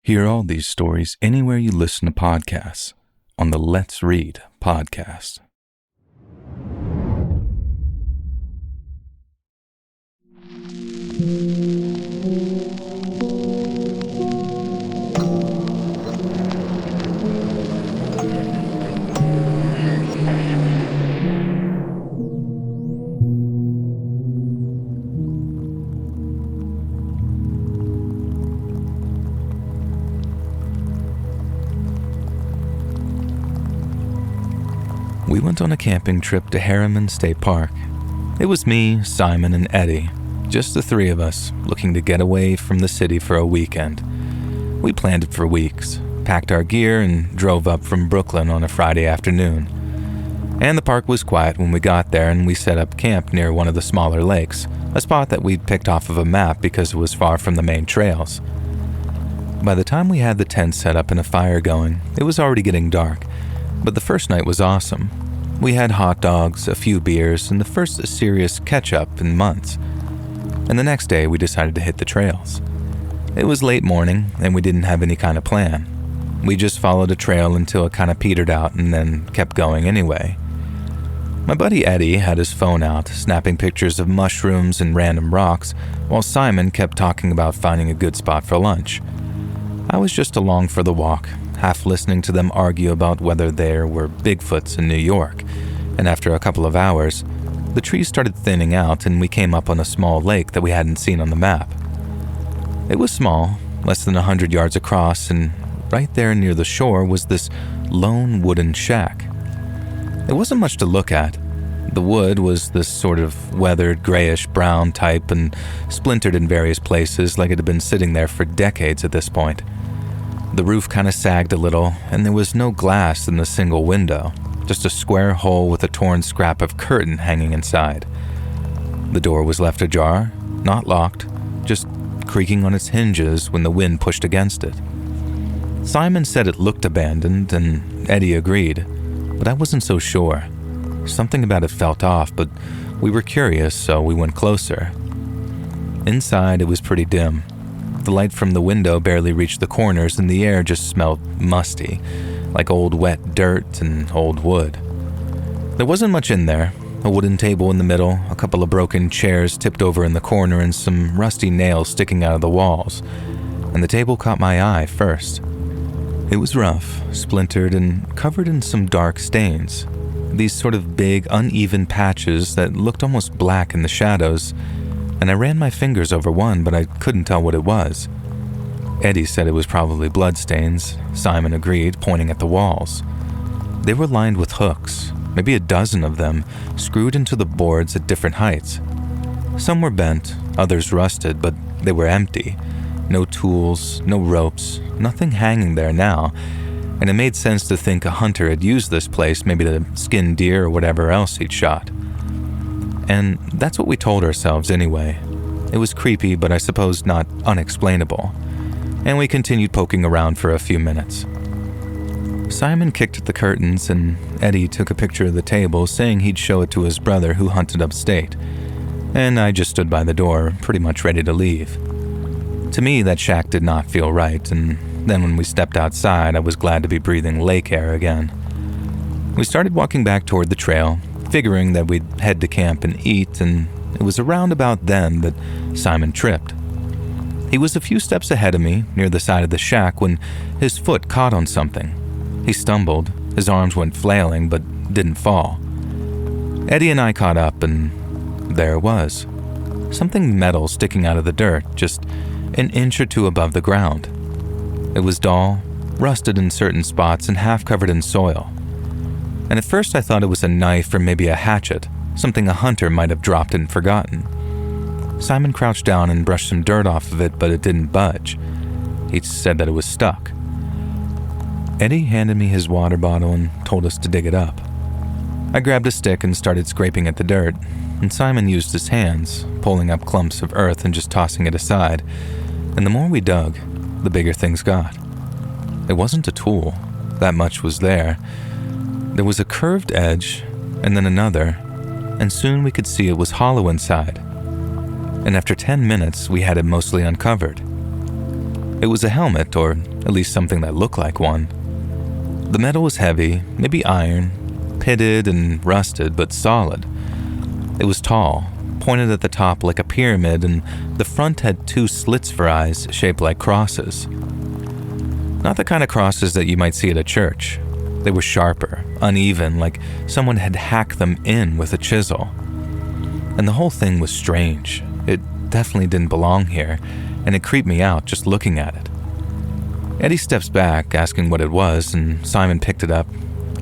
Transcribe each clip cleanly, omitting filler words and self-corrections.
Hear all these stories anywhere you listen to podcasts on the Let's Read podcast. We went on a camping trip to Harriman State Park. It was me, Simon, and Eddie, just the three of us, looking to get away from the city for a weekend. We planned it for weeks, packed our gear, and drove up from Brooklyn on a Friday afternoon. And the park was quiet when we got there, and we set up camp near one of the smaller lakes, a spot that we'd picked off of a map because it was far from the main trails. By the time we had the tent set up and a fire going, it was already getting dark, but the first night was awesome. We had hot dogs, a few beers, and the first serious catch-up in months. And the next day, we decided to hit the trails. It was late morning, and we didn't have any kind of plan. We just followed a trail until it kind of petered out and then kept going anyway. My buddy Eddie had his phone out, snapping pictures of mushrooms and random rocks, while Simon kept talking about finding a good spot for lunch. I was just along for the walk, half listening to them argue about whether there were Bigfoots in New York, and after a couple of hours, the trees started thinning out and we came up on a small lake that we hadn't seen on the map. It was small, less than 100 yards across, and right there near the shore was this lone wooden shack. It wasn't much to look at. The wood was this sort of weathered grayish-brown type and splintered in various places like it had been sitting there for decades at this point. The roof kind of sagged a little, and there was no glass in the single window, just a square hole with a torn scrap of curtain hanging inside. The door was left ajar, not locked, just creaking on its hinges when the wind pushed against it. Simon said it looked abandoned, and Eddie agreed, but I wasn't so sure. Something about it felt off, but we were curious, so we went closer. Inside, it was pretty dim. The light from the window barely reached the corners, and the air just smelled musty, like old wet dirt and old wood. There wasn't much in there. A wooden table in the middle, a couple of broken chairs tipped over in the corner, and some rusty nails sticking out of the walls. And the table caught my eye first. It was rough, splintered, and covered in some dark stains. These sort of big, uneven patches that looked almost black in the shadows, and I ran my fingers over one, but I couldn't tell what it was. Eddie said it was probably bloodstains. Simon agreed, pointing at the walls. They were lined with hooks, maybe a dozen of them, screwed into the boards at different heights. Some were bent, others rusted, but they were empty. No tools, no ropes, nothing hanging there now, and it made sense to think a hunter had used this place maybe to skin deer or whatever else he'd shot. And that's what we told ourselves anyway. It was creepy, but I suppose not unexplainable. And we continued poking around for a few minutes. Simon kicked at the curtains, and Eddie took a picture of the table, saying he'd show it to his brother who hunted upstate. And I just stood by the door, pretty much ready to leave. To me, that shack did not feel right, and then when we stepped outside, I was glad to be breathing lake air again. We started walking back toward the trail, figuring that we'd head to camp and eat, and it was around about then that Simon tripped. He was a few steps ahead of me, near the side of the shack, when his foot caught on something. He stumbled, his arms went flailing, but didn't fall. Eddie and I caught up, and there it was. Something metal sticking out of the dirt, just an inch or two above the ground. It was dull, rusted in certain spots, and half covered in soil. And at first I thought it was a knife or maybe a hatchet, something a hunter might have dropped and forgotten. Simon crouched down and brushed some dirt off of it, but it didn't budge. He said that it was stuck. Eddie handed me his water bottle and told us to dig it up. I grabbed a stick and started scraping at the dirt, and Simon used his hands, pulling up clumps of earth and just tossing it aside. And the more we dug, the bigger things got. It wasn't a tool. That much was there. There was a curved edge, and then another, and soon we could see it was hollow inside. And after 10 minutes, we had it mostly uncovered. It was a helmet, or at least something that looked like one. The metal was heavy, maybe iron, pitted and rusted, but solid. It was tall, pointed at the top like a pyramid, and the front had 2 slits for eyes shaped like crosses. Not the kind of crosses that you might see at a church. They were sharper, uneven, like someone had hacked them in with a chisel. And the whole thing was strange. It definitely didn't belong here, and it creeped me out just looking at it. Eddie steps back, asking what it was, and Simon picked it up,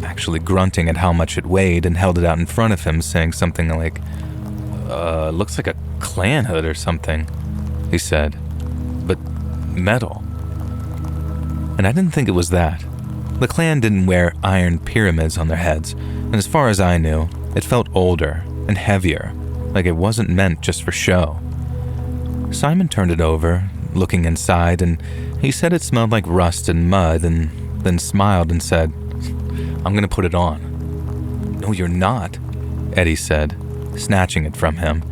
actually grunting at how much it weighed, and held it out in front of him, saying something like, looks like a clan hood or something, he said, but metal. And I didn't think it was that. The clan didn't wear iron pyramids on their heads, and as far as I knew, it felt older and heavier, like it wasn't meant just for show. Simon turned it over, looking inside, and he said it smelled like rust and mud, and then smiled and said, "I'm gonna put it on." "No, you're not," Eddie said, snatching it from him.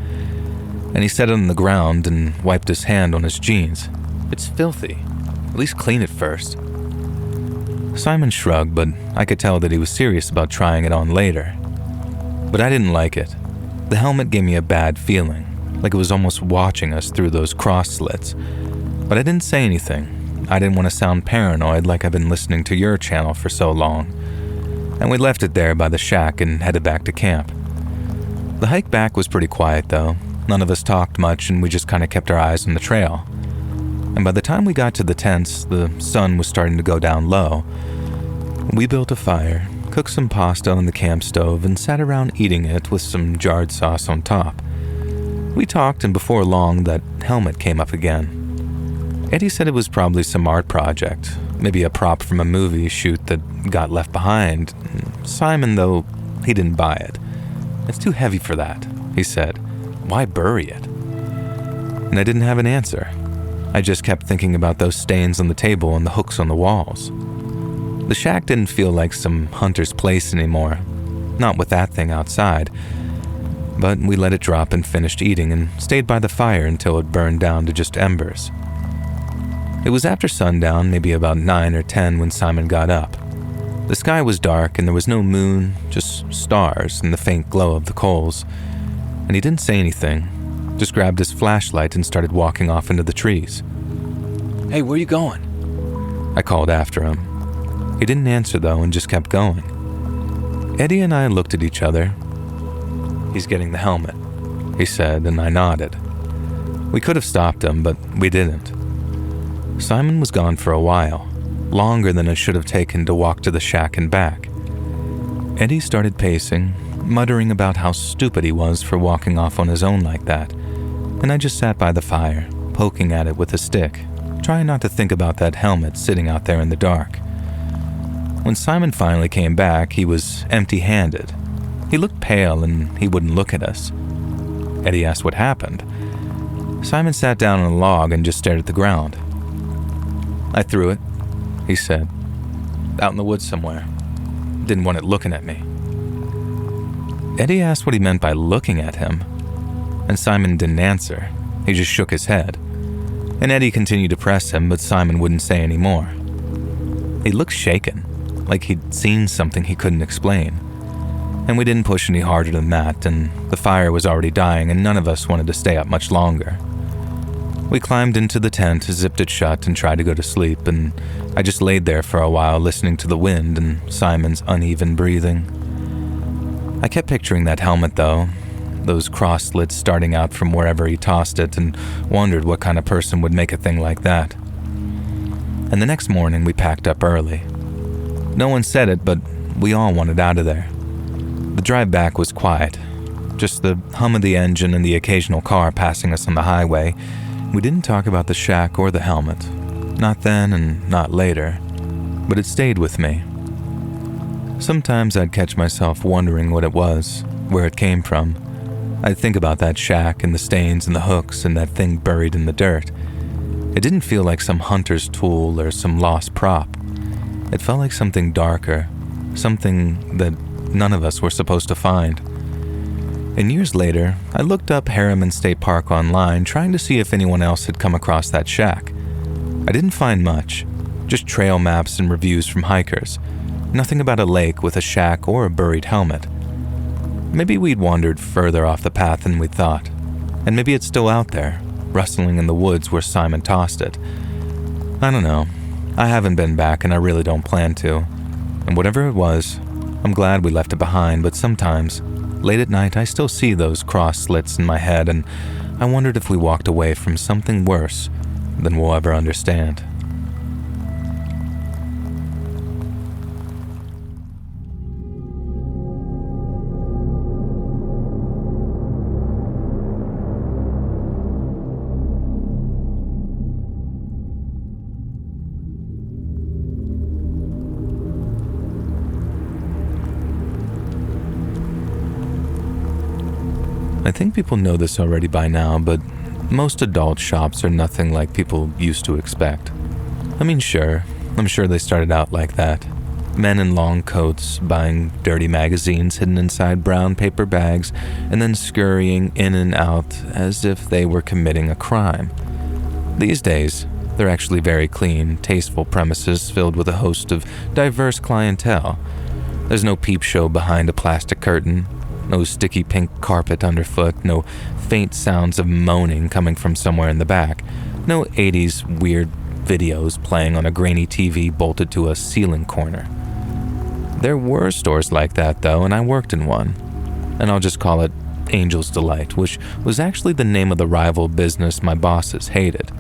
And he set it on the ground and wiped his hand on his jeans. "It's filthy. At least clean it first." Simon shrugged, but I could tell that he was serious about trying it on later. But I didn't like it. The helmet gave me a bad feeling, like it was almost watching us through those cross slits. But I didn't say anything. I didn't want to sound paranoid like I've been listening to your channel for so long. And we left it there by the shack and headed back to camp. The hike back was pretty quiet though. None of us talked much, and we just kind of kept our eyes on the trail. And by the time we got to the tents, the sun was starting to go down low. We built a fire, cooked some pasta on the camp stove, and sat around eating it with some jarred sauce on top. We talked, and before long, that helmet came up again. Eddie said it was probably some art project, maybe a prop from a movie shoot that got left behind. Simon, though, he didn't buy it. "It's too heavy for that," he said. "Why bury it?" And I didn't have an answer. I just kept thinking about those stains on the table and the hooks on the walls. The shack didn't feel like some hunter's place anymore, not with that thing outside. But we let it drop and finished eating and stayed by the fire until it burned down to just embers. It was after sundown, maybe about 9 or 10, when Simon got up. The sky was dark and there was no moon, just stars and the faint glow of the coals. And he didn't say anything, just grabbed his flashlight and started walking off into the trees. "Hey, where you going?" I called after him. He didn't answer though and just kept going. Eddie and I looked at each other. "He's getting the helmet," he said, and I nodded. We could have stopped him, but we didn't. Simon was gone for a while, longer than it should have taken to walk to the shack and back. Eddie started pacing, muttering about how stupid he was for walking off on his own like that, and I just sat by the fire, poking at it with a stick, trying not to think about that helmet sitting out there in the dark. When Simon finally came back, he was empty-handed. He looked pale and he wouldn't look at us. Eddie asked what happened. Simon sat down on a log and just stared at the ground. "I threw it," he said. "Out in the woods somewhere. Didn't want it looking at me." Eddie asked what he meant by looking at him, and Simon didn't answer. He just shook his head. And Eddie continued to press him, but Simon wouldn't say any more. He looked shaken, like he'd seen something he couldn't explain. And we didn't push any harder than that, and the fire was already dying and none of us wanted to stay up much longer. We climbed into the tent, zipped it shut, and tried to go to sleep, and I just laid there for a while listening to the wind and Simon's uneven breathing. I kept picturing that helmet though, those cross slits starting out from wherever he tossed it, and wondered what kind of person would make a thing like that. And the next morning we packed up early. No one said it, but we all wanted out of there. The drive back was quiet, just the hum of the engine and the occasional car passing us on the highway. We didn't talk about the shack or the helmet, not then and not later, but it stayed with me. Sometimes I'd catch myself wondering what it was, where it came from. I'd think about that shack and the stains and the hooks and that thing buried in the dirt. It didn't feel like some hunter's tool or some lost prop. It felt like something darker, something that none of us were supposed to find. And years later, I looked up Harriman State Park online, trying to see if anyone else had come across that shack. I didn't find much, just trail maps and reviews from hikers. Nothing about a lake with a shack or a buried helmet. Maybe we'd wandered further off the path than we thought, and maybe it's still out there, rustling in the woods where Simon tossed it. I don't know. I haven't been back and I really don't plan to. And whatever it was, I'm glad we left it behind, but sometimes, late at night, I still see those cross slits in my head, and I wondered if we walked away from something worse than we'll ever understand. I think people know this already by now, but most adult shops are nothing like people used to expect. I mean, sure, I'm sure they started out like that. Men in long coats buying dirty magazines hidden inside brown paper bags and then scurrying in and out as if they were committing a crime. These days, they're actually very clean, tasteful premises filled with a host of diverse clientele. There's no peep show behind a plastic curtain, no sticky pink carpet underfoot, no faint sounds of moaning coming from somewhere in the back, no 80s weird videos playing on a grainy TV bolted to a ceiling corner. There were stores like that though, and I worked in one. And I'll just call it Angel's Delight, which was actually the name of the rival business my bosses hated.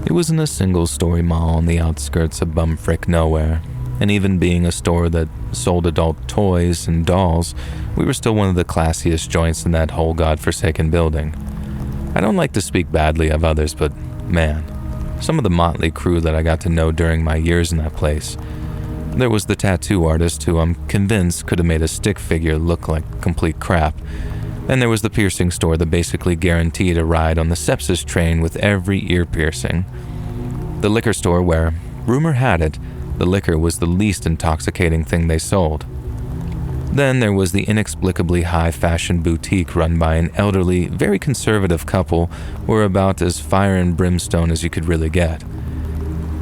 It was in a single-story mall on the outskirts of bumfrick nowhere, and even being a store that sold adult toys and dolls, we were still one of the classiest joints in that whole godforsaken building. I don't like to speak badly of others, but man, some of the motley crew that I got to know during my years in that place. There was the tattoo artist who I'm convinced could have made a stick figure look like complete crap. And there was the piercing store that basically guaranteed a ride on the sepsis train with every ear piercing. The liquor store where, rumor had it, the liquor was the least intoxicating thing they sold. Then there was the inexplicably high-fashion boutique run by an elderly, very conservative couple who were about as fire and brimstone as you could really get.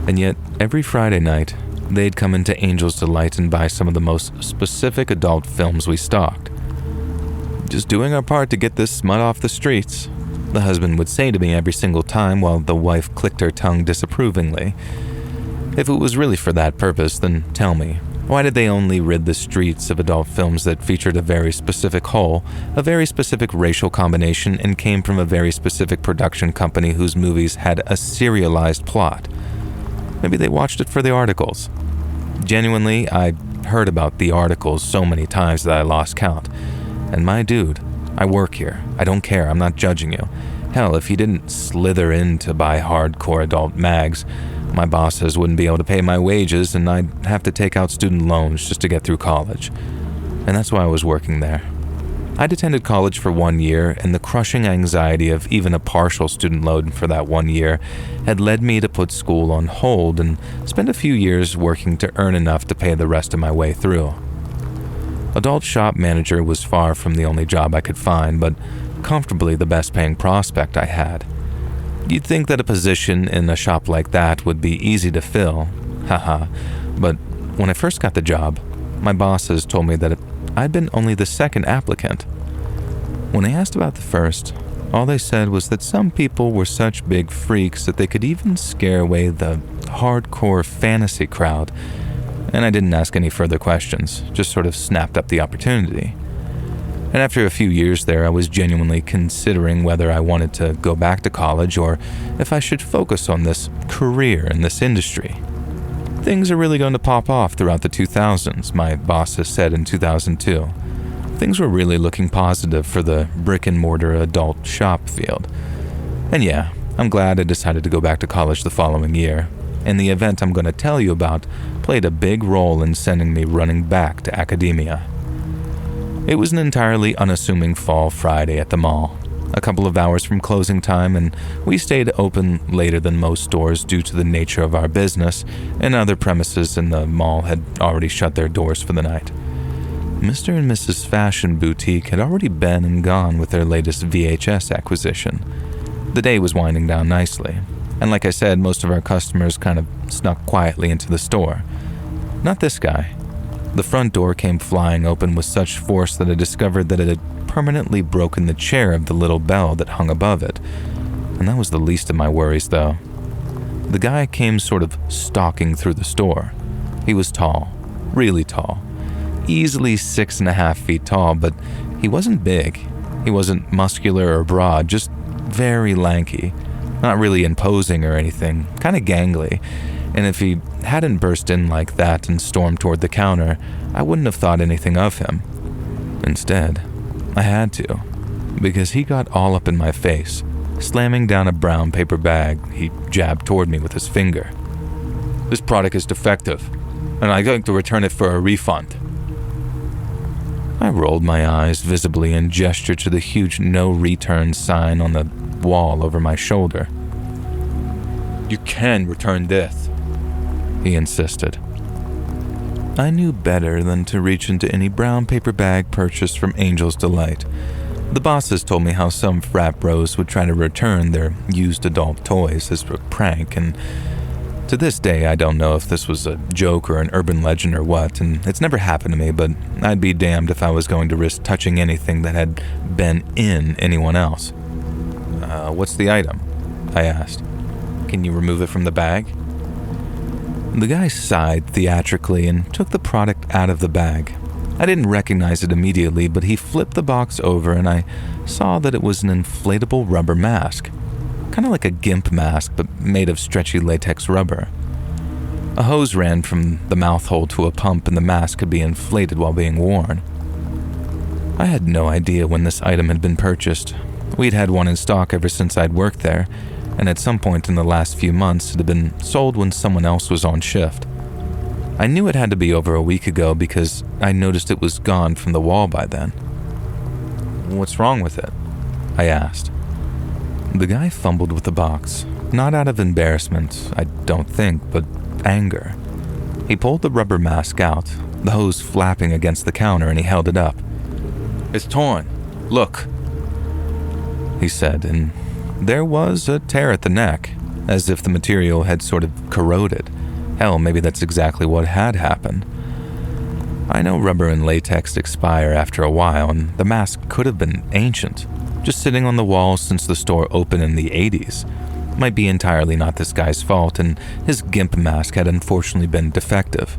And yet, every Friday night, they'd come into Angel's Delight and buy some of the most specific adult films we stocked. "Just doing our part to get this smut off the streets," the husband would say to me every single time while the wife clicked her tongue disapprovingly. If it was really for that purpose, then tell me, why did they only rid the streets of adult films that featured a very specific whole, a very specific racial combination, and came from a very specific production company whose movies had a serialized plot? Maybe they watched it for the articles. Genuinely, I heard about the articles so many times that I lost count. And my dude, I work here. I don't care. I'm not judging you. Hell, if you didn't slither in to buy hardcore adult mags, my bosses wouldn't be able to pay my wages and I'd have to take out student loans just to get through college. And that's why I was working there. I'd attended college for 1 year, and the crushing anxiety of even a partial student loan for that 1 year had led me to put school on hold and spend a few years working to earn enough to pay the rest of my way through. Adult shop manager was far from the only job I could find, but comfortably the best paying prospect I had. You'd think that a position in a shop like that would be easy to fill, haha, but when I first got the job, my bosses told me that I'd been only the second applicant. When I asked about the first, all they said was that some people were such big freaks that they could even scare away the hardcore fantasy crowd, and I didn't ask any further questions, just sort of snapped up the opportunity. And after a few years there, I was genuinely considering whether I wanted to go back to college or if I should focus on this career in this industry. Things are really going to pop off throughout the 2000s, my boss has said in 2002. Things were really looking positive for the brick-and-mortar adult shop field. And yeah, I'm glad I decided to go back to college the following year, and the event I'm going to tell you about played a big role in sending me running back to academia. It was an entirely unassuming fall Friday at the mall, a couple of hours from closing time, and we stayed open later than most stores due to the nature of our business, and other premises in the mall had already shut their doors for the night. Mr. and Mrs. Fashion Boutique had already been and gone with their latest VHS acquisition. The day was winding down nicely, And like I said, most of our customers kind of snuck quietly into the store. Not this guy. The front door came flying open with such force that I discovered that it had permanently broken the chair of the little bell that hung above it. And that was the least of my worries, though. The guy came sort of stalking through the store. He was tall, really tall, easily 6.5 feet tall, but he wasn't big. He wasn't muscular or broad, just very lanky, not really imposing or anything, kind of gangly. And if he hadn't burst in like that and stormed toward the counter, I wouldn't have thought anything of him. Instead, I had to, because he got all up in my face, slamming down a brown paper bag he jabbed toward me with his finger. "This product is defective, and I'm going to return it for a refund." I rolled my eyes visibly and gestured to the huge no return sign on the wall over my shoulder. "You can return this," he insisted. I knew better than to reach into any brown paper bag purchased from Angel's Delight. The bosses told me how some frat bros would try to return their used adult toys as a prank, and to this day I don't know if this was a joke or an urban legend or what, and it's never happened to me, but I'd be damned if I was going to risk touching anything that had been in anyone else. What's the item?" I asked. "Can you remove it from the bag?" The guy sighed theatrically and took the product out of the bag. I didn't recognize it immediately, but he flipped the box over and I saw that it was an inflatable rubber mask. Kind of like a GIMP mask, but made of stretchy latex rubber. A hose ran from the mouth hole to a pump and the mask could be inflated while being worn. I had no idea when this item had been purchased. We'd had one in stock ever since I'd worked there, and at some point in the last few months it had been sold when someone else was on shift. I knew it had to be over a week ago because I noticed it was gone from the wall by then. "What's wrong with it?" I asked. The guy fumbled with the box, not out of embarrassment, I don't think, but anger. He pulled the rubber mask out, the hose flapping against the counter, and he held it up. "It's torn. Look," he said, and there was a tear at the neck, as if the material had sort of corroded. Hell, maybe that's exactly what had happened. I know rubber and latex expire after a while, and the mask could have been ancient, just sitting on the wall since the store opened in the 80s. Might be entirely not this guy's fault, and his GIMP mask had unfortunately been defective.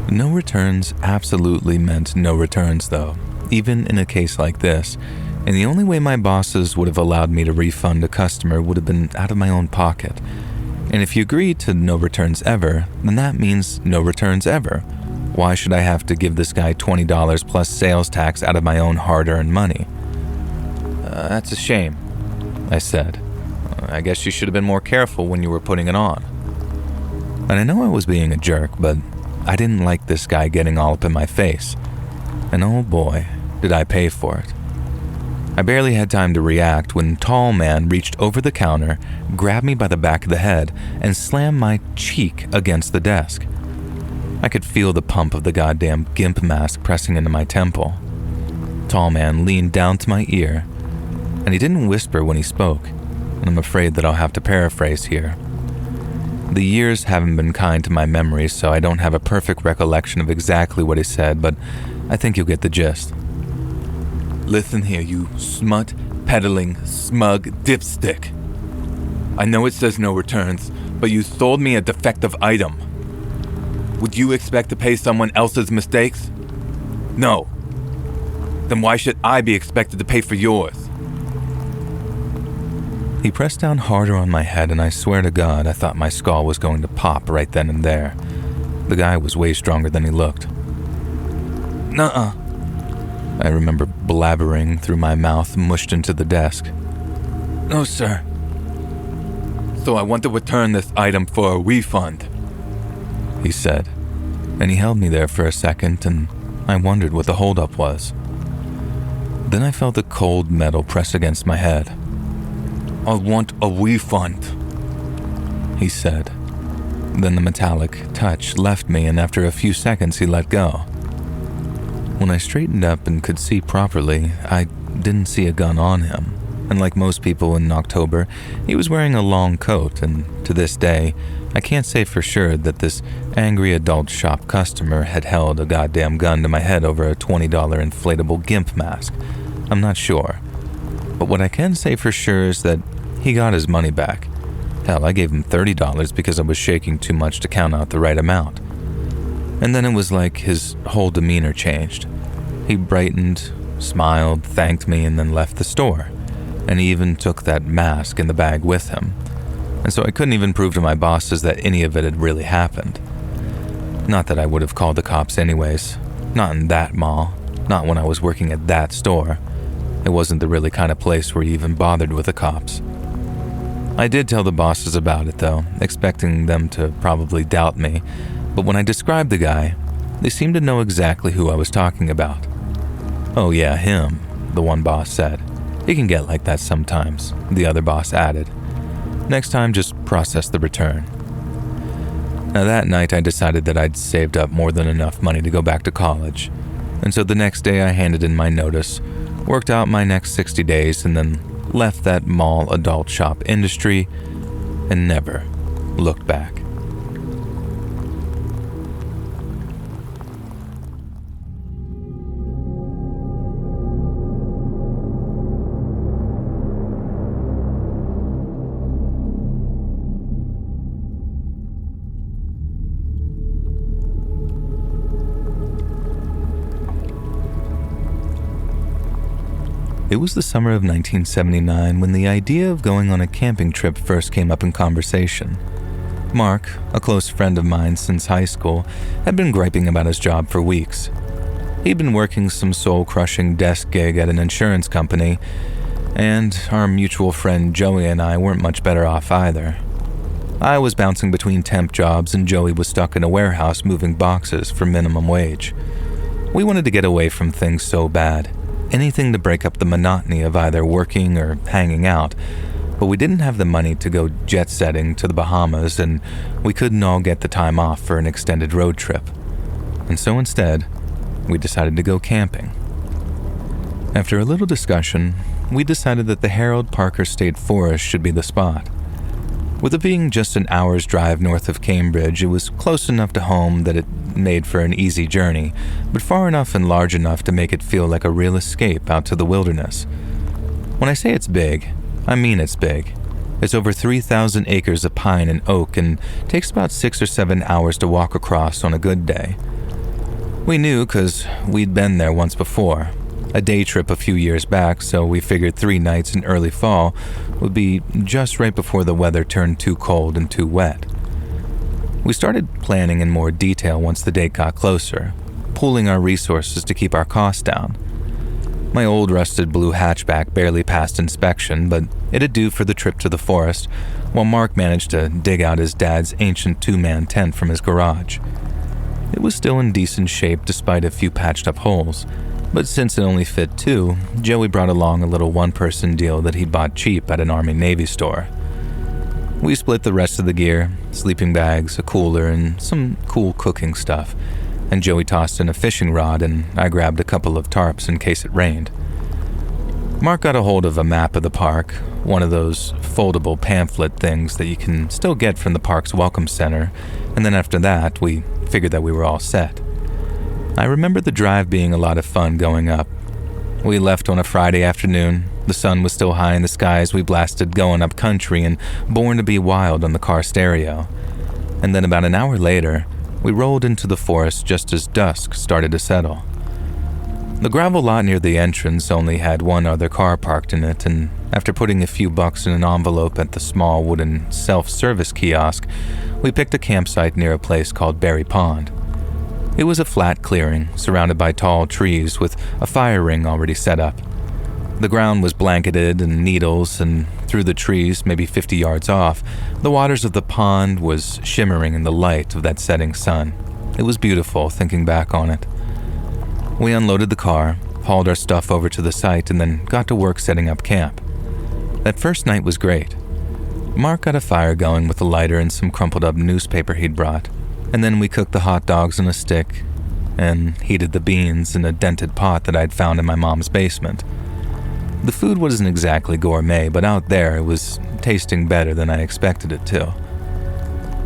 No returns absolutely meant no returns, though, even in a case like this, and the only way my bosses would have allowed me to refund a customer would have been out of my own pocket. And if you agree to no returns ever, then that means no returns ever. Why should I have to give this guy $20 plus sales tax out of my own hard-earned money? That's a shame," I said. "I guess you should have been more careful when you were putting it on." And I know I was being a jerk, but I didn't like this guy getting all up in my face. And oh boy, did I pay for it. I barely had time to react when tall man reached over the counter, grabbed me by the back of the head, and slammed my cheek against the desk. I could feel the pump of the goddamn GIMP mask pressing into my temple. Tall man leaned down to my ear, and he didn't whisper when he spoke, and I'm afraid that I'll have to paraphrase here. The years haven't been kind to my memory, so I don't have a perfect recollection of exactly what he said, but I think you'll get the gist. "Listen here, you smut-peddling, smug dipstick. I know it says no returns, but you sold me a defective item. Would you expect to pay someone else's mistakes? No. Then why should I be expected to pay for yours?" He pressed down harder on my head, and I swear to God, I thought my skull was going to pop right then and there. The guy was way stronger than he looked. "Nuh-uh," I remember blabbering through my mouth, mushed into the desk. "No, sir. So I want to return this item for a refund," he said, and he held me there for a second, and I wondered what the holdup was. Then I felt the cold metal press against my head. "I want a refund," he said. Then the metallic touch left me, and after a few seconds he let go. When I straightened up and could see properly, I didn't see a gun on him. and like most people in October, he was wearing a long coat, and to this day, I can't say for sure that this angry adult shop customer had held a goddamn gun to my head over a $20 inflatable GIMP mask. I'm not sure. But what I can say for sure is that he got his money back. Hell, I gave him $30 because I was shaking too much to count out the right amount. And then it was like his whole demeanor changed. He brightened, smiled, thanked me, and then left the store. And he even took that mask in the bag with him. And so I couldn't even prove to my bosses that any of it had really happened. Not that I would have called the cops anyways. Not in that mall. Not when I was working at that store. It wasn't the really kind of place where you even bothered with the cops. I did tell the bosses about it though, expecting them to probably doubt me. But when I described the guy, they seemed to know exactly who I was talking about. "Oh yeah, him," the one boss said. "He can get like that sometimes," the other boss added. "Next time, just process the return." Now that night I decided that I'd saved up more than enough money to go back to college. And so the next day I handed in my notice, worked out my next 60 days, and then left that mall adult shop industry and never looked back. It was the summer of 1979 when the idea of going on a camping trip first came up in conversation. Mark, a close friend of mine since high school, had been griping about his job for weeks. He'd been working some soul-crushing desk gig at an insurance company, and our mutual friend Joey and I weren't much better off either. I was bouncing between temp jobs and Joey was stuck in a warehouse moving boxes for minimum wage. We wanted to get away from things so bad. Anything to break up the monotony of either working or hanging out, but we didn't have the money to go jet-setting to the Bahamas, and we couldn't all get the time off for an extended road trip. And so instead, we decided to go camping. After a little discussion, we decided that the Harold Parker State Forest should be the spot. With it being just an hour's drive north of Cambridge, it was close enough to home that it made for an easy journey, but far enough and large enough to make it feel like a real escape out to the wilderness. When I say it's big, I mean it's big. It's over 3,000 acres of pine and oak and takes about 6 or 7 hours to walk across on a good day. We knew because we'd been there once before, a day trip a few years back, so we figured 3 nights in early fall would be just right before the weather turned too cold and too wet. We started planning in more detail once the date got closer, pooling our resources to keep our costs down. My old rusted blue hatchback barely passed inspection, but it'd do for the trip to the forest, while Mark managed to dig out his dad's ancient 2-man tent from his garage. It was still in decent shape despite a few patched up holes, but since it only fit 2, Joey brought along a little one-person deal that he'd bought cheap at an Army-Navy store. We split the rest of the gear, sleeping bags, a cooler, and some cool cooking stuff, and Joey tossed in a fishing rod and I grabbed a couple of tarps in case it rained. Mark got a hold of a map of the park, one of those foldable pamphlet things that you can still get from the park's welcome center, and then after that, we figured that we were all set. I remember the drive being a lot of fun going up. We left on a Friday afternoon. The sun was still high in the sky as we blasted going up country and Born to Be Wild on the car stereo. And then about an hour later, we rolled into the forest just as dusk started to settle. The gravel lot near the entrance only had one other car parked in it, and after putting a few bucks in an envelope at the small wooden self-service kiosk, we picked a campsite near a place called Berry Pond. It was a flat clearing, surrounded by tall trees with a fire ring already set up. The ground was blanketed in needles, and through the trees, maybe 50 yards off, the waters of the pond was shimmering in the light of that setting sun. It was beautiful, thinking back on it. We unloaded the car, hauled our stuff over to the site, and then got to work setting up camp. That first night was great. Mark got a fire going with a lighter and some crumpled up newspaper he'd brought, and then we cooked the hot dogs on a stick and heated the beans in a dented pot that I'd found in my mom's basement. The food wasn't exactly gourmet, but out there it was tasting better than I expected it to.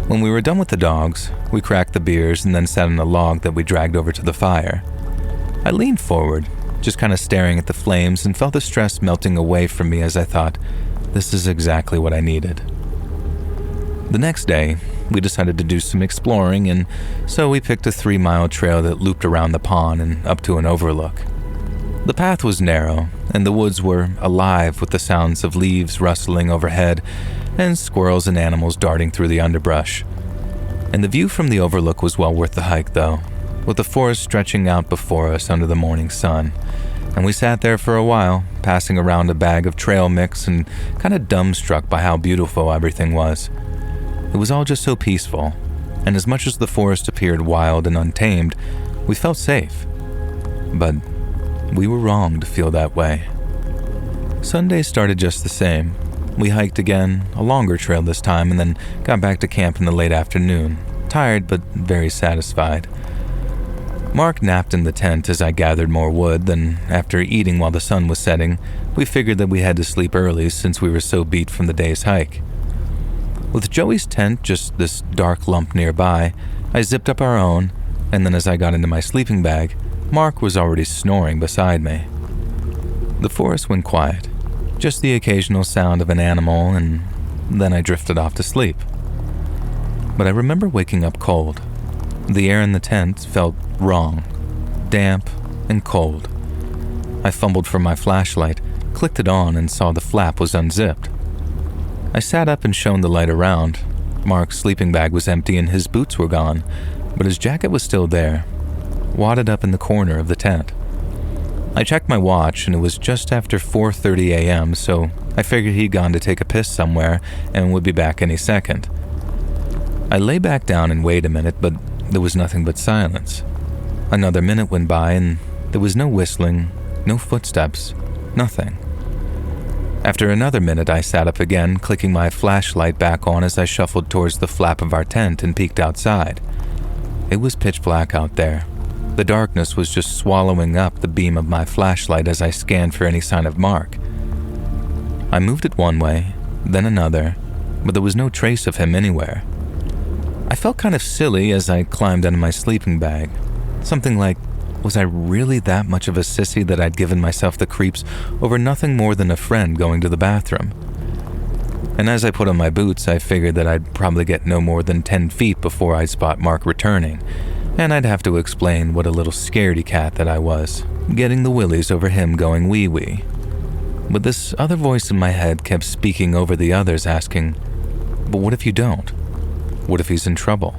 When we were done with the dogs, we cracked the beers and then sat on a log that we dragged over to the fire. I leaned forward, just kind of staring at the flames, and felt the stress melting away from me as I thought, this is exactly what I needed. The next day, we decided to do some exploring, and so we picked a 3-mile trail that looped around the pond and up to an overlook. The path was narrow, and the woods were alive with the sounds of leaves rustling overhead and squirrels and animals darting through the underbrush. And the view from the overlook was well worth the hike, though, with the forest stretching out before us under the morning sun. And we sat there for a while, passing around a bag of trail mix and kind of dumbstruck by how beautiful everything was. It was all just so peaceful, and as much as the forest appeared wild and untamed, we felt safe. But we were wrong to feel that way. Sunday started just the same. We hiked again, a longer trail this time, and then got back to camp in the late afternoon, tired but very satisfied. Mark napped in the tent as I gathered more wood, then after eating while the sun was setting, we figured that we had to sleep early since we were so beat from the day's hike. With Joey's tent just this dark lump nearby, I zipped up our own, and then as I got into my sleeping bag, Mark was already snoring beside me. The forest went quiet, just the occasional sound of an animal, and then I drifted off to sleep. But I remember waking up cold. The air in the tent felt wrong, damp and cold. I fumbled for my flashlight, clicked it on, and saw the flap was unzipped. I sat up and shone the light around. Mark's sleeping bag was empty and his boots were gone, but his jacket was still there, wadded up in the corner of the tent. I checked my watch and it was just after 4:30 a.m., so I figured he'd gone to take a piss somewhere and would be back any second. I lay back down and waited a minute, but there was nothing but silence. Another minute went by and there was no whistling, no footsteps, nothing. After another minute, I sat up again, clicking my flashlight back on as I shuffled towards the flap of our tent and peeked outside. It was pitch black out there. The darkness was just swallowing up the beam of my flashlight as I scanned for any sign of Mark. I moved it one way, then another, but there was no trace of him anywhere. I felt kind of silly as I climbed out of my sleeping bag. Something like, was I really that much of a sissy that I'd given myself the creeps over nothing more than a friend going to the bathroom? And as I put on my boots, I figured that I'd probably get no more than 10 feet before I'd spot Mark returning, and I'd have to explain what a little scaredy cat that I was, getting the willies over him going wee-wee. But this other voice in my head kept speaking over the others, asking, but what if you don't? What if he's in trouble?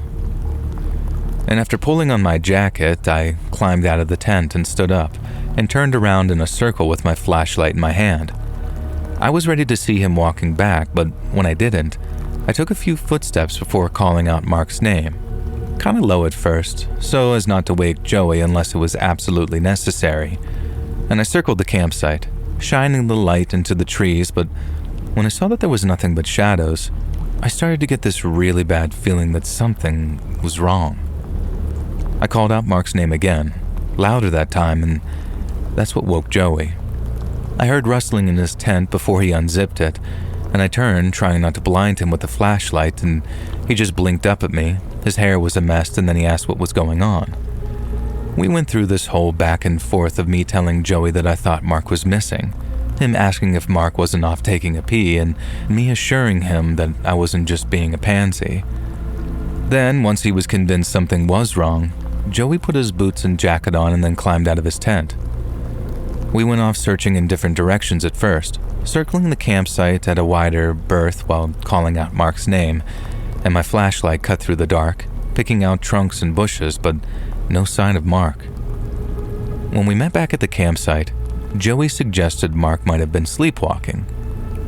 And after pulling on my jacket, I climbed out of the tent and stood up and turned around in a circle with my flashlight in my hand. I was ready to see him walking back, but when I didn't, I took a few footsteps before calling out Mark's name. Kind of low at first, so as not to wake Joey unless it was absolutely necessary. And I circled the campsite, shining the light into the trees, but when I saw that there was nothing but shadows, I started to get this really bad feeling that something was wrong. I called out Mark's name again, louder that time, and that's what woke Joey. I heard rustling in his tent before he unzipped it, and I turned, trying not to blind him with the flashlight, and he just blinked up at me. His hair was a mess, and then he asked what was going on. We went through this whole back and forth of me telling Joey that I thought Mark was missing, him asking if Mark wasn't off taking a pee, and me assuring him that I wasn't just being a pansy. Then, once he was convinced something was wrong, Joey put his boots and jacket on and then climbed out of his tent. We went off searching in different directions at first, circling the campsite at a wider berth while calling out Mark's name, and my flashlight cut through the dark, picking out trunks and bushes, but no sign of Mark. When we met back at the campsite, Joey suggested Mark might have been sleepwalking.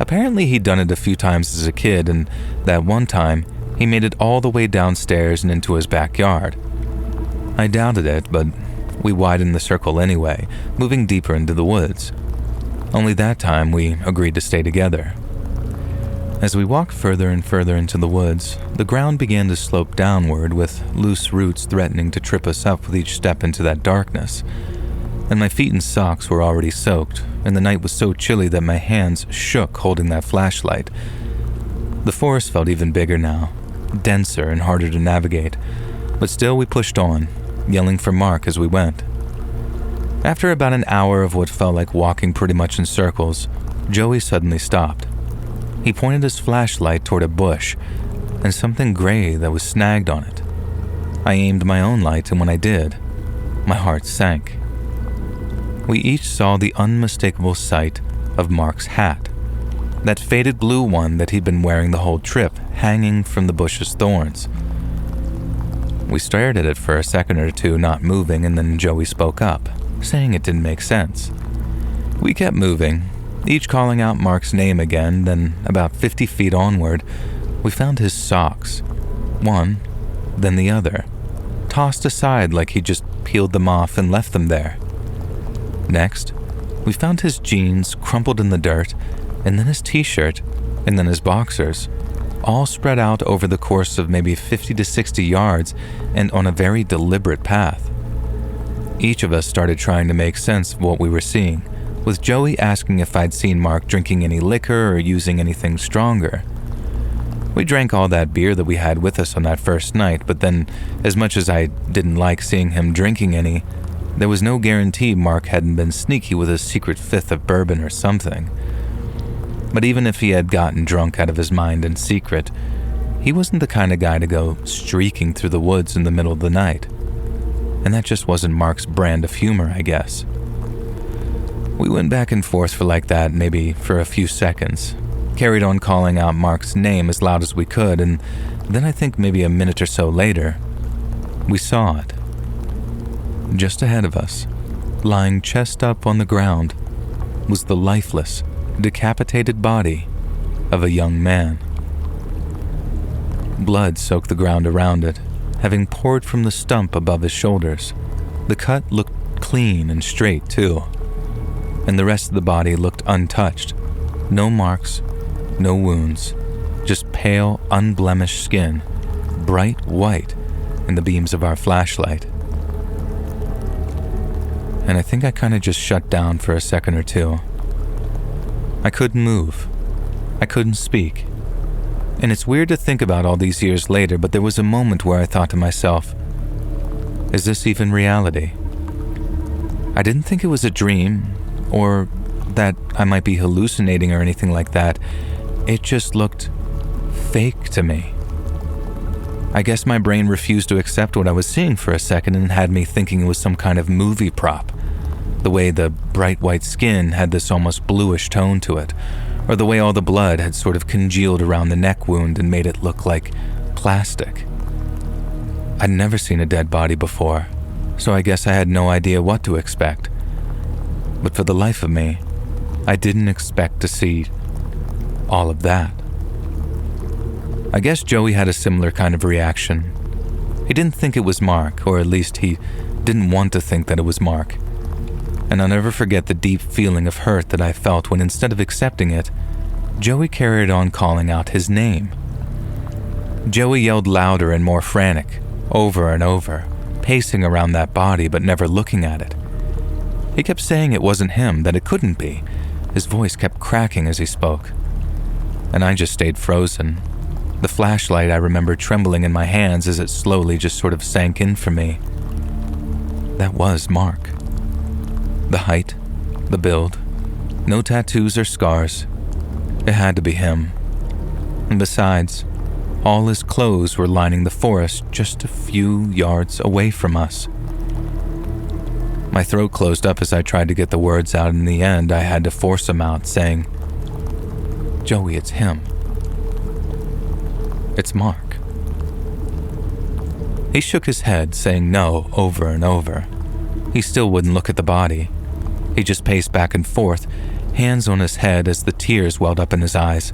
Apparently he'd done it a few times as a kid, and that one time, he made it all the way downstairs and into his backyard. I doubted it, but we widened the circle anyway, moving deeper into the woods. Only that time we agreed to stay together. As we walked further and further into the woods, the ground began to slope downward with loose roots threatening to trip us up with each step into that darkness. and my feet and socks were already soaked, and the night was so chilly that my hands shook holding that flashlight. The forest felt even bigger now, denser and harder to navigate, but still we pushed on, yelling for Mark as we went. After about an hour of what felt like walking pretty much in circles, Joey suddenly stopped. He pointed his flashlight toward a bush and something gray that was snagged on it. I aimed my own light, and when I did, my heart sank. We each saw the unmistakable sight of Mark's hat, that faded blue one that he'd been wearing the whole trip, hanging from the bush's thorns. We stared at it for a second or two, not moving, and then Joey spoke up, saying it didn't make sense. We kept moving, each calling out Mark's name again. Then, about 50 feet onward, we found his socks, one, then the other, tossed aside like he just peeled them off and left them there. Next, we found his jeans crumpled in the dirt, and then his t-shirt, and then his boxers, all spread out over the course of maybe 50 to 60 yards and on a very deliberate path. Each of us started trying to make sense of what we were seeing, with Joey asking if I'd seen Mark drinking any liquor or using anything stronger. We drank all that beer that we had with us on that first night, but then, as much as I didn't like seeing him drinking any, there was no guarantee Mark hadn't been sneaky with a secret fifth of bourbon or something. But even if he had gotten drunk out of his mind in secret, he wasn't the kind of guy to go streaking through the woods in the middle of the night. And that just wasn't Mark's brand of humor, I guess. We went back and forth for like that, maybe for a few seconds, carried on calling out Mark's name as loud as we could, and then I think maybe a minute or so later, we saw it. Just ahead of us, lying chest up on the ground, was the lifeless, decapitated body of a young man. Blood soaked the ground around it, having poured from the stump above his shoulders. The cut looked clean and straight, too, and the rest of the body looked untouched. No marks, no wounds, just pale, unblemished skin, bright white in the beams of our flashlight. And I think I kind of just shut down for a second or two. I couldn't move. I couldn't speak. And it's weird to think about all these years later, but there was a moment where I thought to myself, is this even reality? I didn't think it was a dream, or that I might be hallucinating or anything like that. It just looked fake to me. I guess my brain refused to accept what I was seeing for a second and had me thinking it was some kind of movie prop. The way the bright white skin had this almost bluish tone to it, or the way all the blood had sort of congealed around the neck wound and made it look like plastic. I'd never seen a dead body before, so I guess I had no idea what to expect. But for the life of me, I didn't expect to see all of that. I guess Joey had a similar kind of reaction. He didn't think it was Mark, or at least he didn't want to think that it was Mark. And I'll never forget the deep feeling of hurt that I felt when, instead of accepting it, Joey carried on calling out his name. Joey yelled louder and more frantic, over and over, pacing around that body but never looking at it. He kept saying it wasn't him, that it couldn't be. His voice kept cracking as he spoke. And I just stayed frozen. The flashlight, I remember, trembling in my hands as it slowly just sort of sank in for me. That was Mark. The height, the build, no tattoos or scars. It had to be him. And besides, all his clothes were lining the forest just a few yards away from us. My throat closed up as I tried to get the words out, and in the end I had to force them out, saying, "Joey, it's him. It's Mark." He shook his head, saying no over and over. He still wouldn't look at the body. He just paced back and forth, hands on his head as the tears welled up in his eyes,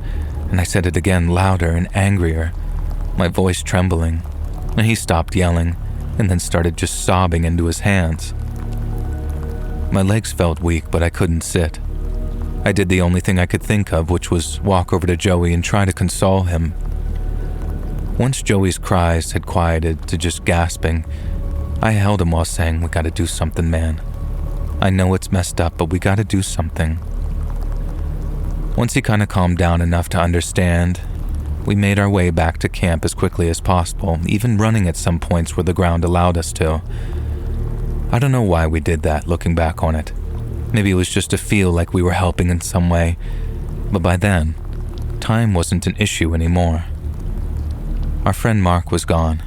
and I said it again louder and angrier, my voice trembling, and he stopped yelling and then started just sobbing into his hands. My legs felt weak, but I couldn't sit. I did the only thing I could think of, which was walk over to Joey and try to console him. Once Joey's cries had quieted to just gasping, I held him while saying, "We gotta do something, man. I know it's messed up, but we gotta do something." Once he kinda calmed down enough to understand, we made our way back to camp as quickly as possible, even running at some points where the ground allowed us to. I don't know why we did that, looking back on it. Maybe it was just to feel like we were helping in some way, but by then, time wasn't an issue anymore. Our friend Mark was gone,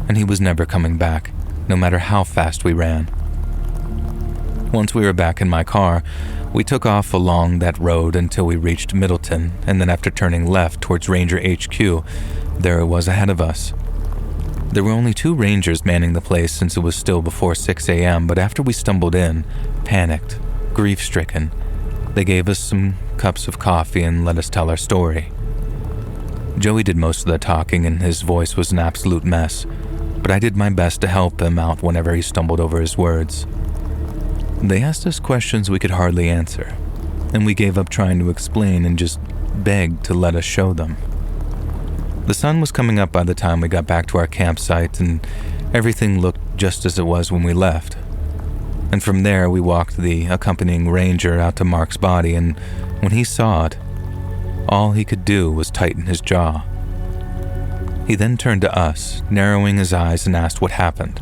and he was never coming back, no matter how fast we ran. Once we were back in my car, we took off along that road until we reached Middleton, and then after turning left towards Ranger HQ, there it was ahead of us. There were only 2 rangers manning the place since it was still before 6 a.m., but after we stumbled in, panicked, grief-stricken, they gave us some cups of coffee and let us tell our story. Joey did most of the talking and his voice was an absolute mess, but I did my best to help him out whenever he stumbled over his words. They asked us questions we could hardly answer, and we gave up trying to explain and just begged to let us show them. The sun was coming up by the time we got back to our campsite, and everything looked just as it was when we left. And from there, we walked the accompanying ranger out to Mark's body, and when he saw it, all he could do was tighten his jaw. He then turned to us, narrowing his eyes, and asked what happened.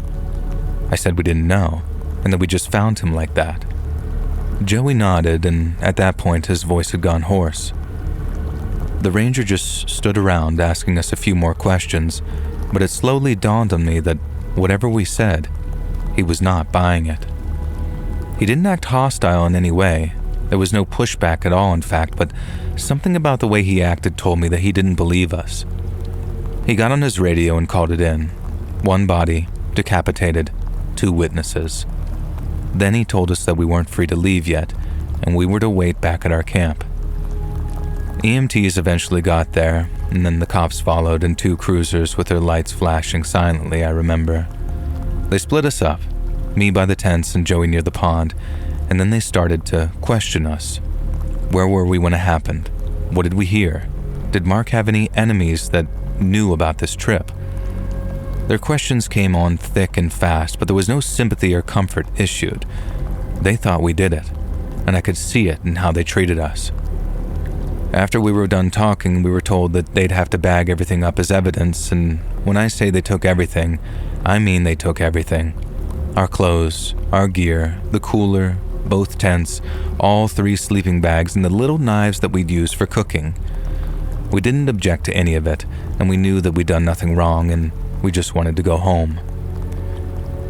I said we didn't know, and that we just found him like that. Joey nodded, and at that point his voice had gone hoarse. The ranger just stood around asking us a few more questions, but it slowly dawned on me that whatever we said, he was not buying it. He didn't act hostile in any way. There was no pushback at all, in fact, but something about the way he acted told me that he didn't believe us. He got on his radio and called it in. 1 body, decapitated, 2 witnesses. Then he told us that we weren't free to leave yet, and we were to wait back at our camp. EMTs eventually got there, and then the cops followed in 2 cruisers with their lights flashing silently, I remember. They split us up, me by the tents and Joey near the pond, and then they started to question us. Where were we when it happened? What did we hear? Did Mark have any enemies that knew about this trip? Their questions came on thick and fast, but there was no sympathy or comfort issued. They thought we did it, and I could see it in how they treated us. After we were done talking, we were told that they'd have to bag everything up as evidence, and when I say they took everything, I mean they took everything. Our clothes, our gear, the cooler, both tents, all 3 sleeping bags, and the little knives that we'd use for cooking. We didn't object to any of it, and we knew that we'd done nothing wrong, and we just wanted to go home.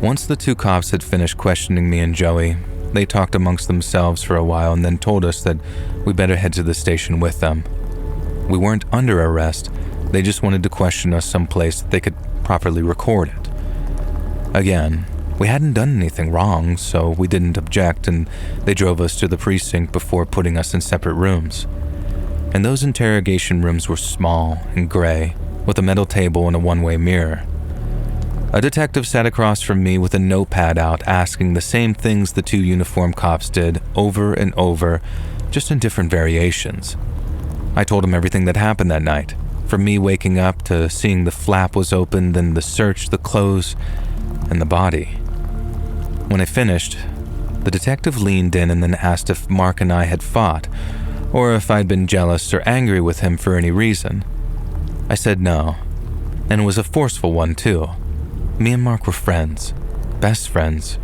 Once the 2 cops had finished questioning me and Joey, they talked amongst themselves for a while and then told us that we better head to the station with them. We weren't under arrest, they just wanted to question us someplace that they could properly record it. Again, we hadn't done anything wrong, so we didn't object, and they drove us to the precinct before putting us in separate rooms. And those interrogation rooms were small and gray, with a metal table and a 1-way mirror. A detective sat across from me with a notepad out asking the same things the 2 uniformed cops did over and over, just in different variations. I told him everything that happened that night, from me waking up to seeing the flap was open, then the search, the clothes, and the body. When I finished, the detective leaned in and then asked if Mark and I had fought, or if I'd been jealous or angry with him for any reason. I said no, and it was a forceful one too. Me and Mark were friends, best friends.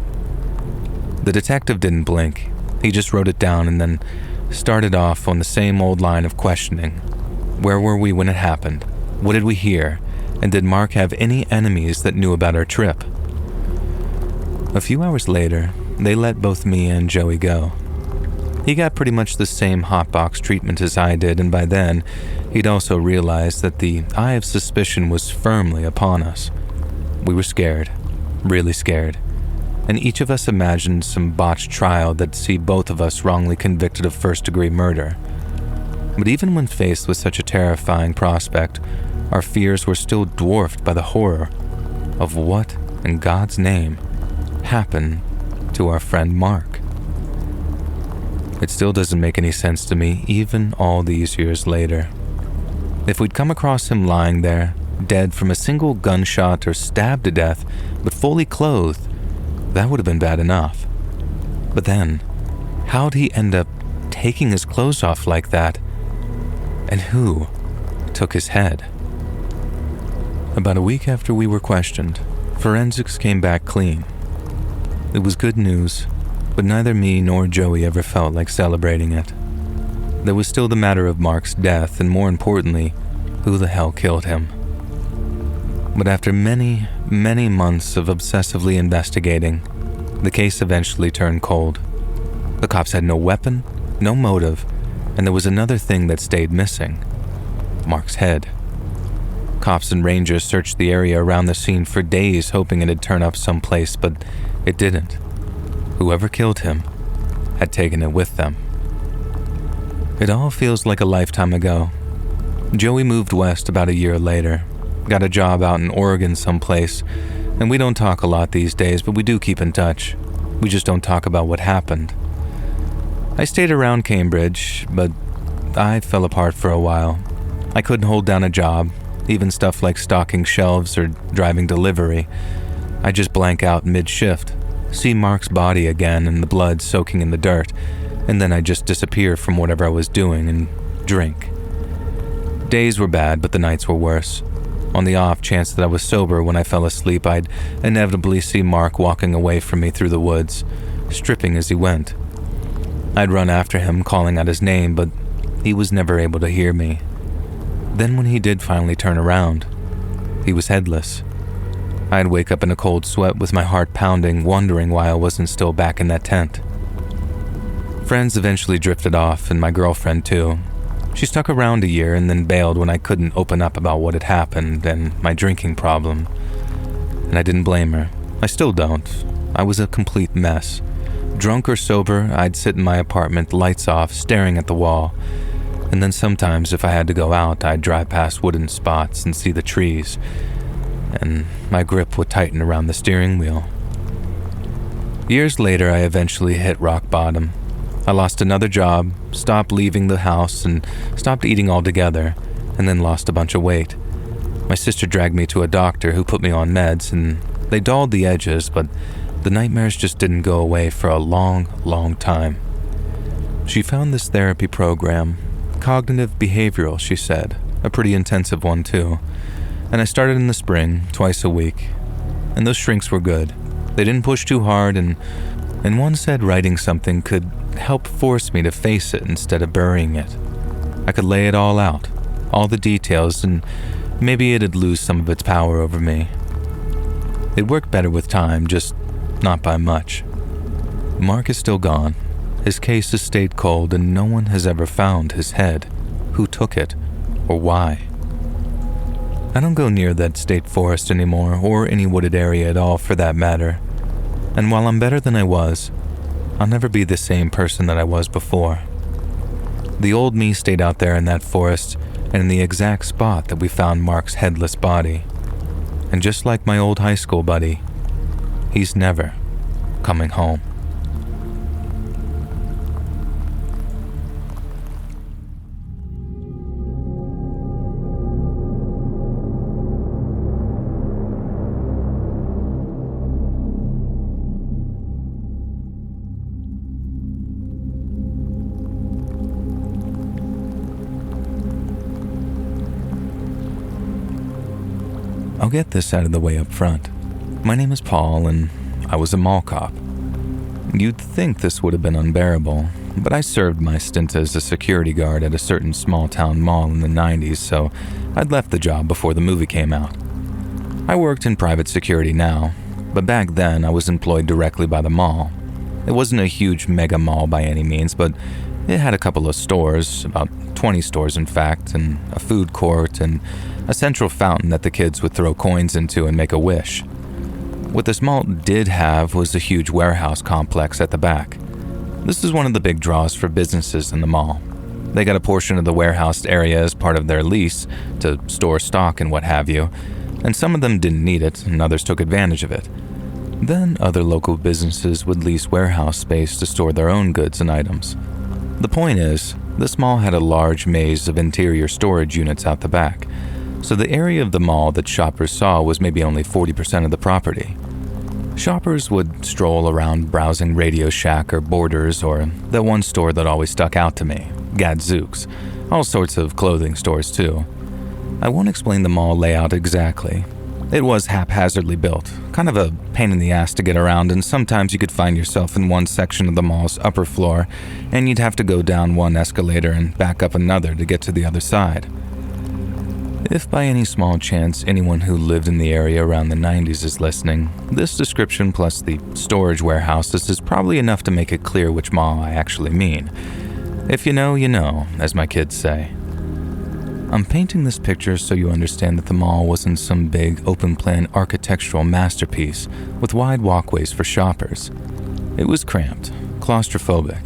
The detective didn't blink. He just wrote it down and then started off on the same old line of questioning. Where were we when it happened? What did we hear? And did Mark have any enemies that knew about our trip? A few hours later, they let both me and Joey go. He got pretty much the same hotbox treatment as I did, and by then, he'd also realized that the eye of suspicion was firmly upon us. We were scared, really scared, and each of us imagined some botched trial that'd see both of us wrongly convicted of first-degree murder. But even when faced with such a terrifying prospect, our fears were still dwarfed by the horror of what, in God's name, happened to our friend Mark. It still doesn't make any sense to me, even all these years later. If we'd come across him lying there, dead from a single gunshot or stabbed to death, but fully clothed, that would have been bad enough. But then, how'd he end up taking his clothes off like that? And who took his head? About a week after we were questioned, forensics came back clean. It was good news, but neither me nor Joey ever felt like celebrating it. There was still the matter of Mark's death, and more importantly, who the hell killed him. But after many, many months of obsessively investigating, the case eventually turned cold. The cops had no weapon, no motive, and there was another thing that stayed missing: Mark's head. Cops and rangers searched the area around the scene for days, hoping it'd turn up someplace, but it didn't. Whoever killed him had taken it with them. It all feels like a lifetime ago. Joey moved west about a year later, got a job out in Oregon someplace, and we don't talk a lot these days, but we do keep in touch. We just don't talk about what happened. I stayed around Cambridge, but I fell apart for a while. I couldn't hold down a job, even stuff like stocking shelves or driving delivery. I just blank out mid-shift, see Mark's body again and the blood soaking in the dirt, and then I just disappear from whatever I was doing and drink. Days were bad, but the nights were worse. On the off chance that I was sober when I fell asleep, I'd inevitably see Mark walking away from me through the woods, stripping as he went. I'd run after him, calling out his name, but he was never able to hear me. Then when he did finally turn around, he was headless. I'd wake up in a cold sweat with my heart pounding, wondering why I wasn't still back in that tent. Friends eventually drifted off, and my girlfriend too. She stuck around a year and then bailed when I couldn't open up about what had happened and my drinking problem. And I didn't blame her. I still don't. I was a complete mess. Drunk or sober, I'd sit in my apartment, lights off, staring at the wall. And then sometimes if I had to go out, I'd drive past wooden spots and see the trees. And my grip would tighten around the steering wheel. Years later, I eventually hit rock bottom. I lost another job, stopped leaving the house, and stopped eating altogether, and then lost a bunch of weight. My sister dragged me to a doctor who put me on meds, and they dulled the edges, but the nightmares just didn't go away for a long, long time. She found this therapy program, cognitive behavioral, she said, a pretty intensive one too. And I started in the spring, twice a week. And those shrinks were good. They didn't push too hard, and one said writing something could help force me to face it instead of burying it. I could lay it all out, all the details, and maybe it'd lose some of its power over me. It worked better with time, just not by much. Mark is still gone. His case has stayed cold, and no one has ever found his head, who took it, or why. I don't go near that state forest anymore, or any wooded area at all for that matter. And while I'm better than I was, I'll never be the same person that I was before. The old me stayed out there in that forest and in the exact spot that we found Mark's headless body. And just like my old high school buddy, he's never coming home. I'll get this out of the way up front. My name is Paul, and I was a mall cop. You'd think this would have been unbearable, but I served my stint as a security guard at a certain small-town mall in the 90s, so I'd left the job before the movie came out. I worked in private security now, but back then I was employed directly by the mall. It wasn't a huge mega mall by any means, but it had a couple of stores, about 20 stores in fact, and a food court, and a central fountain that the kids would throw coins into and make a wish. What this mall did have was a huge warehouse complex at the back. This is one of the big draws for businesses in the mall. They got a portion of the warehouse area as part of their lease to store stock and what have you, and some of them didn't need it and others took advantage of it. Then other local businesses would lease warehouse space to store their own goods and items. The point is, this mall had a large maze of interior storage units out the back, so the area of the mall that shoppers saw was maybe only 40% of the property. Shoppers would stroll around browsing Radio Shack or Borders or the one store that always stuck out to me, Gadzooks, all sorts of clothing stores too. I won't explain the mall layout exactly. It was haphazardly built, kind of a pain in the ass to get around, and sometimes you could find yourself in one section of the mall's upper floor, and you'd have to go down one escalator and back up another to get to the other side. If by any small chance anyone who lived in the area around the 90s is listening, this description plus the storage warehouses is probably enough to make it clear which mall I actually mean. If you know, you know, as my kids say. I'm painting this picture so you understand that the mall wasn't some big open-plan architectural masterpiece with wide walkways for shoppers. It was cramped, claustrophobic,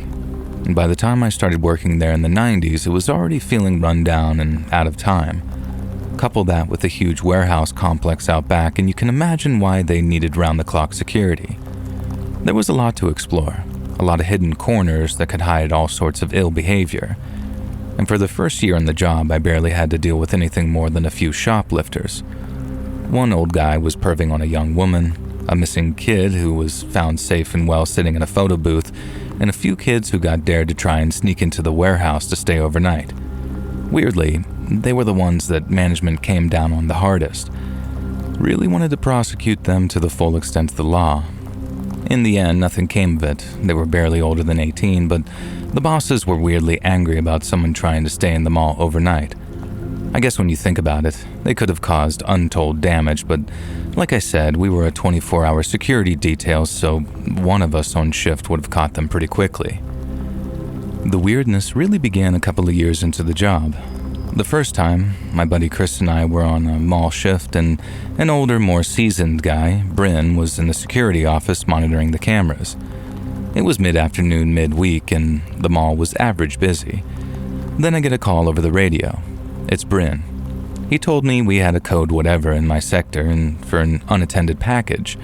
and by the time I started working there in the 90s, it was already feeling run down and out of time. Couple that with a huge warehouse complex out back, and you can imagine why they needed round-the-clock security. There was a lot to explore, a lot of hidden corners that could hide all sorts of ill behavior. And for the first year on the job, I barely had to deal with anything more than a few shoplifters. One old guy was perving on a young woman, a missing kid who was found safe and well sitting in a photo booth, and a few kids who got dared to try and sneak into the warehouse to stay overnight. Weirdly, they were the ones that management came down on the hardest. Really wanted to prosecute them to the full extent of the law. In the end, nothing came of it. They were barely older than 18, but the bosses were weirdly angry about someone trying to stay in the mall overnight. I guess when you think about it, they could have caused untold damage, but like I said, we were a 24-hour security detail, so one of us on shift would have caught them pretty quickly. The weirdness really began a couple of years into the job. The first time, my buddy Chris and I were on a mall shift, and an older, more seasoned guy, Bryn, was in the security office monitoring the cameras. It was mid-afternoon, mid-week, and the mall was average busy. Then I get a call over the radio. It's Bryn. He told me we had a code whatever in my sector and for an unattended package.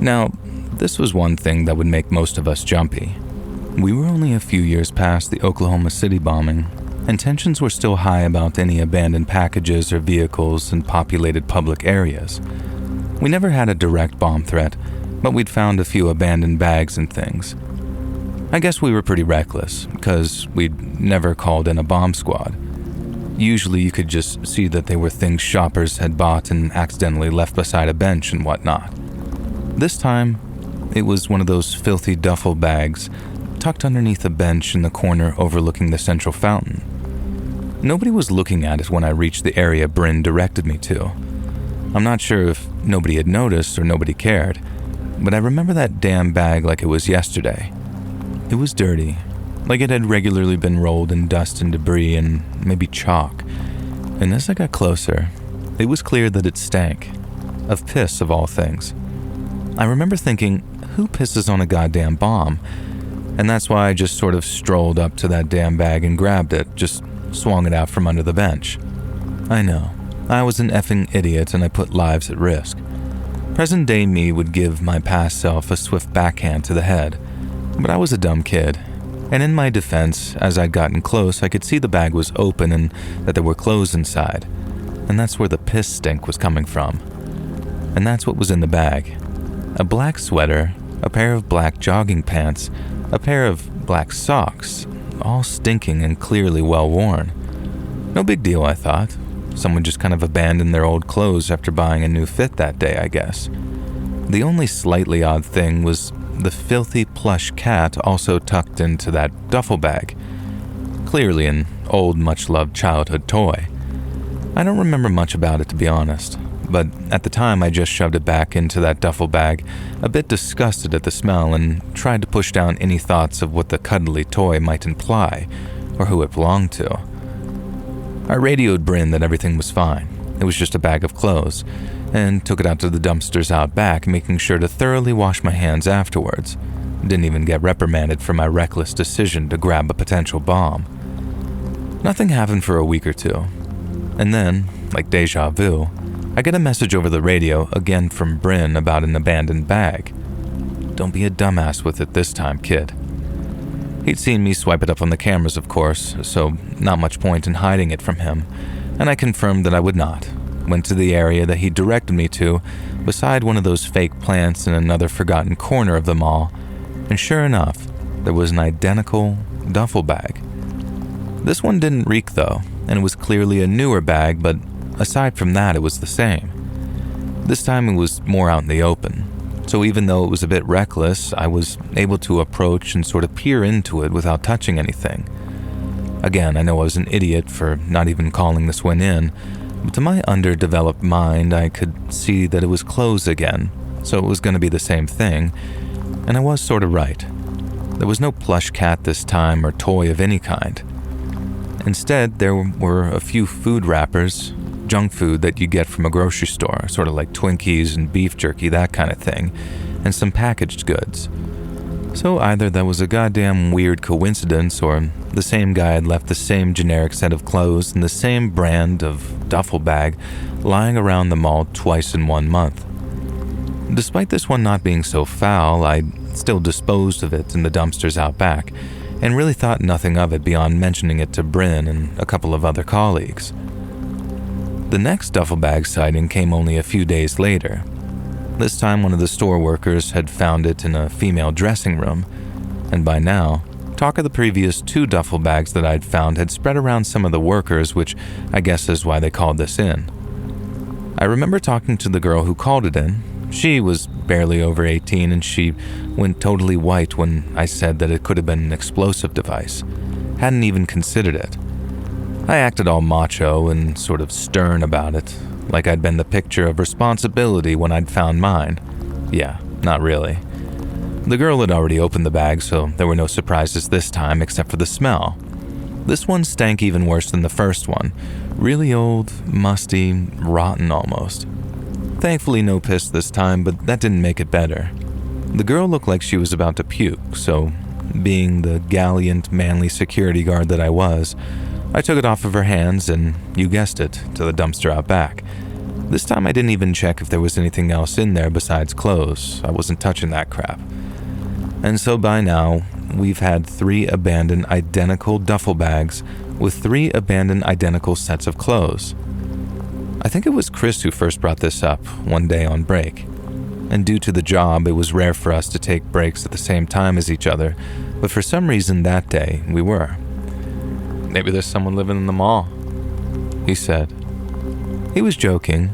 Now, this was one thing that would make most of us jumpy. We were only a few years past the Oklahoma City bombing, and tensions were still high about any abandoned packages or vehicles in populated public areas. We never had a direct bomb threat, but we'd found a few abandoned bags and things. I guess we were pretty reckless, because we'd never called in a bomb squad. Usually you could just see that they were things shoppers had bought and accidentally left beside a bench and whatnot. This time, it was one of those filthy duffel bags tucked underneath a bench in the corner overlooking the central fountain. Nobody was looking at it when I reached the area Bryn directed me to. I'm not sure if nobody had noticed or nobody cared, but I remember that damn bag like it was yesterday. It was dirty, like it had regularly been rolled in dust and debris and maybe chalk. And as I got closer, it was clear that it stank. Of piss, of all things. I remember thinking, who pisses on a goddamn bomb? And that's why I just sort of strolled up to that damn bag and grabbed it, just swung it out from under the bench. I know, I was an effing idiot and I put lives at risk. Present-day me would give my past self a swift backhand to the head, but I was a dumb kid. And in my defense, as I'd gotten close, I could see the bag was open and that there were clothes inside. And that's where the piss stink was coming from. And that's what was in the bag. A black sweater, a pair of black jogging pants, a pair of black socks, all stinking and clearly well worn. No big deal, I thought. Someone just kind of abandoned their old clothes after buying a new fit that day, I guess. The only slightly odd thing was the filthy plush cat also tucked into that duffel bag. Clearly an old, much-loved childhood toy. I don't remember much about it, to be honest, but at the time I just shoved it back into that duffel bag, a bit disgusted at the smell, and tried to push down any thoughts of what the cuddly toy might imply, or who it belonged to. I radioed Bryn that everything was fine. It was just a bag of clothes, and took it out to the dumpsters out back, making sure to thoroughly wash my hands afterwards. Didn't even get reprimanded for my reckless decision to grab a potential bomb. Nothing happened for a week or two. And then, like deja vu, I get a message over the radio again from Bryn about an abandoned bag. Don't be a dumbass with it this time, kid. He'd seen me swipe it up on the cameras, of course, so not much point in hiding it from him, and I confirmed that I would not, went to the area that he directed me to, beside one of those fake plants in another forgotten corner of the mall, and sure enough, there was an identical duffel bag. This one didn't reek though, and it was clearly a newer bag, but aside from that, it was the same. This time it was more out in the open, so even though it was a bit reckless, I was able to approach and sort of peer into it without touching anything. Again, I know I was an idiot for not even calling this one in, but to my underdeveloped mind, I could see that it was closed again, so it was going to be the same thing, and I was sort of right. There was no plush cat this time or toy of any kind. Instead, there were a few food wrappers, junk food that you get from a grocery store, sort of like Twinkies and beef jerky, that kind of thing, and some packaged goods. So either that was a goddamn weird coincidence, or the same guy had left the same generic set of clothes and the same brand of duffel bag lying around the mall twice in 1 month. Despite this one not being so foul, I still disposed of it in the dumpsters out back, and really thought nothing of it beyond mentioning it to Bryn and a couple of other colleagues. The next duffel bag sighting came only a few days later. This time one of the store workers had found it in a female dressing room, and by now, talk of the previous 2 duffel bags that I'd found had spread around some of the workers, which I guess is why they called this in. I remember talking to the girl who called it in. She was barely over 18, and she went totally white when I said that it could have been an explosive device. Hadn't even considered it. I acted all macho and sort of stern about it, like I'd been the picture of responsibility when I'd found mine. Yeah, not really. The girl had already opened the bag, so there were no surprises this time except for the smell. This one stank even worse than the first one. Really old, musty, rotten almost. Thankfully no piss this time, but that didn't make it better. The girl looked like she was about to puke, so being the gallant, manly security guard that I was, I took it off of her hands and, you guessed it, to the dumpster out back. This time I didn't even check if there was anything else in there besides clothes. I wasn't touching that crap. And so by now, we've had 3 abandoned identical duffel bags with 3 abandoned identical sets of clothes. I think it was Chris who first brought this up one day on break. And due to the job, it was rare for us to take breaks at the same time as each other, but for some reason that day, we were. "Maybe there's someone living in the mall," he said. He was joking,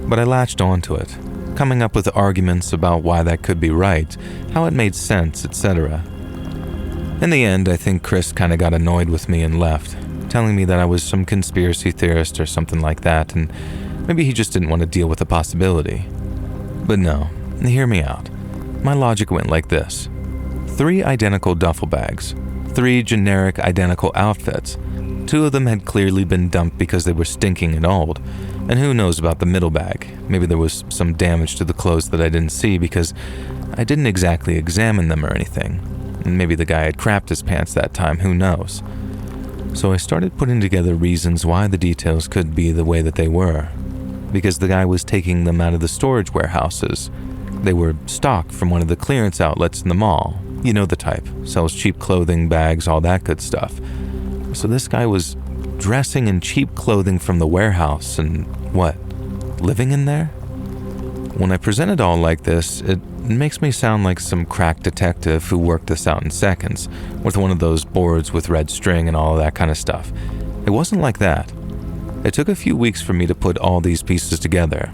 but I latched onto it, coming up with arguments about why that could be right, how it made sense, etc. In the end, I think Chris kinda got annoyed with me and left, telling me that I was some conspiracy theorist or something like that, and maybe he just didn't want to deal with the possibility. But no, hear me out. My logic went like this. 3 identical duffel bags, 3 generic identical outfits. 2 of them had clearly been dumped because they were stinking and old. And who knows about the middle bag? Maybe there was some damage to the clothes that I didn't see because I didn't exactly examine them or anything. And maybe the guy had crapped his pants that time, who knows? So I started putting together reasons why the details could be the way that they were. Because the guy was taking them out of the storage warehouses. They were stock from one of the clearance outlets in the mall. You know the type, sells cheap clothing, bags, all that good stuff. So this guy was dressing in cheap clothing from the warehouse and what, living in there? When I present it all like this, it makes me sound like some crack detective who worked this out in seconds, with one of those boards with red string and all that kind of stuff. It wasn't like that. It took a few weeks for me to put all these pieces together.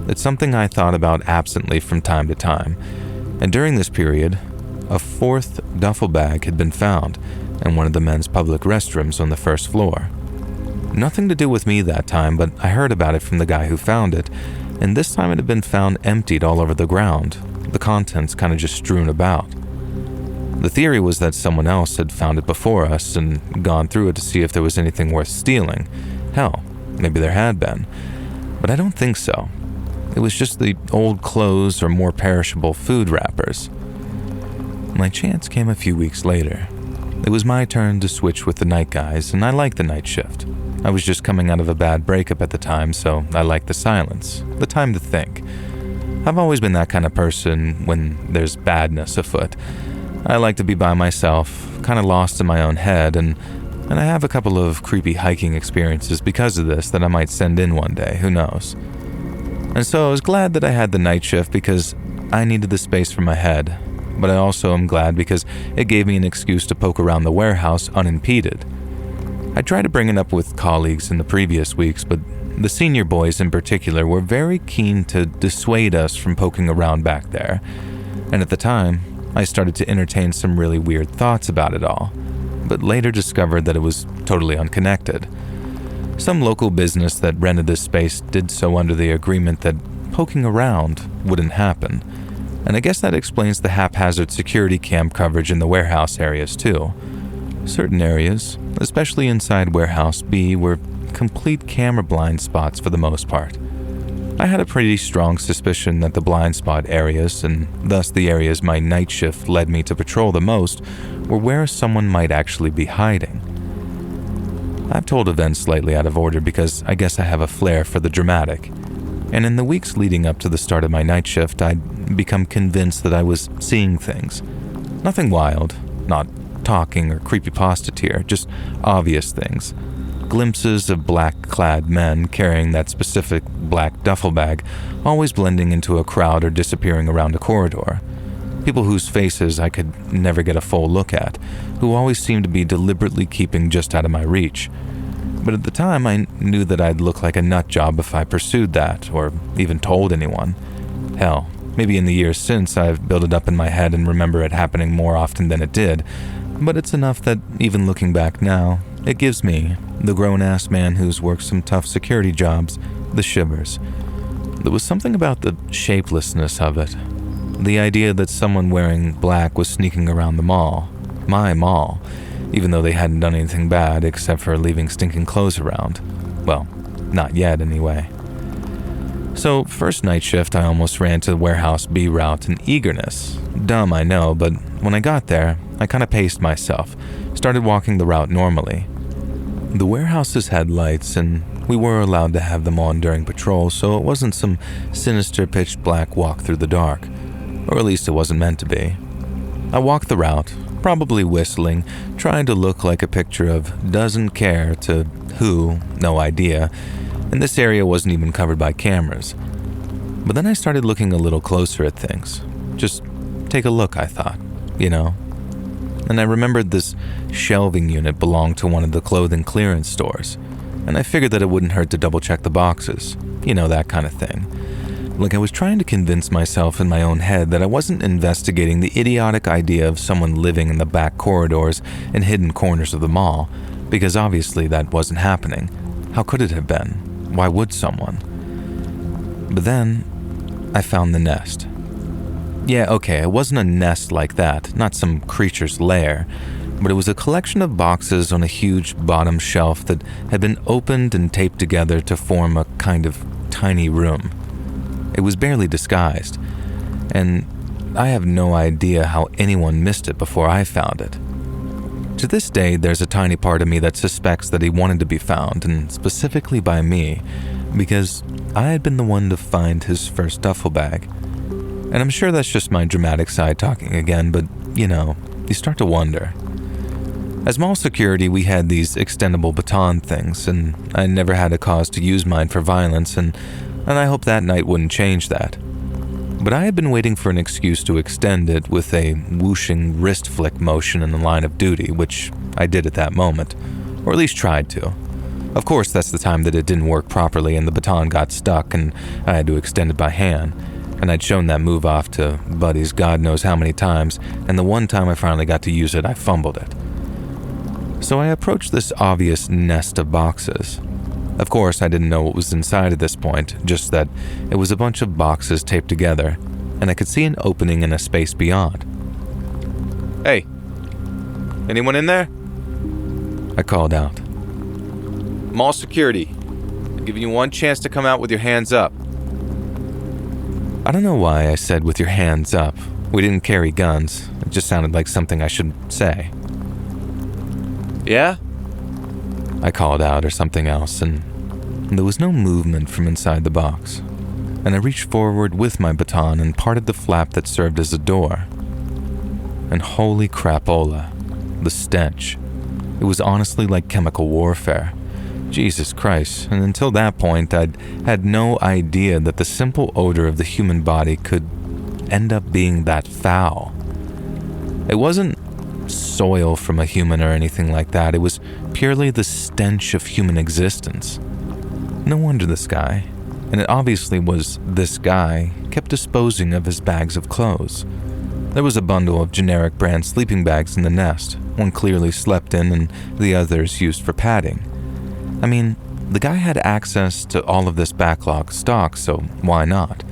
It's something I thought about absently from time to time, and during this period, a 4th duffel bag had been found in one of the men's public restrooms on the 1st floor. Nothing to do with me that time, but I heard about it from the guy who found it, and this time it had been found emptied all over the ground, the contents kind of just strewn about. The theory was that someone else had found it before us and gone through it to see if there was anything worth stealing. Hell, maybe there had been, but I don't think so. It was just the old clothes or more perishable food wrappers. My chance came a few weeks later. It was my turn to switch with the night guys, and I liked the night shift. I was just coming out of a bad breakup at the time, so I liked the silence, the time to think. I've always been that kind of person when there's badness afoot. I like to be by myself, kind of lost in my own head, and And I have a couple of creepy hiking experiences because of this that I might send in one day, who knows. And so I was glad that I had the night shift because I needed the space for my head, but I also am glad because it gave me an excuse to poke around the warehouse unimpeded. I tried to bring it up with colleagues in the previous weeks, but the senior boys in particular were very keen to dissuade us from poking around back there, and at the time, I started to entertain some really weird thoughts about it all, but later discovered that it was totally unconnected. Some local business that rented this space did so under the agreement that poking around wouldn't happen, and I guess that explains the haphazard security cam coverage in the warehouse areas too. Certain areas, especially inside Warehouse B, were complete camera blind spots for the most part. I had a pretty strong suspicion that the blind spot areas, and thus the areas my night shift led me to patrol the most, were where someone might actually be hiding. I've told events slightly out of order because I guess I have a flair for the dramatic, and in the weeks leading up to the start of my night shift, I'd become convinced that I was seeing things. Nothing wild, not talking or creepypasta tier, just obvious things. Glimpses of black-clad men carrying that specific black duffel bag, always blending into a crowd or disappearing around a corridor. People whose faces I could never get a full look at, who always seemed to be deliberately keeping just out of my reach. But at the time, I knew that I'd look like a nut job if I pursued that, or even told anyone. Hell, maybe in the years since, I've built it up in my head and remember it happening more often than it did, but it's enough that even looking back now, it gives me, the grown-ass man who's worked some tough security jobs, the shivers. There was something about the shapelessness of it. The idea that someone wearing black was sneaking around the mall, my mall, even though they hadn't done anything bad except for leaving stinking clothes around. Well, not yet anyway. So, first night shift, I almost ran to the Warehouse B route in eagerness. Dumb, I know, but when I got there, I kind of paced myself, started walking the route normally. The warehouses had lights, and we were allowed to have them on during patrol, so it wasn't some sinister pitch black walk through the dark, or at least it wasn't meant to be. I walked the route, probably whistling, trying to look like a picture of doesn't care to who, no idea, and this area wasn't even covered by cameras. But then I started looking a little closer at things. Just take a look, I thought, you know. And I remembered this shelving unit belonged to one of the clothing clearance stores, and I figured that it wouldn't hurt to double check the boxes, you know, that kind of thing. Like I was trying to convince myself in my own head that I wasn't investigating the idiotic idea of someone living in the back corridors and hidden corners of the mall, because obviously that wasn't happening. How could it have been? Why would someone? But then, I found the nest. Yeah, okay, it wasn't a nest like that, not some creature's lair, but it was a collection of boxes on a huge bottom shelf that had been opened and taped together to form a kind of tiny room. It was barely disguised, and I have no idea how anyone missed it before I found it. To this day, there's a tiny part of me that suspects that he wanted to be found, and specifically by me, because I had been the one to find his first duffel bag. And I'm sure that's just my dramatic side talking again, but, you know, you start to wonder. As mall security, we had these extendable baton things, and I never had a cause to use mine for violence, and I hope that night wouldn't change that. But I had been waiting for an excuse to extend it with a whooshing wrist flick motion in the line of duty, which I did at that moment, or at least tried to. Of course, that's the time that it didn't work properly and the baton got stuck and I had to extend it by hand. And I'd shown that move off to buddies God knows how many times, and the one time I finally got to use it, I fumbled it. So I approached this obvious nest of boxes. Of course, I didn't know what was inside at this point, just that it was a bunch of boxes taped together, and I could see an opening in a space beyond. "Hey, anyone in there?" I called out. "Mall security. I'm giving you one chance to come out with your hands up." I don't know why I said with your hands up. We didn't carry guns. It just sounded like something I should say. "Yeah?" I called out, or something else, and there was no movement from inside the box. And I reached forward with my baton and parted the flap that served as a door. And holy crapola, the stench. It was honestly like chemical warfare. Jesus Christ, and until that point, I'd had no idea that the simple odor of the human body could end up being that foul. It wasn't soil from a human or anything like that. It was purely the stench of human existence. No wonder this guy, and it obviously was this guy, kept disposing of his bags of clothes. There was a bundle of generic brand sleeping bags in the nest, one clearly slept in and the others used for padding. I mean, the guy had access to all of this backlog stock, so why not?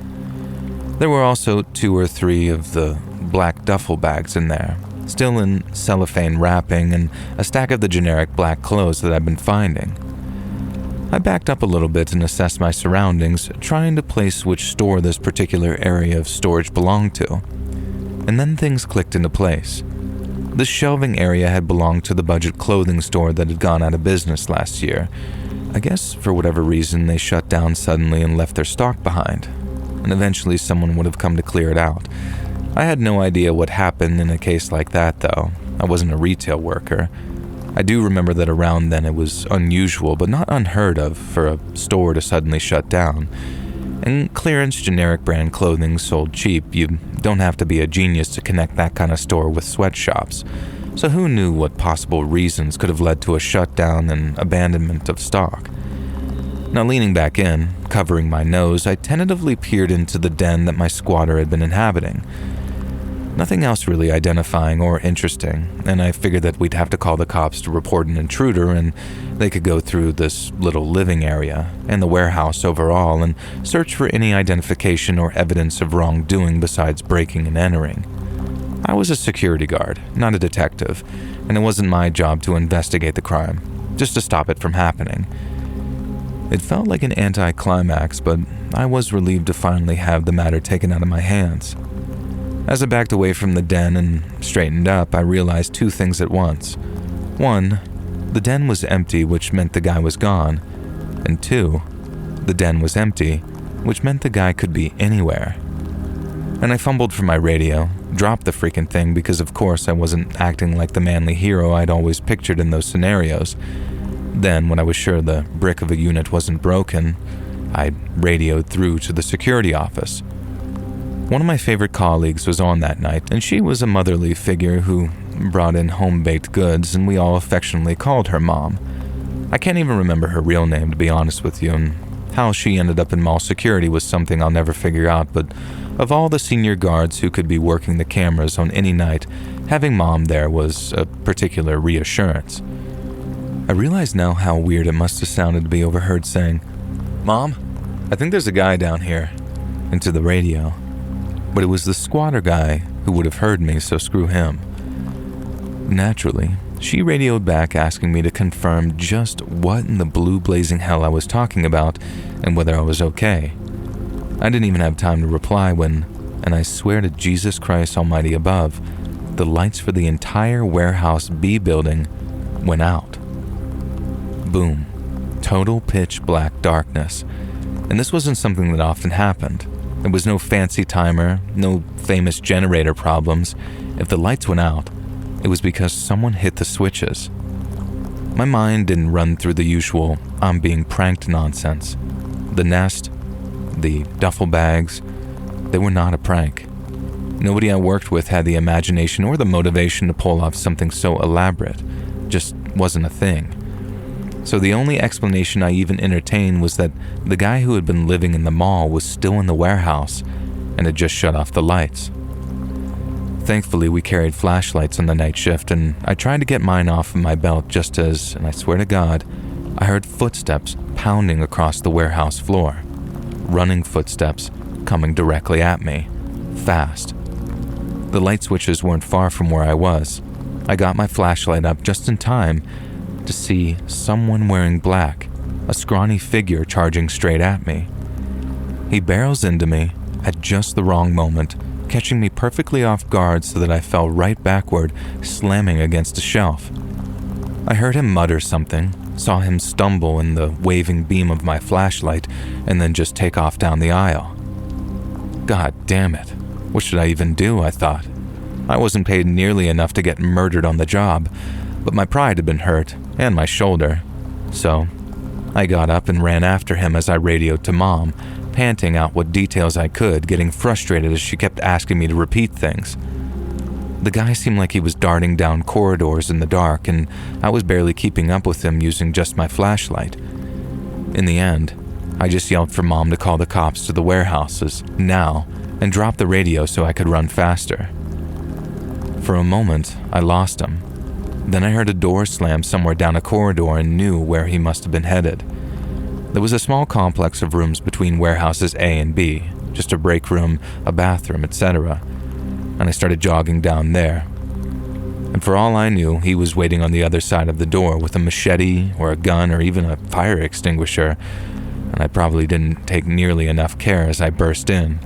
There were also 2 or 3 of the black duffel bags in there, still in cellophane wrapping, and a stack of the generic black clothes that I'd been finding. I backed up a little bit and assessed my surroundings, trying to place which store this particular area of storage belonged to. And then things clicked into place. This shelving area had belonged to the budget clothing store that had gone out of business last year. I guess for whatever reason they shut down suddenly and left their stock behind, and eventually someone would have come to clear it out. I had no idea what happened in a case like that though. I wasn't a retail worker. I do remember that around then it was unusual but not unheard of for a store to suddenly shut down. And clearance generic brand clothing sold cheap. You don't have to be a genius to connect that kind of store with sweatshops. So who knew what possible reasons could have led to a shutdown and abandonment of stock? Now leaning back in, covering my nose, I tentatively peered into the den that my squatter had been inhabiting. Nothing else really identifying or interesting, and I figured that we'd have to call the cops to report an intruder, and they could go through this little living area and the warehouse overall and search for any identification or evidence of wrongdoing besides breaking and entering. I was a security guard, not a detective, and it wasn't my job to investigate the crime, just to stop it from happening. It felt like an anticlimax, but I was relieved to finally have the matter taken out of my hands. As I backed away from the den and straightened up, I realized 2 things at once. 1, the den was empty, which meant the guy was gone. And 2, the den was empty, which meant the guy could be anywhere. And I fumbled for my radio, dropped the freaking thing because of course I wasn't acting like the manly hero I'd always pictured in those scenarios. Then, when I was sure the brick of a unit wasn't broken, I radioed through to the security office. One of my favorite colleagues was on that night, and she was a motherly figure who brought in home-baked goods, and we all affectionately called her Mom. I can't even remember her real name, to be honest with you, and how she ended up in mall security was something I'll never figure out, but of all the senior guards who could be working the cameras on any night, having Mom there was a particular reassurance. I realize now how weird it must have sounded to be overheard saying, "Mom, I think there's a guy down here," into the radio. But it was the squatter guy who would have heard me, so screw him. Naturally, she radioed back asking me to confirm just what in the blue blazing hell I was talking about and whether I was okay. I didn't even have time to reply when, and I swear to Jesus Christ Almighty above, the lights for the entire Warehouse B building went out. Boom. Total pitch black darkness. And this wasn't something that often happened. There was no fancy timer, no famous generator problems. If the lights went out, it was because someone hit the switches. My mind didn't run through the usual "I'm being pranked" nonsense. The nest, the duffel bags, they were not a prank. Nobody I worked with had the imagination or the motivation to pull off something so elaborate. Just wasn't a thing. So the only explanation I even entertained was that the guy who had been living in the mall was still in the warehouse and had just shut off the lights. Thankfully, we carried flashlights on the night shift, and I tried to get mine off of my belt just as, and I swear to God, I heard footsteps pounding across the warehouse floor. Running footsteps coming directly at me, fast. The light switches weren't far from where I was. I got my flashlight up just in time to see someone wearing black, a scrawny figure charging straight at me. He barrels into me at just the wrong moment, catching me perfectly off guard so that I fell right backward, slamming against a shelf. I heard him mutter something, saw him stumble in the waving beam of my flashlight, and then just take off down the aisle. God damn it. What should I even do, I thought. I wasn't paid nearly enough to get murdered on the job. but my pride had been hurt, and my shoulder. So, I got up and ran after him as I radioed to Mom, panting out what details I could, getting frustrated as she kept asking me to repeat things. The guy seemed like he was darting down corridors in the dark, and I was barely keeping up with him using just my flashlight. In the end, I just yelled for Mom to call the cops to the warehouses, now, and drop the radio so I could run faster. For a moment, I lost him. Then I heard a door slam somewhere down a corridor and knew where he must have been headed. There was a small complex of rooms between warehouses A and B, just a break room, a bathroom, etc., and I started jogging down there. And for all I knew, he was waiting on the other side of the door with a machete or a gun or even a fire extinguisher, and I probably didn't take nearly enough care as I burst in.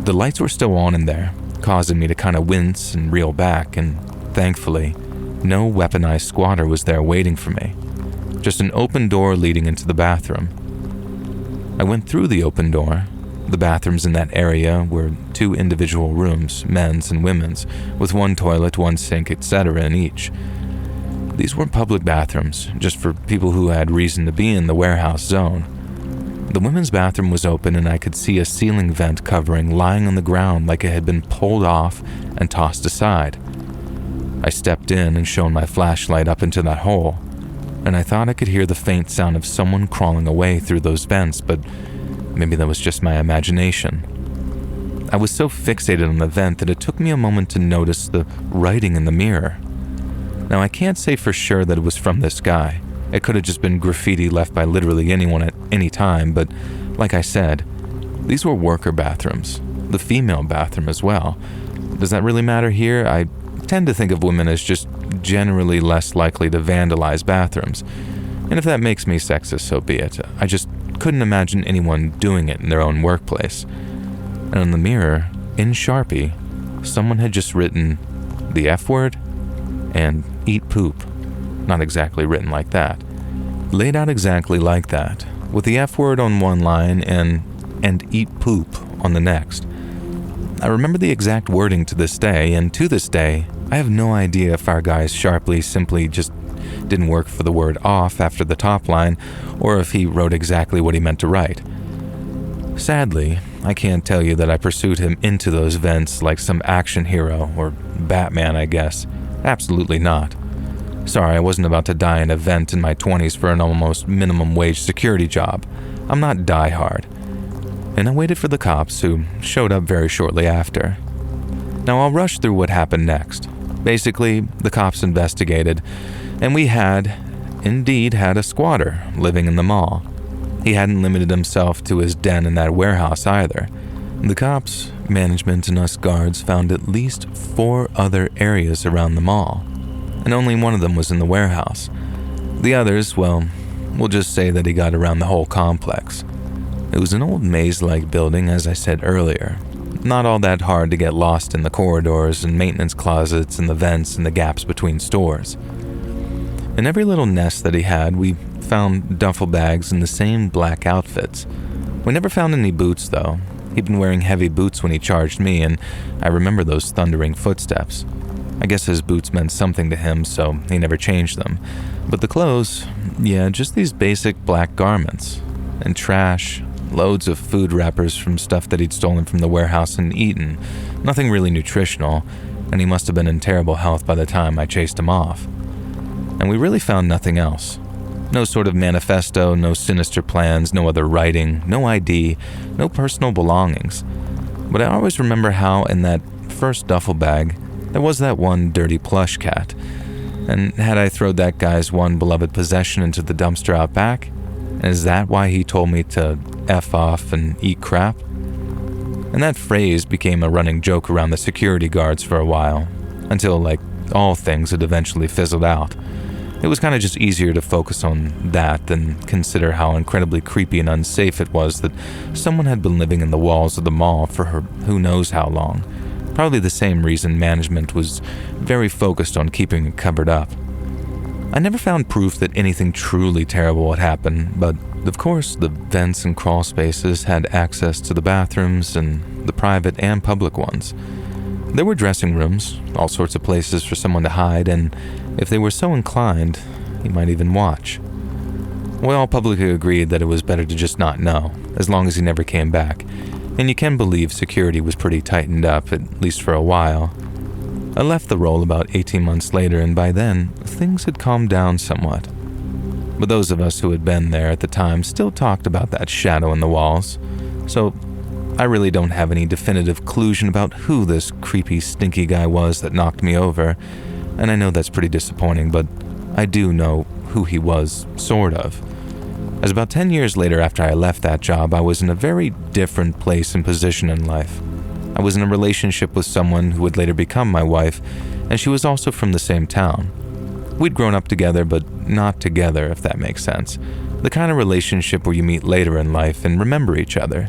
The lights were still on in there, causing me to kind of wince and reel back, and thankfully, no weaponized squatter was there waiting for me. Just an open door leading into the bathroom. I went through the open door. The bathrooms in that area were 2 individual rooms, men's and women's, with 1 toilet, 1 sink, etc. in each. These weren't public bathrooms, just for people who had reason to be in the warehouse zone. The women's bathroom was open and I could see a ceiling vent covering lying on the ground like it had been pulled off and tossed aside. I stepped in and shone my flashlight up into that hole, and I thought I could hear the faint sound of someone crawling away through those vents, but maybe that was just my imagination. I was so fixated on the vent that it took me a moment to notice the writing in the mirror. Now, I can't say for sure that it was from this guy. It could have just been graffiti left by literally anyone at any time, but like I said, these were worker bathrooms, the female bathroom as well. Does that really matter here? I tend to think of women as just generally less likely to vandalize bathrooms, and if that makes me sexist, so be it. I just couldn't imagine anyone doing it in their own workplace. And on the mirror, in Sharpie, someone had just written the F word and eat poop. Not exactly written like that. Laid out exactly like that, with the F word on one line and eat poop on the next. I remember the exact wording to this day, and to this day, I have no idea if our guys sharply simply just didn't work for the word off after the top line, or if he wrote exactly what he meant to write. Sadly, I can't tell you that I pursued him into those vents like some action hero, or Batman, I guess. Absolutely not. Sorry, I wasn't about to die in a vent in my 20s for an almost minimum wage security job. I'm not die-hard. And I waited for the cops, who showed up very shortly after. Now I'll rush through what happened next. Basically, the cops investigated, and we had, indeed, had a squatter living in the mall. He hadn't limited himself to his den in that warehouse either. The cops, management, and us guards found at least 4 other areas around the mall, and only one of them was in the warehouse. The others, well, we'll just say that he got around the whole complex. It was an old maze-like building, as I said earlier. Not all that hard to get lost in the corridors and maintenance closets and the vents and the gaps between stores. In every little nest that he had, we found duffel bags in the same black outfits. We never found any boots, though. He'd been wearing heavy boots when he charged me, and I remember those thundering footsteps. I guess his boots meant something to him, so he never changed them. But the clothes, yeah, just these basic black garments. And trash, loads of food wrappers from stuff that he'd stolen from the warehouse and eaten. Nothing really nutritional, and he must have been in terrible health by the time I chased him off. And we really found nothing else. No sort of manifesto, no sinister plans, no other writing, no ID, no personal belongings. But I always remember how in that first duffel bag, there was that one dirty plush cat. And had I thrown that guy's one beloved possession into the dumpster out back? And is that why he told me to F off and eat crap? And that phrase became a running joke around the security guards for a while, until, like all things, it eventually fizzled out. It was kind of just easier to focus on that than consider how incredibly creepy and unsafe it was that someone had been living in the walls of the mall for who knows how long. Probably the same reason management was very focused on keeping it covered up. I never found proof that anything truly terrible had happened, but of course the vents and crawl spaces had access to the bathrooms and the private and public ones. There were dressing rooms, all sorts of places for someone to hide, and if they were so inclined, he might even watch. We all publicly agreed that it was better to just not know, as long as he never came back, and you can believe security was pretty tightened up, at least for a while. I left the role about 18 months later, and by then, things had calmed down somewhat. But those of us who had been there at the time still talked about that shadow in the walls, so I really don't have any definitive conclusion about who this creepy, stinky guy was that knocked me over, and I know that's pretty disappointing, but I do know who he was, sort of. As about 10 years later after I left that job, I was in a very different place and position in life. I was in a relationship with someone who would later become my wife, and she was also from the same town. We'd grown up together, but not together, if that makes sense. The kind of relationship where you meet later in life and remember each other.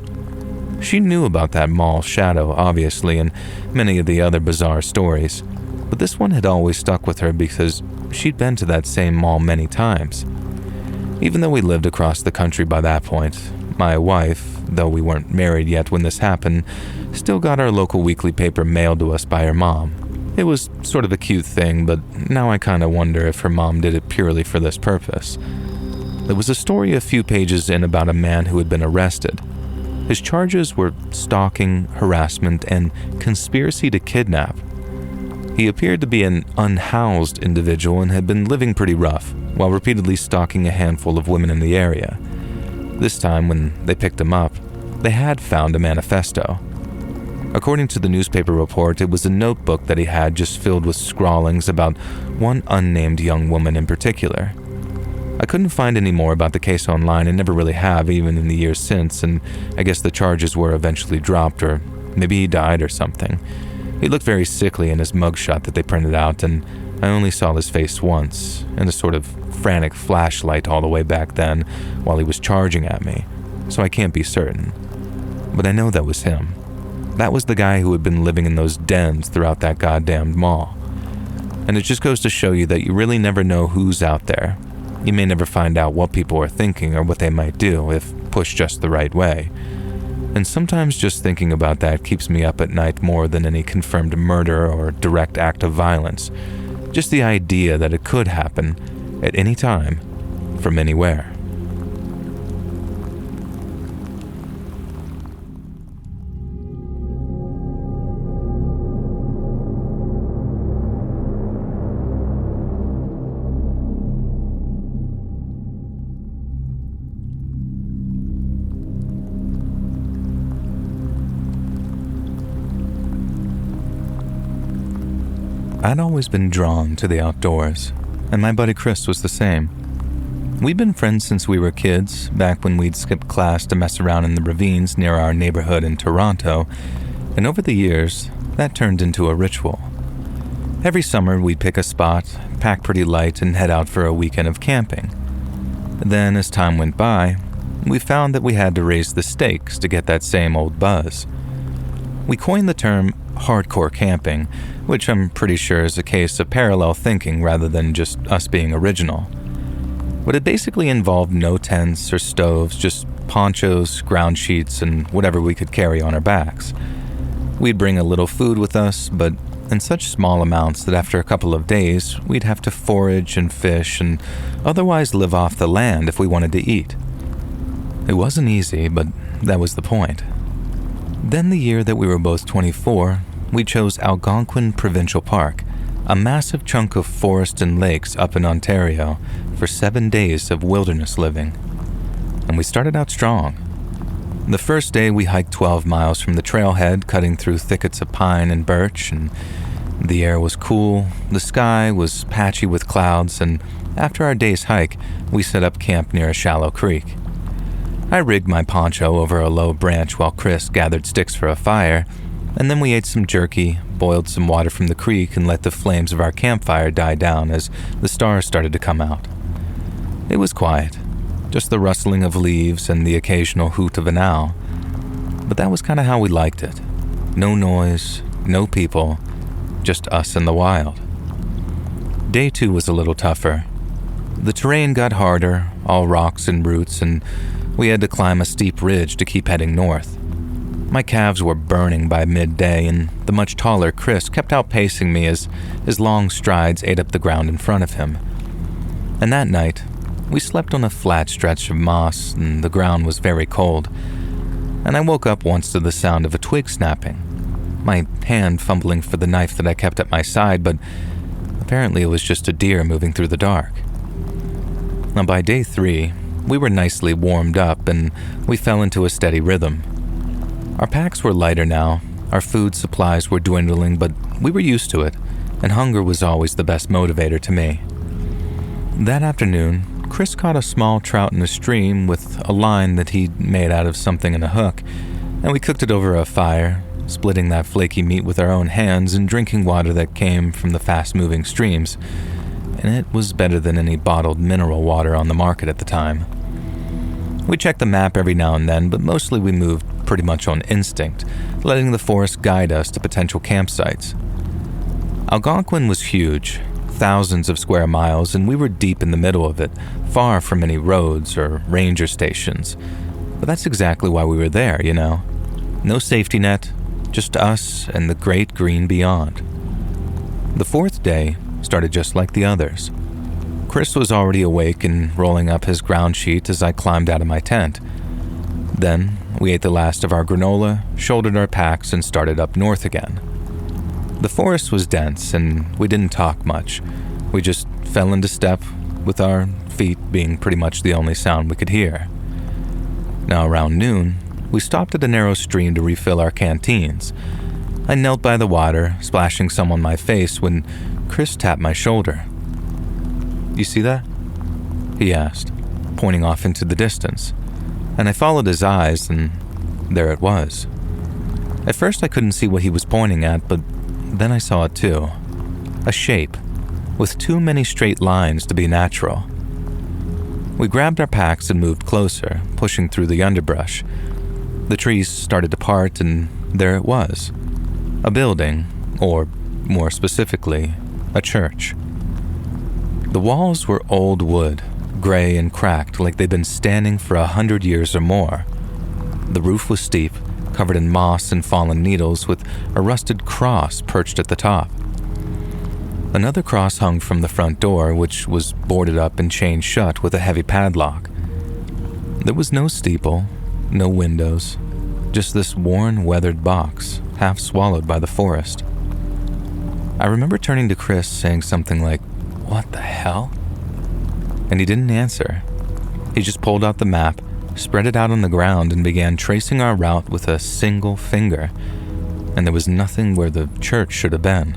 She knew about that mall shadow, obviously, and many of the other bizarre stories. But this one had always stuck with her because she'd been to that same mall many times. Even though we lived across the country by that point, my wife, though we weren't married yet when this happened, still got our local weekly paper mailed to us by her mom. It was sort of a cute thing, but now I kind of wonder if her mom did it purely for this purpose. There was a story a few pages in about a man who had been arrested. His charges were stalking, harassment, and conspiracy to kidnap. He appeared to be an unhoused individual and had been living pretty rough, while repeatedly stalking a handful of women in the area. This time, when they picked him up, they had found a manifesto. According to the newspaper report, it was a notebook that he had just filled with scrawlings about one unnamed young woman in particular. I couldn't find any more about the case online and never really have, even in the years since, and I guess the charges were eventually dropped, or maybe he died or something. He looked very sickly in his mugshot that they printed out, and I only saw his face once, in a sort of frantic flashlight all the way back then, while he was charging at me, so I can't be certain. But I know that was him. That was the guy who had been living in those dens throughout that goddamned mall. And it just goes to show you that you really never know who's out there. You may never find out what people are thinking or what they might do if pushed just the right way. And sometimes just thinking about that keeps me up at night more than any confirmed murder or direct act of violence. Just the idea that it could happen at any time, from anywhere. I'd always been drawn to the outdoors, and my buddy Chris was the same. We'd been friends since we were kids, back when we'd skipped class to mess around in the ravines near our neighborhood in Toronto, and over the years, that turned into a ritual. Every summer, we'd pick a spot, pack pretty light, and head out for a weekend of camping. Then, as time went by, we found that we had to raise the stakes to get that same old buzz. We coined the term hardcore camping, which I'm pretty sure is a case of parallel thinking rather than just us being original. But it basically involved no tents or stoves, just ponchos, ground sheets, and whatever we could carry on our backs. We'd bring a little food with us, but in such small amounts that after a couple of days, we'd have to forage and fish and otherwise live off the land if we wanted to eat. It wasn't easy, but that was the point. Then the year that we were both 24, we chose Algonquin Provincial Park, a massive chunk of forest and lakes up in Ontario, for 7 days of wilderness living. And we started out strong. The first day we hiked 12 miles from the trailhead, cutting through thickets of pine and birch, and the air was cool, the sky was patchy with clouds, and after our day's hike, we set up camp near a shallow creek. I rigged my poncho over a low branch while Chris gathered sticks for a fire, and then we ate some jerky, boiled some water from the creek, and let the flames of our campfire die down as the stars started to come out. It was quiet, just the rustling of leaves and the occasional hoot of an owl. But that was kind of how we liked it. No noise, no people, just us and the wild. Day 2 was a little tougher. The terrain got harder, all rocks and roots, and we had to climb a steep ridge to keep heading north. My calves were burning by midday, and the much taller Chris kept outpacing me as his long strides ate up the ground in front of him. And that night, we slept on a flat stretch of moss, and the ground was very cold. And I woke up once to the sound of a twig snapping, my hand fumbling for the knife that I kept at my side, but apparently it was just a deer moving through the dark. Now, by day 3, we were nicely warmed up, and we fell into a steady rhythm. Our packs were lighter now, our food supplies were dwindling, but we were used to it, and hunger was always the best motivator to me. That afternoon, Chris caught a small trout in a stream with a line that he'd made out of something in a hook, and we cooked it over a fire, splitting that flaky meat with our own hands and drinking water that came from the fast-moving streams, and it was better than any bottled mineral water on the market at the time. We checked the map every now and then, but mostly we moved pretty much on instinct, letting the forest guide us to potential campsites. Algonquin was huge, thousands of square miles, and we were deep in the middle of it, far from any roads or ranger stations. But that's exactly why we were there, you know. No safety net, just us and the great green beyond. The 4th day started just like the others. Chris was already awake and rolling up his ground sheet as I climbed out of my tent. Then, we ate the last of our granola, shouldered our packs, and started up north again. The forest was dense, and we didn't talk much. We just fell into step, with our feet being pretty much the only sound we could hear. Now, around noon, we stopped at a narrow stream to refill our canteens. I knelt by the water, splashing some on my face, when Chris tapped my shoulder. "You see that?" he asked, pointing off into the distance. And I followed his eyes, and there it was. At first I couldn't see what he was pointing at, but then I saw it too. A shape, with too many straight lines to be natural. We grabbed our packs and moved closer, pushing through the underbrush. The trees started to part, and there it was. A building, or more specifically, a church. The walls were old wood, gray and cracked like they'd been standing for 100 years or more. The roof was steep, covered in moss and fallen needles, with a rusted cross perched at the top. Another cross hung from the front door, which was boarded up and chained shut with a heavy padlock. There was no steeple, no windows, just this worn, weathered box, half swallowed by the forest. I remember turning to Chris, saying something like, "What the hell?" And he didn't answer. He just pulled out the map, spread it out on the ground, and began tracing our route with a single finger. And there was nothing where the church should have been.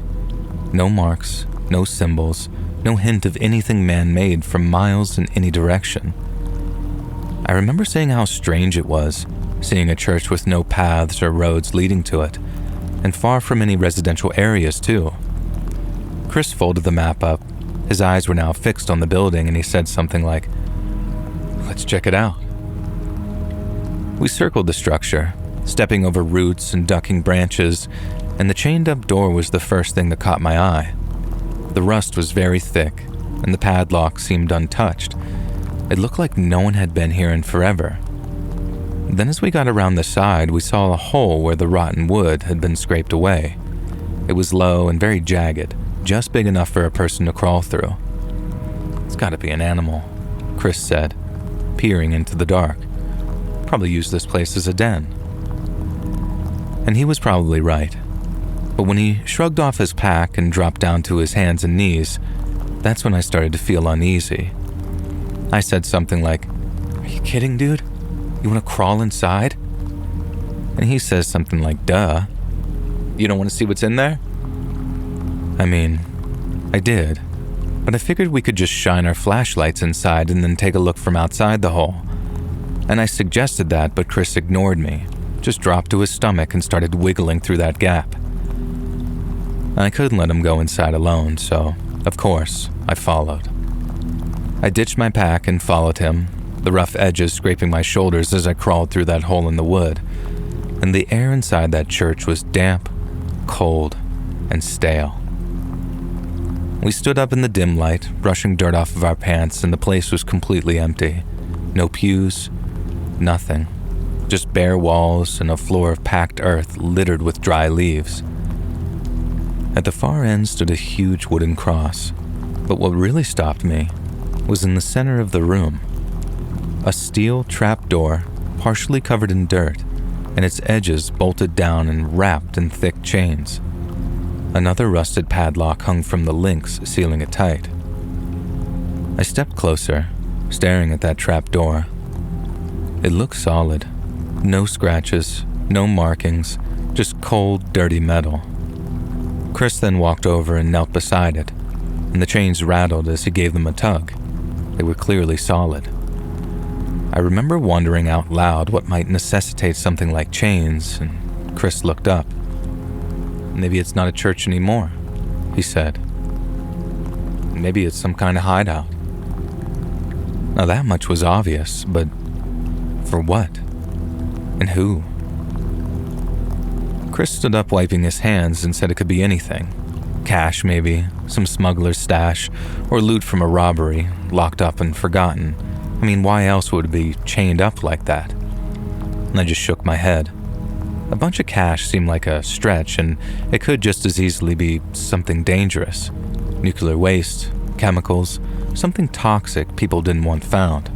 No marks, no symbols, no hint of anything man-made for miles in any direction. I remember saying how strange it was, seeing a church with no paths or roads leading to it, and far from any residential areas too. Chris folded the map up. His eyes were now fixed on the building, and he said something like, "Let's check it out." We circled the structure, stepping over roots and ducking branches, and the chained-up door was the first thing that caught my eye. The rust was very thick, and the padlock seemed untouched. It looked like no one had been here in forever. Then as we got around the side, we saw a hole where the rotten wood had been scraped away. It was low and very jagged, just big enough for a person to crawl through. "It's gotta be an animal," Chris said, peering into the dark. "Probably used this place as a den." And he was probably right. But when he shrugged off his pack and dropped down to his hands and knees, that's when I started to feel uneasy. I said something like, "Are you kidding, dude? You want to crawl inside?" And he says something like, "Duh. You don't want to see what's in there?" I mean, I did, but I figured we could just shine our flashlights inside and then take a look from outside the hole. And I suggested that, but Chris ignored me, just dropped to his stomach and started wiggling through that gap. I couldn't let him go inside alone, so, of course, I followed. I ditched my pack and followed him, the rough edges scraping my shoulders as I crawled through that hole in the wood, and the air inside that church was damp, cold, and stale. We stood up in the dim light, brushing dirt off of our pants, and the place was completely empty. No pews, nothing. just bare walls and a floor of packed earth littered with dry leaves. At the far end stood a huge wooden cross, but what really stopped me was in the center of the room. A steel trapdoor, partially covered in dirt, and its edges bolted down and wrapped in thick chains. Another rusted padlock hung from the links, sealing it tight. I stepped closer, staring at that trapdoor. It looked solid. No scratches, no markings, just cold, dirty metal. Chris then walked over and knelt beside it, and the chains rattled as he gave them a tug. They were clearly solid. I remember wondering out loud what might necessitate something like chains, and Chris looked up. "Maybe it's not a church anymore," he said. "Maybe it's some kind of hideout." Now that much was obvious, but for what? And who? Chris stood up wiping his hands and said it could be anything. Cash maybe, some smuggler's stash, or loot from a robbery, locked up and forgotten. I mean, why else would it be chained up like that? And I just shook my head. A bunch of cash seemed like a stretch, and it could just as easily be something dangerous. Nuclear waste, chemicals, something toxic people didn't want found.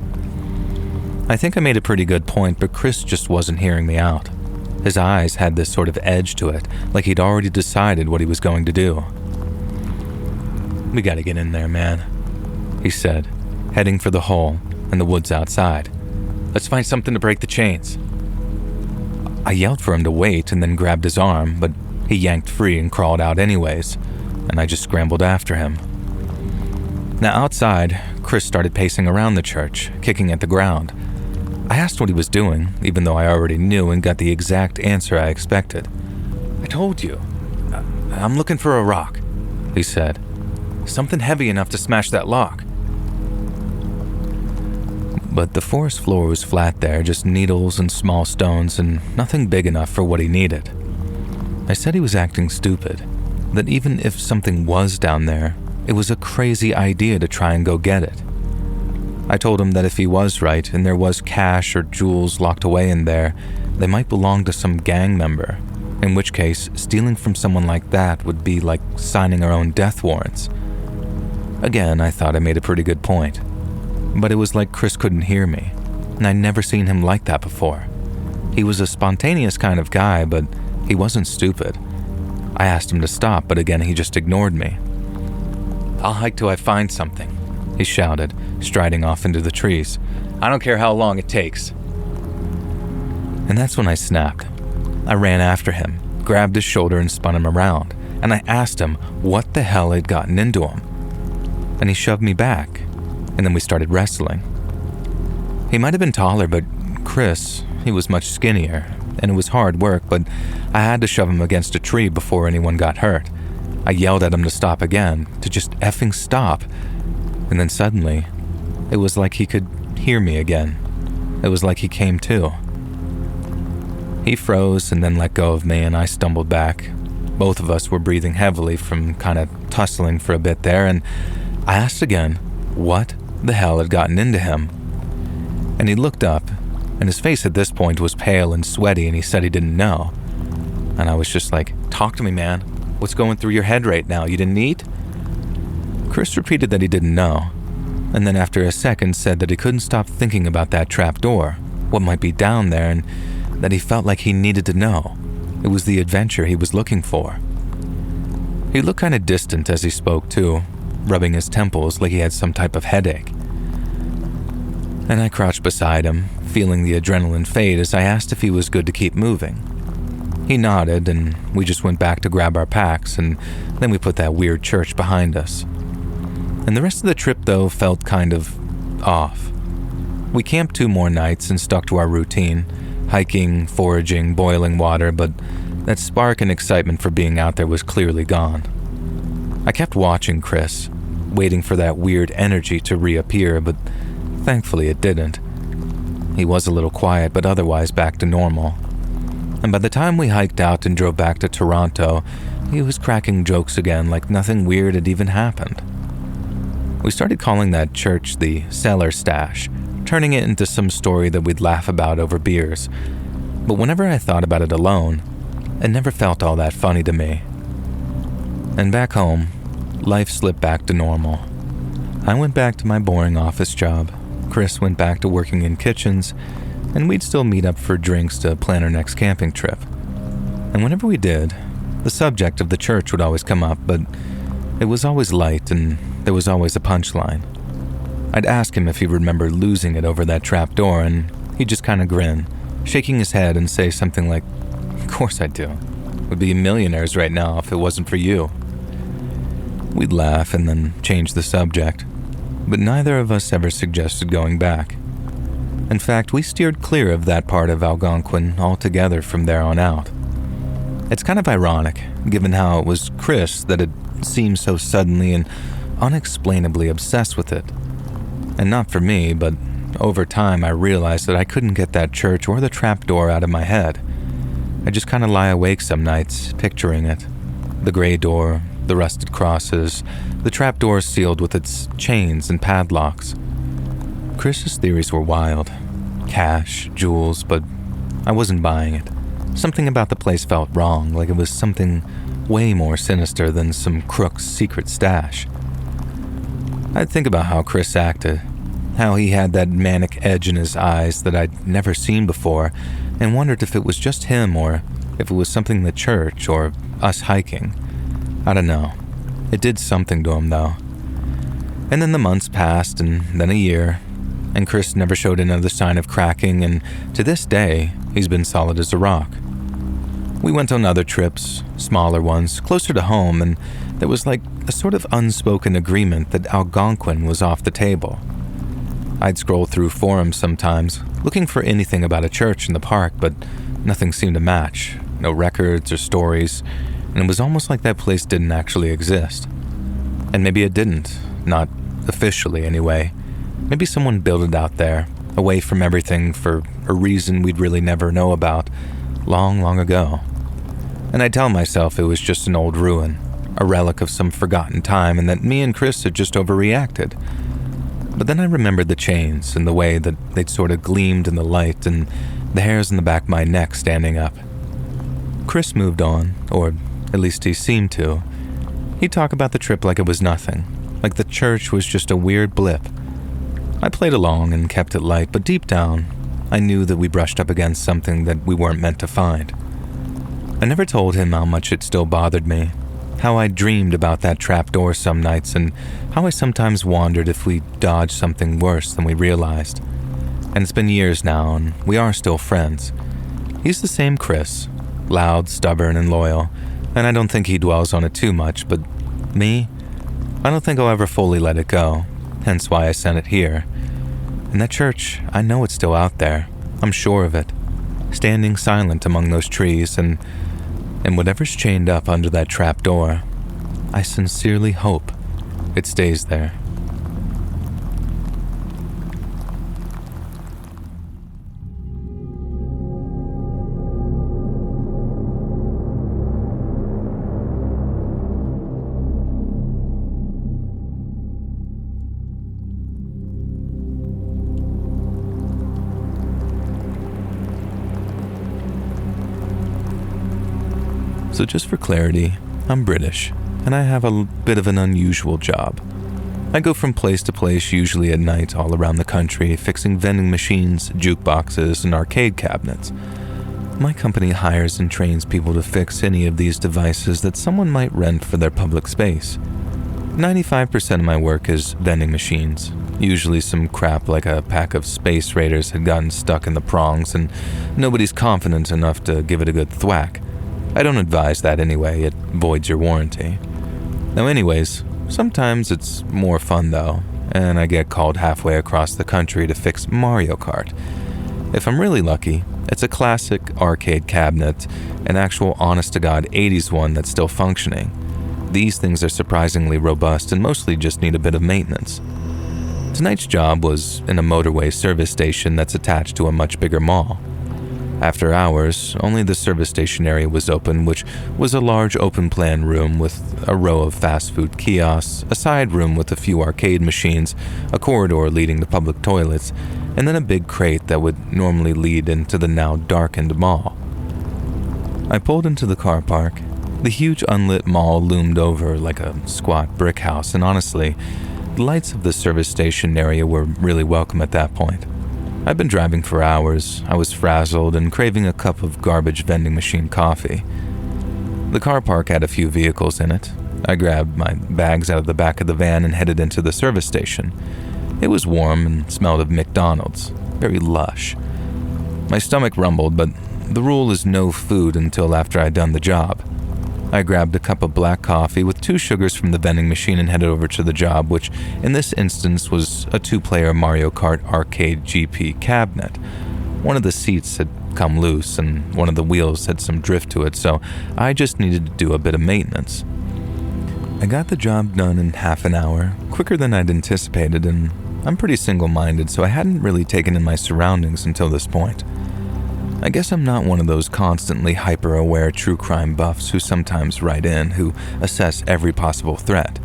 I think I made a pretty good point, but Chris just wasn't hearing me out. His eyes had this sort of edge to it, like he'd already decided what he was going to do. "We gotta get in there, man," he said, heading for the hole and the woods outside. "Let's find something to break the chains." I yelled for him to wait and then grabbed his arm, but he yanked free and crawled out anyways, and I just scrambled after him. Now outside, Chris started pacing around the church, kicking at the ground. I asked what he was doing, even though I already knew and got the exact answer I expected. "I told you. I'm looking for a rock," he said. "Something heavy enough to smash that lock." But the forest floor was flat there, just needles and small stones and nothing big enough for what he needed. I said he was acting stupid, that even if something was down there, it was a crazy idea to try and go get it. I told him that if he was right and there was cash or jewels locked away in there, they might belong to some gang member, in which case stealing from someone like that would be like signing our own death warrants. Again, I thought I made a pretty good point, but it was like Chris couldn't hear me, and I'd never seen him like that before. He was a spontaneous kind of guy, but he wasn't stupid. I asked him to stop, but again he just ignored me. "I'll hike till I find something," he shouted, striding off into the trees. "I don't care how long it takes." And that's when I snapped. I ran after him, grabbed his shoulder and spun him around, and I asked him what the hell had gotten into him. And he shoved me back, and then we started wrestling. He might have been taller, but Chris, he was much skinnier, and it was hard work, but I had to shove him against a tree before anyone got hurt. I yelled at him to stop again, to just effing stop, and then suddenly, it was like he could hear me again. It was like he came to. He froze and then let go of me, and I stumbled back. Both of us were breathing heavily from kind of tussling for a bit there, and I asked again what the hell had gotten into him. And he looked up, and his face at this point was pale and sweaty, and he said he didn't know. And I was just like, "Talk to me, man. What's going through your head right now? You didn't eat?" Chris repeated that he didn't know, and then after a second said that he couldn't stop thinking about that trapdoor, what might be down there, and that he felt like he needed to know. It was the adventure he was looking for. He looked kind of distant as he spoke too, rubbing his temples like he had some type of headache. And I crouched beside him, feeling the adrenaline fade as I asked if he was good to keep moving. He nodded, and we just went back to grab our packs, and then we put that weird church behind us. And the rest of the trip, though, felt kind of off. We camped 2 more nights and stuck to our routine, hiking, foraging, boiling water, but that spark and excitement for being out there was clearly gone. I kept watching Chris, waiting for that weird energy to reappear, but thankfully it didn't. He was a little quiet, but otherwise back to normal. And by the time we hiked out and drove back to Toronto, he was cracking jokes again like nothing weird had even happened. We started calling that church the Cellar Stash, turning it into some story that we'd laugh about over beers, But whenever I thought about it alone, it never felt all that funny to me. And back home, life slipped back to normal. I went back to my boring office job. Chris went back to working in kitchens, and we'd still meet up for drinks to plan our next camping trip. And whenever we did, the subject of the church would always come up, but it was always light and there was always a punchline. I'd ask him if he remembered losing it over that trap door, and he'd just kind of grin, shaking his head and say something like, "Of course I do. We'd be millionaires right now if it wasn't for you." We'd laugh and then change the subject, but neither of us ever suggested going back. In fact, we steered clear of that part of Algonquin altogether from there on out. It's kind of ironic, given how it was Chris that had seemed so suddenly and unexplainably obsessed with it. And not for me, but over time I realized that I couldn't get that church or the trapdoor out of my head. I just kind of lie awake some nights, picturing it. The gray door, the rusted crosses, the trapdoor sealed with its chains and padlocks. Chris's theories were wild. Cash, jewels, but I wasn't buying it. Something about the place felt wrong, like it was something way more sinister than some crook's secret stash. I'd think about how Chris acted, how he had that manic edge in his eyes that I'd never seen before, and wondered if it was just him or if it was something in the church or us hiking. I don't know. It did something to him, though. And then the months passed, and then a year, and Chris never showed another sign of cracking, and to this day, he's been solid as a rock. We went on other trips, smaller ones, closer to home, and there was like a sort of unspoken agreement that Algonquin was off the table. I'd scroll through forums sometimes, looking for anything about a church in the park, but nothing seemed to match. No records or stories, and it was almost like that place didn't actually exist. And maybe it didn't, not officially anyway. Maybe someone built it out there, away from everything for a reason we'd really never know about, long ago. And I tell myself it was just an old ruin, a relic of some forgotten time, and that me and Chris had just overreacted. But then I remembered the chains and the way that they'd sort of gleamed in the light and the hairs on the back of my neck standing up. Chris moved on, or at least he seemed to. He'd talk about the trip like it was nothing, like the church was just a weird blip. I played along and kept it light, but deep down, I knew that we brushed up against something that we weren't meant to find. I never told him how much it still bothered me, how I dreamed about that trapdoor some nights, and how I sometimes wondered if we dodged something worse than we realized. And it's been years now, and we are still friends. He's the same Chris, loud, stubborn, and loyal, and I don't think he dwells on it too much, but me? I don't think I'll ever fully let it go, hence why I sent it here. And that church, I know it's still out there. I'm sure of it. Standing silent among those trees, and whatever's chained up under that trap door, I sincerely hope it stays there. So just for clarity, I'm British, and I have a bit of an unusual job. I go from place to place, usually at night, all around the country, fixing vending machines, jukeboxes, and arcade cabinets. My company hires and trains people to fix any of these devices that someone might rent for their public space. 95% of my work is vending machines. Usually some crap like a pack of space raiders had gotten stuck in the prongs, and nobody's confident enough to give it a good thwack. I don't advise that anyway, it voids your warranty. Now anyways, sometimes it's more fun though, and I get called halfway across the country to fix Mario Kart. If I'm really lucky, it's a classic arcade cabinet, an actual honest-to-God 80s one that's still functioning. These things are surprisingly robust and mostly just need a bit of maintenance. Tonight's job was in a motorway service station that's attached to a much bigger mall. After hours, only the service station area was open, which was a large open-plan room with a row of fast food kiosks, a side room with a few arcade machines, a corridor leading to public toilets, and then a big crate that would normally lead into the now darkened mall. I pulled into the car park. The huge unlit mall loomed over like a squat brick house, and honestly, the lights of the service station area were really welcome at that point. I'd been driving for hours, I was frazzled and craving a cup of garbage vending machine coffee. The car park had a few vehicles in it. I grabbed my bags out of the back of the van and headed into the service station. It was warm and smelled of McDonald's, very lush. My stomach rumbled, but the rule is no food until after I'd done the job. I grabbed a cup of black coffee with 2 sugars from the vending machine and headed over to the job, which in this instance was a 2-player Mario Kart arcade GP cabinet. One of the seats had come loose and one of the wheels had some drift to it, so I just needed to do a bit of maintenance. I got the job done in half an hour, quicker than I'd anticipated, and I'm pretty single-minded, so I hadn't really taken in my surroundings until this point. I guess I'm not one of those constantly hyper-aware true crime buffs who sometimes write in, who assess every possible threat.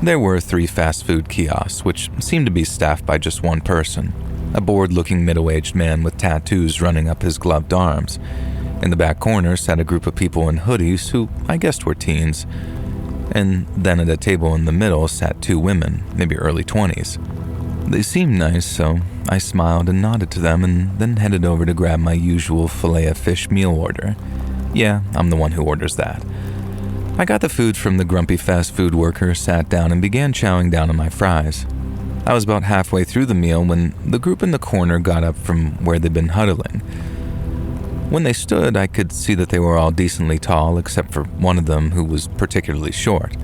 There were 3 fast food kiosks, which seemed to be staffed by just one person, a bored-looking middle-aged man with tattoos running up his gloved arms. In the back corner sat a group of people in hoodies who I guessed were teens, and then at a table in the middle sat 2 women, maybe early 20s. They seemed nice, so I smiled and nodded to them and then headed over to grab my usual filet-o-fish meal order. Yeah, I'm the one who orders that. I got the food from the grumpy fast food worker, sat down, and began chowing down on my fries. I was about halfway through the meal when the group in the corner got up from where they'd been huddling. When they stood, I could see that they were all decently tall, except for one of them who was particularly short.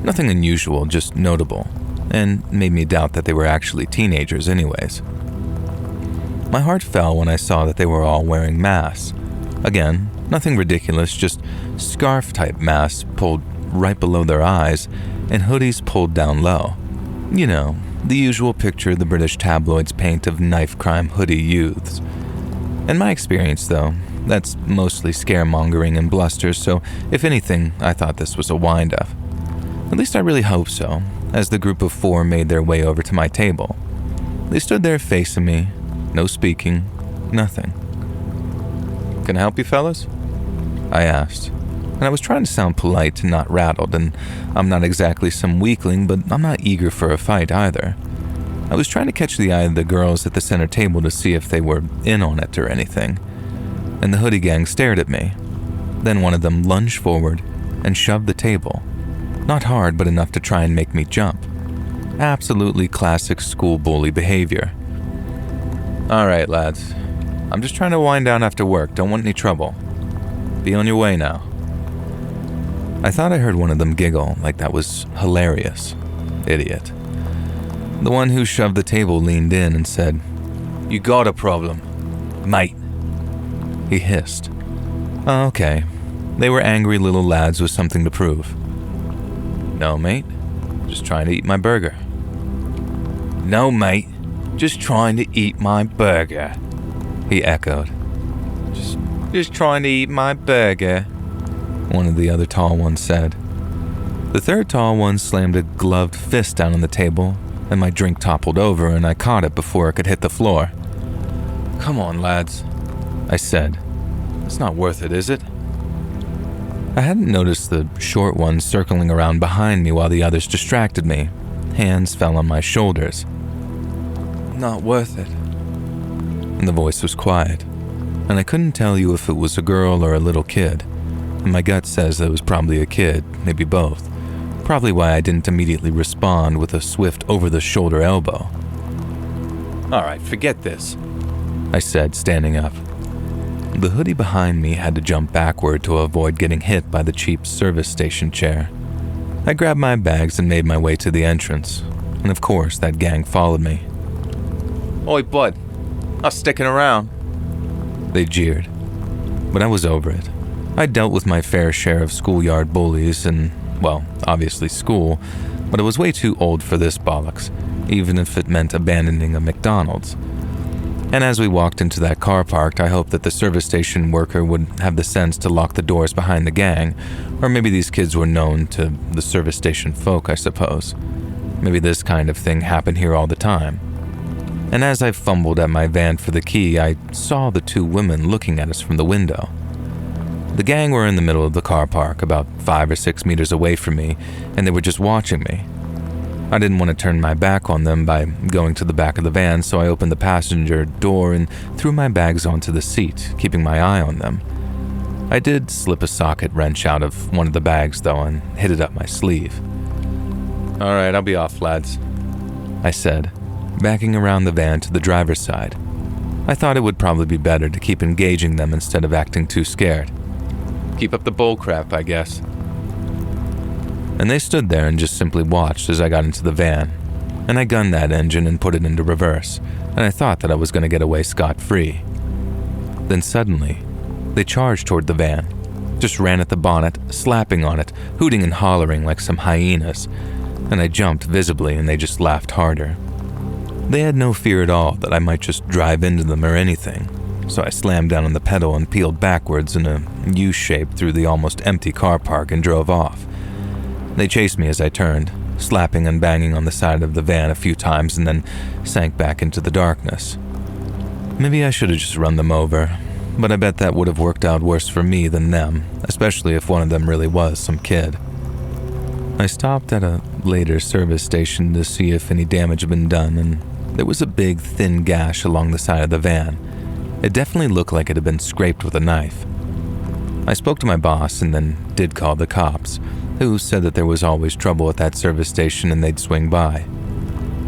Nothing unusual, just notable, and made me doubt that they were actually teenagers anyways. My heart fell when I saw that they were all wearing masks. Again, nothing ridiculous, just scarf-type masks pulled right below their eyes and hoodies pulled down low. You know, the usual picture the British tabloids paint of knife crime hoodie youths. In my experience, though, that's mostly scaremongering and bluster, so if anything, I thought this was a wind-up. At least I really hope so, as the group of 4 made their way over to my table. They stood there facing me, no speaking, nothing. "Can I help you, fellas?" I asked, and I was trying to sound polite and not rattled, and I'm not exactly some weakling, but I'm not eager for a fight either. I was trying to catch the eye of the girls at the center table to see if they were in on it or anything, and the hoodie gang stared at me. Then one of them lunged forward and shoved the table. Not hard, but enough to try and make me jump. Absolutely classic school bully behavior. "All right, lads. I'm just trying to wind down after work. Don't want any trouble. Be on your way now." I thought I heard one of them giggle like that was hilarious. Idiot. The one who shoved the table leaned in and said, "You got a problem, mate," he hissed. Oh, okay. They were angry little lads with something to prove. "No, mate. Just trying to eat my burger." "No, mate. Just trying to eat my burger," he echoed. Just trying to eat my burger," one of the other tall ones said. The third tall one slammed a gloved fist down on the table, and my drink toppled over and I caught it before it could hit the floor. "Come on, lads," I said. "It's not worth it, is it?" I hadn't noticed the short one circling around behind me while the others distracted me. Hands fell on my shoulders. "Not worth it." And the voice was quiet, and I couldn't tell you if it was a girl or a little kid. And my gut says that it was probably a kid, maybe both. Probably why I didn't immediately respond with a swift over-the-shoulder elbow. "All right, forget this," I said, standing up. The hoodie behind me had to jump backward to avoid getting hit by the cheap service station chair. I grabbed my bags and made my way to the entrance, and of course that gang followed me. "Oi, bud, not sticking around," they jeered. But I was over it. I dealt with my fair share of schoolyard bullies and, well, obviously school, but I was way too old for this bollocks, even if it meant abandoning a McDonald's. And as we walked into that car park, I hoped that the service station worker would have the sense to lock the doors behind the gang, or maybe these kids were known to the service station folk, I suppose. Maybe this kind of thing happened here all the time. And as I fumbled at my van for the key, I saw the two women looking at us from the window. The gang were in the middle of the car park, about 5 or 6 meters away from me, and they were just watching me. I didn't want to turn my back on them by going to the back of the van, so I opened the passenger door and threw my bags onto the seat, keeping my eye on them. I did slip a socket wrench out of one of the bags, though, and hid it up my sleeve. "All right, I'll be off, lads," I said, backing around the van to the driver's side. I thought it would probably be better to keep engaging them instead of acting too scared. "Keep up the bull crap, I guess." And they stood there and just simply watched as I got into the van, and I gunned that engine and put it into reverse, and I thought that I was going to get away scot-free. Then suddenly, they charged toward the van, just ran at the bonnet, slapping on it, hooting and hollering like some hyenas, and I jumped visibly and they just laughed harder. They had no fear at all that I might just drive into them or anything, so I slammed down on the pedal and peeled backwards in a U-shape through the almost empty car park and drove off. They chased me as I turned, slapping and banging on the side of the van a few times and then sank back into the darkness. Maybe I should have just run them over, but I bet that would have worked out worse for me than them, especially if one of them really was some kid. I stopped at a later service station to see if any damage had been done, and there was a big, thin gash along the side of the van. It definitely looked like it had been scraped with a knife. I spoke to my boss and then did call the cops, who said that there was always trouble at that service station and they'd swing by.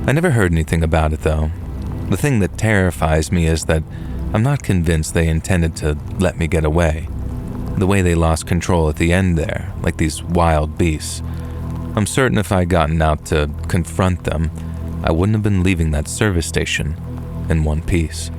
I never heard anything about it, though. The thing that terrifies me is that I'm not convinced they intended to let me get away. The way they lost control at the end there, like these wild beasts. I'm certain if I'd gotten out to confront them, I wouldn't have been leaving that service station in one piece.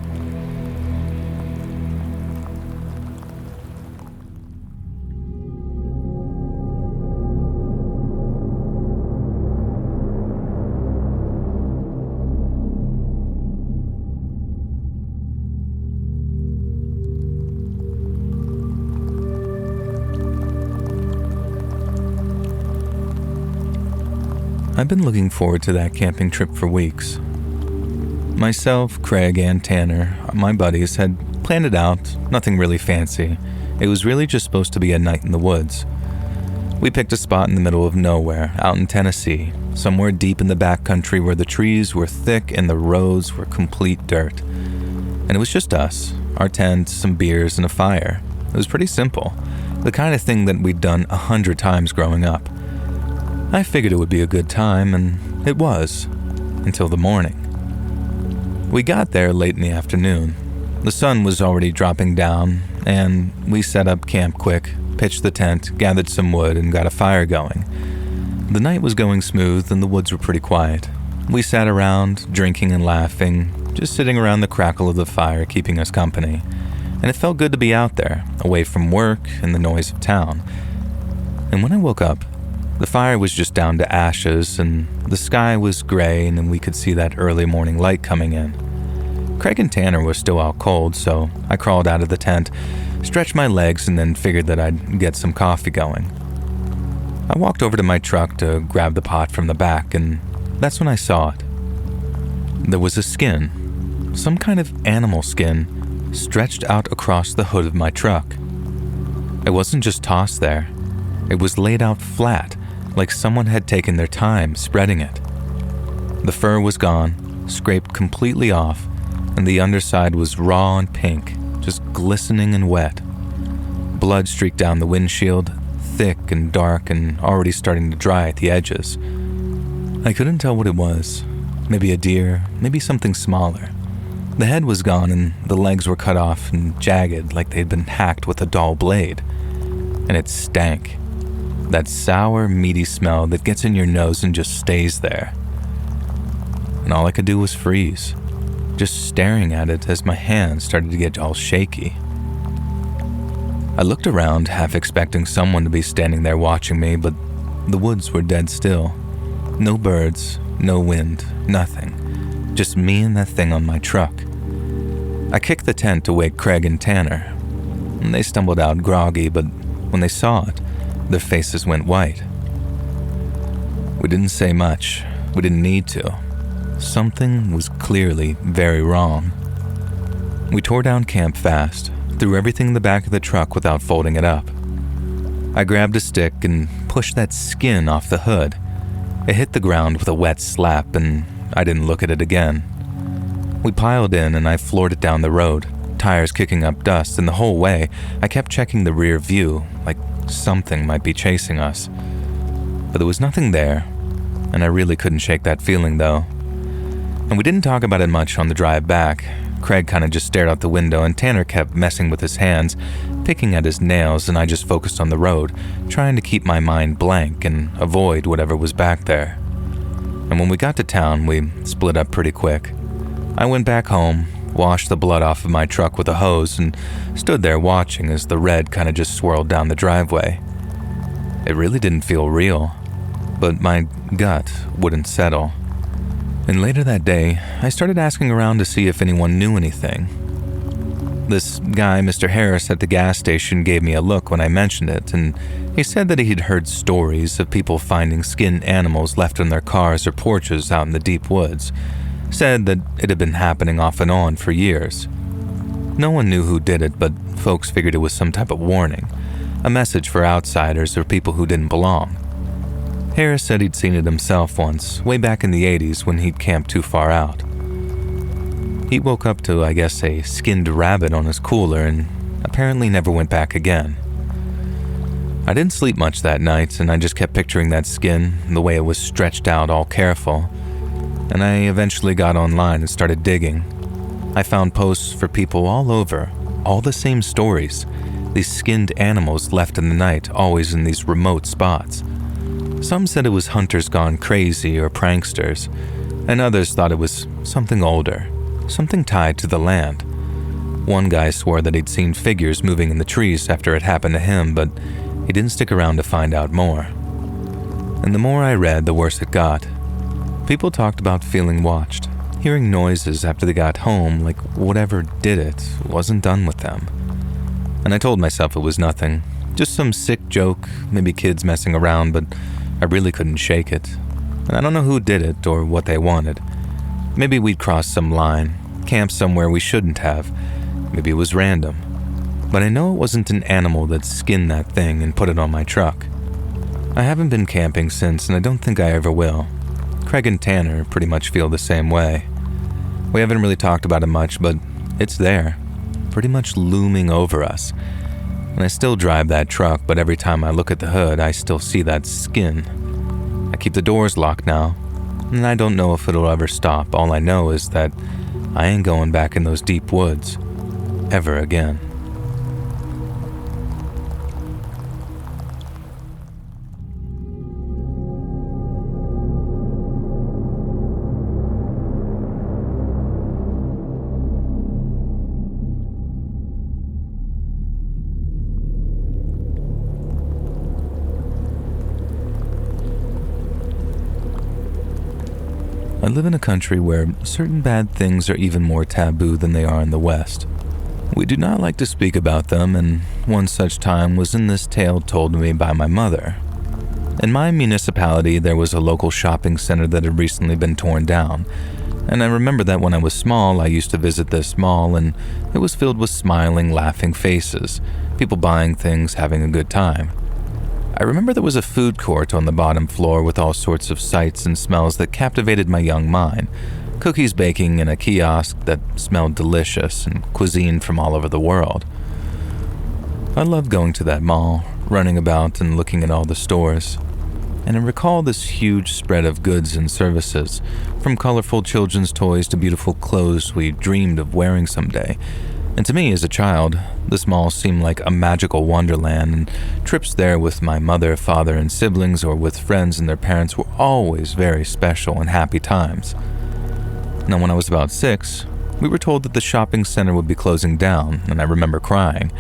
I've been looking forward to that camping trip for weeks. Myself, Craig, and Tanner, my buddies, had planned it out, nothing really fancy. It was really just supposed to be a night in the woods. We picked a spot in the middle of nowhere, out in Tennessee, somewhere deep in the backcountry where the trees were thick and the roads were complete dirt. And it was just us, our tent, some beers, and a fire. It was pretty simple, the kind of thing that we'd done 100 times growing up. I figured it would be a good time, and it was, until the morning. We got there late in the afternoon. The sun was already dropping down, and we set up camp quick, pitched the tent, gathered some wood, and got a fire going. The night was going smooth, and the woods were pretty quiet. We sat around, drinking and laughing, just sitting around the crackle of the fire, keeping us company. And it felt good to be out there, away from work and the noise of town. And when I woke up, the fire was just down to ashes, and the sky was gray, and we could see that early morning light coming in. Craig and Tanner were still out cold, so I crawled out of the tent, stretched my legs, and then figured that I'd get some coffee going. I walked over to my truck to grab the pot from the back, and that's when I saw it. There was a skin, some kind of animal skin, stretched out across the hood of my truck. It wasn't just tossed there. It was laid out flat, like someone had taken their time spreading it. The fur was gone, scraped completely off, and the underside was raw and pink, just glistening and wet. Blood streaked down the windshield, thick and dark and already starting to dry at the edges. I couldn't tell what it was. Maybe a deer, maybe something smaller. The head was gone and the legs were cut off and jagged like they'd been hacked with a dull blade. And it stank. That sour, meaty smell that gets in your nose and just stays there. And all I could do was freeze, just staring at it as my hands started to get all shaky. I looked around, half expecting someone to be standing there watching me, but the woods were dead still. No birds, no wind, nothing. Just me and that thing on my truck. I kicked the tent to wake Craig and Tanner. They stumbled out groggy, but when they saw it, their faces went white. We didn't say much. We didn't need to. Something was clearly very wrong. We tore down camp fast, threw everything in the back of the truck without folding it up. I grabbed a stick and pushed that skin off the hood. It hit the ground with a wet slap, and I didn't look at it again. We piled in and I floored it down the road, tires kicking up dust, and the whole way I kept checking the rear view like something might be chasing us. But there was nothing there, and I really couldn't shake that feeling though. And we didn't talk about it much on the drive back. Craig kind of just stared out the window and Tanner kept messing with his hands, picking at his nails, and I just focused on the road, trying to keep my mind blank and avoid whatever was back there. And when we got to town, we split up pretty quick. I went back home, washed the blood off of my truck with a hose, and stood there watching as the red kind of just swirled down the driveway. It really didn't feel real, but my gut wouldn't settle. And later that day, I started asking around to see if anyone knew anything. This guy, Mr. Harris, at the gas station gave me a look when I mentioned it, and he said that he'd heard stories of people finding skinned animals left in their cars or porches out in the deep woods. Said that it had been happening off and on for years. No one knew who did it, but folks figured it was some type of warning, a message for outsiders or people who didn't belong. Harris said he'd seen it himself once, way back in the 80s when he'd camped too far out. He woke up to, I guess, a skinned rabbit on his cooler and apparently never went back again. I didn't sleep much that night, and I just kept picturing that skin, the way it was stretched out all careful. And I eventually got online and started digging. I found posts for people all over, all the same stories, these skinned animals left in the night, always in these remote spots. Some said it was hunters gone crazy or pranksters, and others thought it was something older, something tied to the land. One guy swore that he'd seen figures moving in the trees after it happened to him, but he didn't stick around to find out more. And the more I read, the worse it got. People talked about feeling watched, hearing noises after they got home, like whatever did it wasn't done with them. And I told myself it was nothing, just some sick joke, maybe kids messing around, but I really couldn't shake it. And I don't know who did it or what they wanted. Maybe we'd crossed some line, camped somewhere we shouldn't have. Maybe it was random. But I know it wasn't an animal that skinned that thing and put it on my truck. I haven't been camping since, and I don't think I ever will. Craig and Tanner pretty much feel the same way. We haven't really talked about it much, but it's there, pretty much looming over us. And I still drive that truck, but every time I look at the hood, I still see that skin. I keep the doors locked now, and I don't know if it'll ever stop. All I know is that I ain't going back in those deep woods ever again. I live in a country where certain bad things are even more taboo than they are in the West. We do not like to speak about them, and one such time was in this tale told to me by my mother. In my municipality, there was a local shopping center that had recently been torn down, and I remember that when I was small, I used to visit this mall, and it was filled with smiling, laughing faces, people buying things, having a good time. I remember there was a food court on the bottom floor with all sorts of sights and smells that captivated my young mind. Cookies baking in a kiosk that smelled delicious and cuisine from all over the world. I loved going to that mall, running about and looking at all the stores. And I recall this huge spread of goods and services, from colorful children's toys to beautiful clothes we dreamed of wearing someday. And to me, as a child, this mall seemed like a magical wonderland, and trips there with my mother, father, and siblings, or with friends and their parents, were always very special and happy times. Now, when I was about 6, we were told that the shopping center would be closing down, and I remember crying.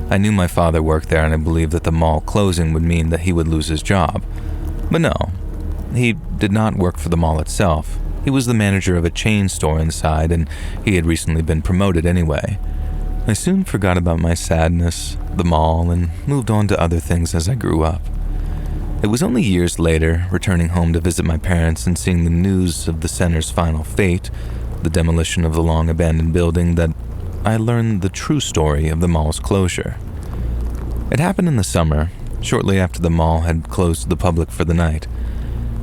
I knew my father worked there, and I believed that the mall closing would mean that he would lose his job. But no, he did not work for the mall itself. He was the manager of a chain store inside, and he had recently been promoted anyway. I soon forgot about my sadness, the mall, and moved on to other things as I grew up. It was only years later, returning home to visit my parents and seeing the news of the center's final fate, the demolition of the long-abandoned building, that I learned the true story of the mall's closure. It happened in the summer, shortly after the mall had closed to the public for the night.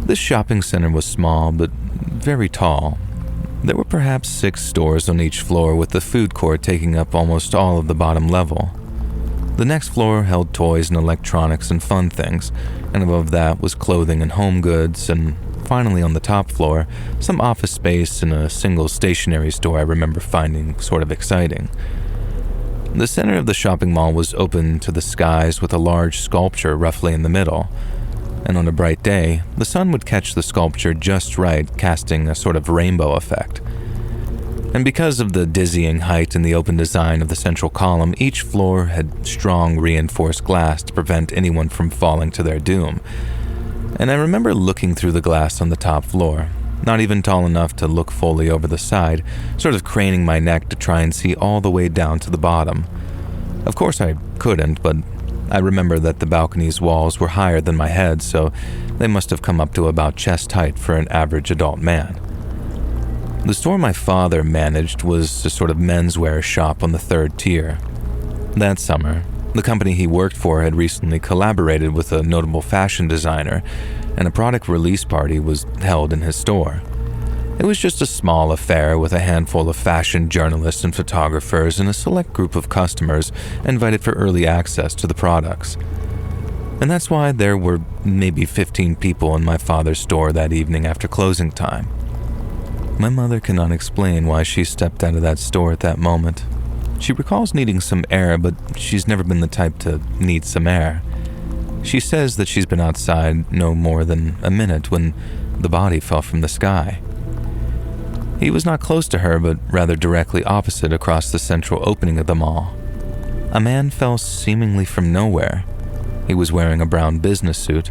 This shopping center was small but very tall. There were perhaps 6 stores on each floor, with the food court taking up almost all of the bottom level. The next floor held toys and electronics and fun things, and above that was clothing and home goods, and finally on the top floor, some office space and a single stationery store I remember finding sort of exciting. The center of the shopping mall was open to the skies with a large sculpture roughly in the middle, and on a bright day, the sun would catch the sculpture just right, casting a sort of rainbow effect. And because of the dizzying height and the open design of the central column, each floor had strong reinforced glass to prevent anyone from falling to their doom. And I remember looking through the glass on the top floor, not even tall enough to look fully over the side, sort of craning my neck to try and see all the way down to the bottom. Of course I couldn't, but I remember that the balcony's walls were higher than my head, so they must have come up to about chest height for an average adult man. The store my father managed was a sort of menswear shop on the 3rd tier. That summer, the company he worked for had recently collaborated with a notable fashion designer, and a product release party was held in his store. It was just a small affair with a handful of fashion journalists and photographers and a select group of customers invited for early access to the products. And that's why there were maybe 15 people in my father's store that evening after closing time. My mother cannot explain why she stepped out of that store at that moment. She recalls needing some air, but she's never been the type to need some air. She says that she's been outside no more than a minute when the body fell from the sky. He was not close to her, but rather directly opposite across the central opening of the mall. A man fell seemingly from nowhere. He was wearing a brown business suit,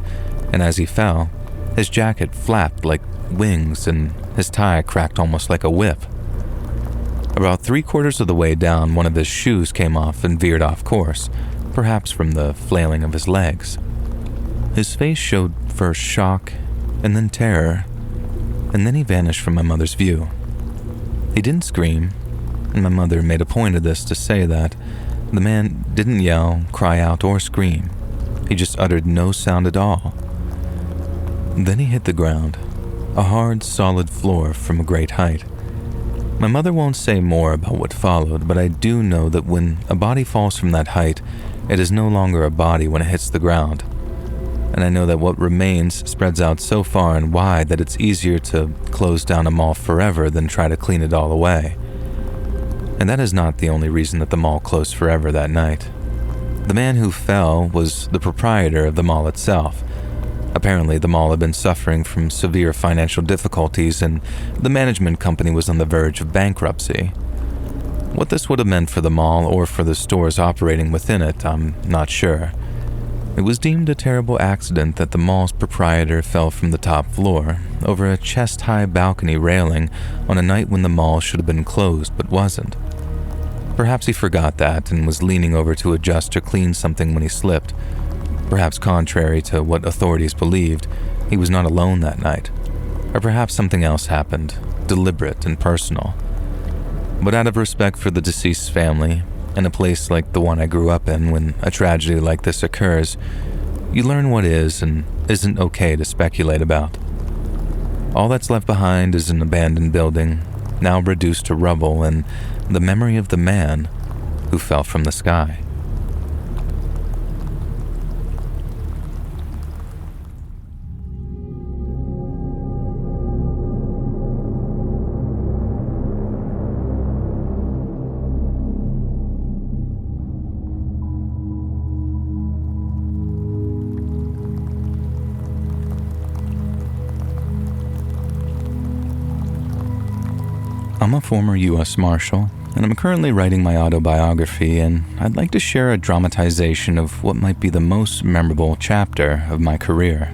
and as he fell, his jacket flapped like wings and his tie cracked almost like a whip. About 3/4 of the way down, one of his shoes came off and veered off course, perhaps from the flailing of his legs. His face showed first shock and then terror, and then he vanished from my mother's view. He didn't scream, and my mother made a point of this to say that the man didn't yell, cry out, or scream. He just uttered no sound at all. Then he hit the ground, a hard, solid floor from a great height. My mother won't say more about what followed, but I do know that when a body falls from that height, it is no longer a body when it hits the ground. And I know that what remains spreads out so far and wide that it's easier to close down a mall forever than try to clean it all away. And that is not the only reason that the mall closed forever that night. The man who fell was the proprietor of the mall itself. Apparently, the mall had been suffering from severe financial difficulties, and the management company was on the verge of bankruptcy. What this would have meant for the mall or for the stores operating within it, I'm not sure. It was deemed a terrible accident that the mall's proprietor fell from the top floor, over a chest-high balcony railing, on a night when the mall should have been closed but wasn't. Perhaps he forgot that and was leaning over to adjust or clean something when he slipped. Perhaps contrary to what authorities believed, he was not alone that night. Or perhaps something else happened, deliberate and personal. But out of respect for the deceased's family, in a place like the one I grew up in, when a tragedy like this occurs, you learn what is and isn't okay to speculate about. All that's left behind is an abandoned building, now reduced to rubble, and the memory of the man who fell from the sky. I'm a former U.S. Marshal, and I'm currently writing my autobiography, and I'd like to share a dramatization of what might be the most memorable chapter of my career.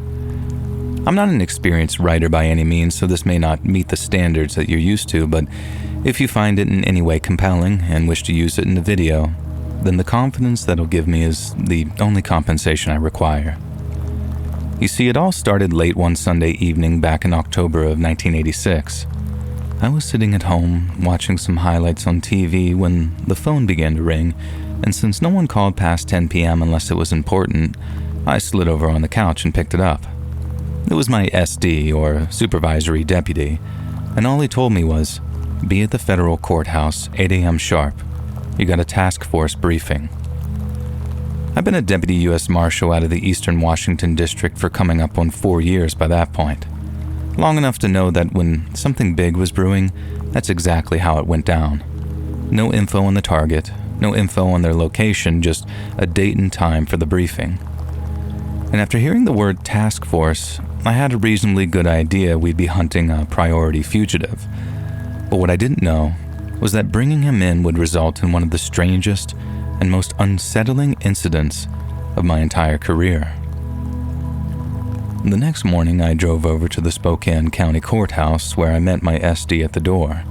I'm not an experienced writer by any means, so this may not meet the standards that you're used to, but if you find it in any way compelling and wish to use it in a video, then the confidence that'll give me is the only compensation I require. You see, it all started late one Sunday evening back in October of 1986. I was sitting at home watching some highlights on TV when the phone began to ring, and since no one called past 10 p.m. unless it was important, I slid over on the couch and picked it up. It was my SD, or supervisory deputy, and all he told me was, "Be at the federal courthouse, 8 a.m. sharp. You got a task force briefing." I've been a deputy U.S. Marshal out of the Eastern Washington District for coming up on 4 years by that point. Long enough to know that when something big was brewing, that's exactly how it went down. No info on the target, no info on their location, just a date and time for the briefing. And after hearing the word task force, I had a reasonably good idea we'd be hunting a priority fugitive. But what I didn't know was that bringing him in would result in one of the strangest and most unsettling incidents of my entire career. The next morning, I drove over to the Spokane County Courthouse where I met my SD at the door.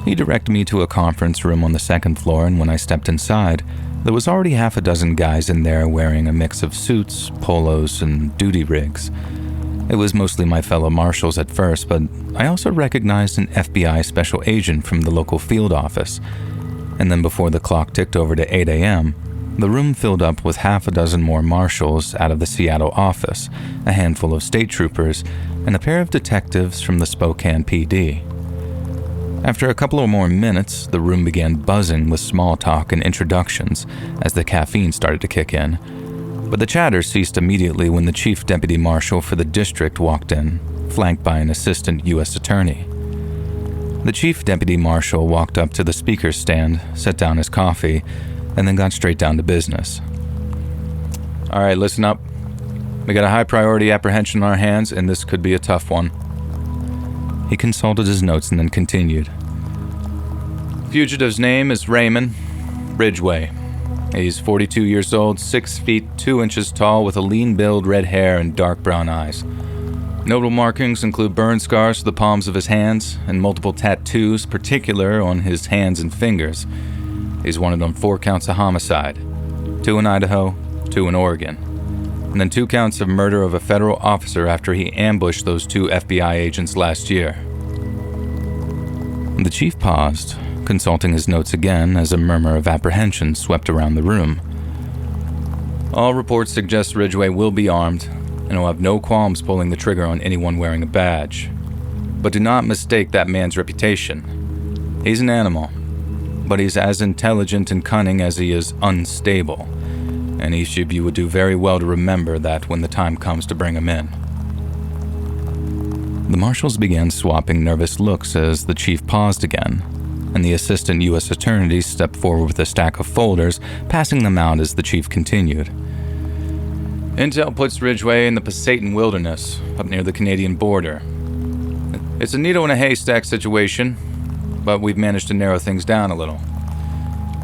He directed me to a conference room on the second floor, and when I stepped inside, there was already half a dozen guys in there wearing a mix of suits, polos, and duty rigs. It was mostly my fellow marshals at first, but I also recognized an FBI special agent from the local field office. And then before the clock ticked over to 8 a.m., the room filled up with half a dozen more marshals out of the Seattle office, a handful of state troopers, and a pair of detectives from the Spokane PD. After a couple of more minutes, the room began buzzing with small talk and introductions as the caffeine started to kick in. But the chatter ceased immediately when the chief deputy marshal for the district walked in, flanked by an assistant U.S. attorney. The chief deputy marshal walked up to the speaker's stand, set down his coffee, and then got straight down to business. "All right, listen up. We got a high priority apprehension on our hands, and this could be a tough one." He consulted his notes and then continued. "Fugitive's name is Raymond Ridgway. He's 42 years old, 6 feet 2 inches tall, with a lean build, red hair, and dark brown eyes. Notable markings include burn scars to the palms of his hands and multiple tattoos, particular on his hands and fingers. He's wanted on 4 counts of homicide, 2 in Idaho, 2 in Oregon, and then 2 counts of murder of a federal officer after he ambushed those 2 FBI agents last year." The chief paused, consulting his notes again as a murmur of apprehension swept around the room. "All reports suggest Ridgway will be armed, and will have no qualms pulling the trigger on anyone wearing a badge. But do not mistake that man's reputation. He's an animal, but he's as intelligent and cunning as he is unstable, and each of you would do very well to remember that when the time comes to bring him in." The marshals began swapping nervous looks as the chief paused again, and the assistant U.S. attorney stepped forward with a stack of folders, passing them out as the chief continued. "Intel puts Ridgway in the Pasayten Wilderness, up near the Canadian border. It's a needle in a haystack situation, but we've managed to narrow things down a little.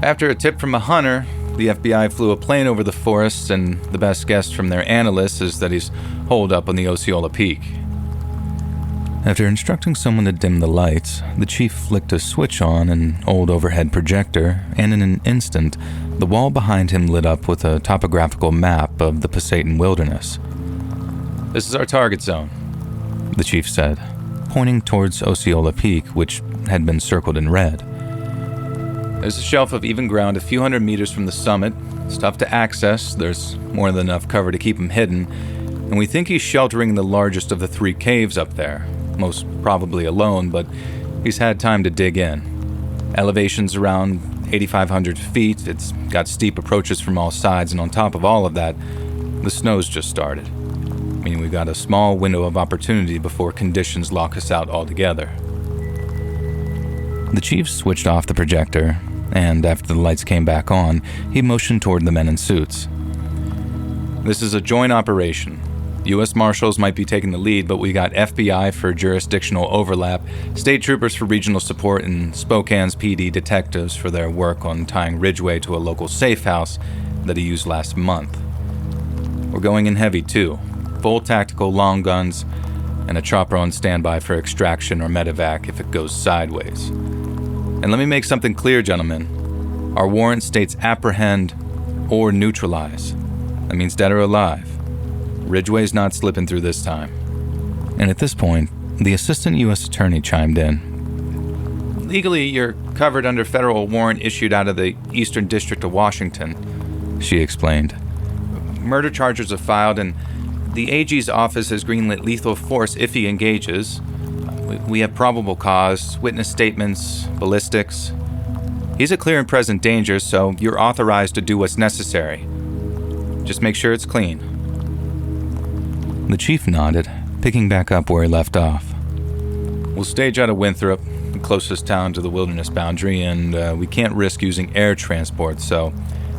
After a tip from a hunter, the FBI flew a plane over the forest, and the best guess from their analysts is that he's holed up on the Osceola Peak." After instructing someone to dim the lights, the chief flicked a switch on an old overhead projector, and in an instant, the wall behind him lit up with a topographical map of the Pasayten Wilderness. "This is our target zone," the chief said, pointing towards Osceola Peak, which had been circled in red. "There's a shelf of even ground a few hundred meters from the summit. It's tough to access, there's more than enough cover to keep him hidden, and we think he's sheltering the largest of the 3 caves up there, most probably alone, but he's had time to dig in. Elevation's around 8,500 feet, it's got steep approaches from all sides, and on top of all of that, the snow's just started, meaning we've got a small window of opportunity before conditions lock us out altogether." The chief switched off the projector, and after the lights came back on, he motioned toward the men in suits. "This is a joint operation. U.S. Marshals might be taking the lead, but we got FBI for jurisdictional overlap, state troopers for regional support, and Spokane's PD detectives for their work on tying Ridgway to a local safe house that he used last month. We're going in heavy, too. full tactical long guns, and a chopper on standby for extraction or medevac if it goes sideways. And let me make something clear, gentlemen. Our warrant states apprehend or neutralize. That means dead or alive. Ridgway's not slipping through this time. And at this point, the assistant U.S. attorney chimed in. Legally, you're covered under federal warrant issued out of the Eastern District of Washington, she explained. Murder charges are filed, and the AG's office has greenlit lethal force if he engages. We have probable cause, witness statements, ballistics. He's a clear and present danger, so you're authorized to do what's necessary. Just make sure it's clean. The chief nodded, picking back up where he left off. We'll stage out of Winthrop, the closest town to the wilderness boundary, and we can't risk using air transport, so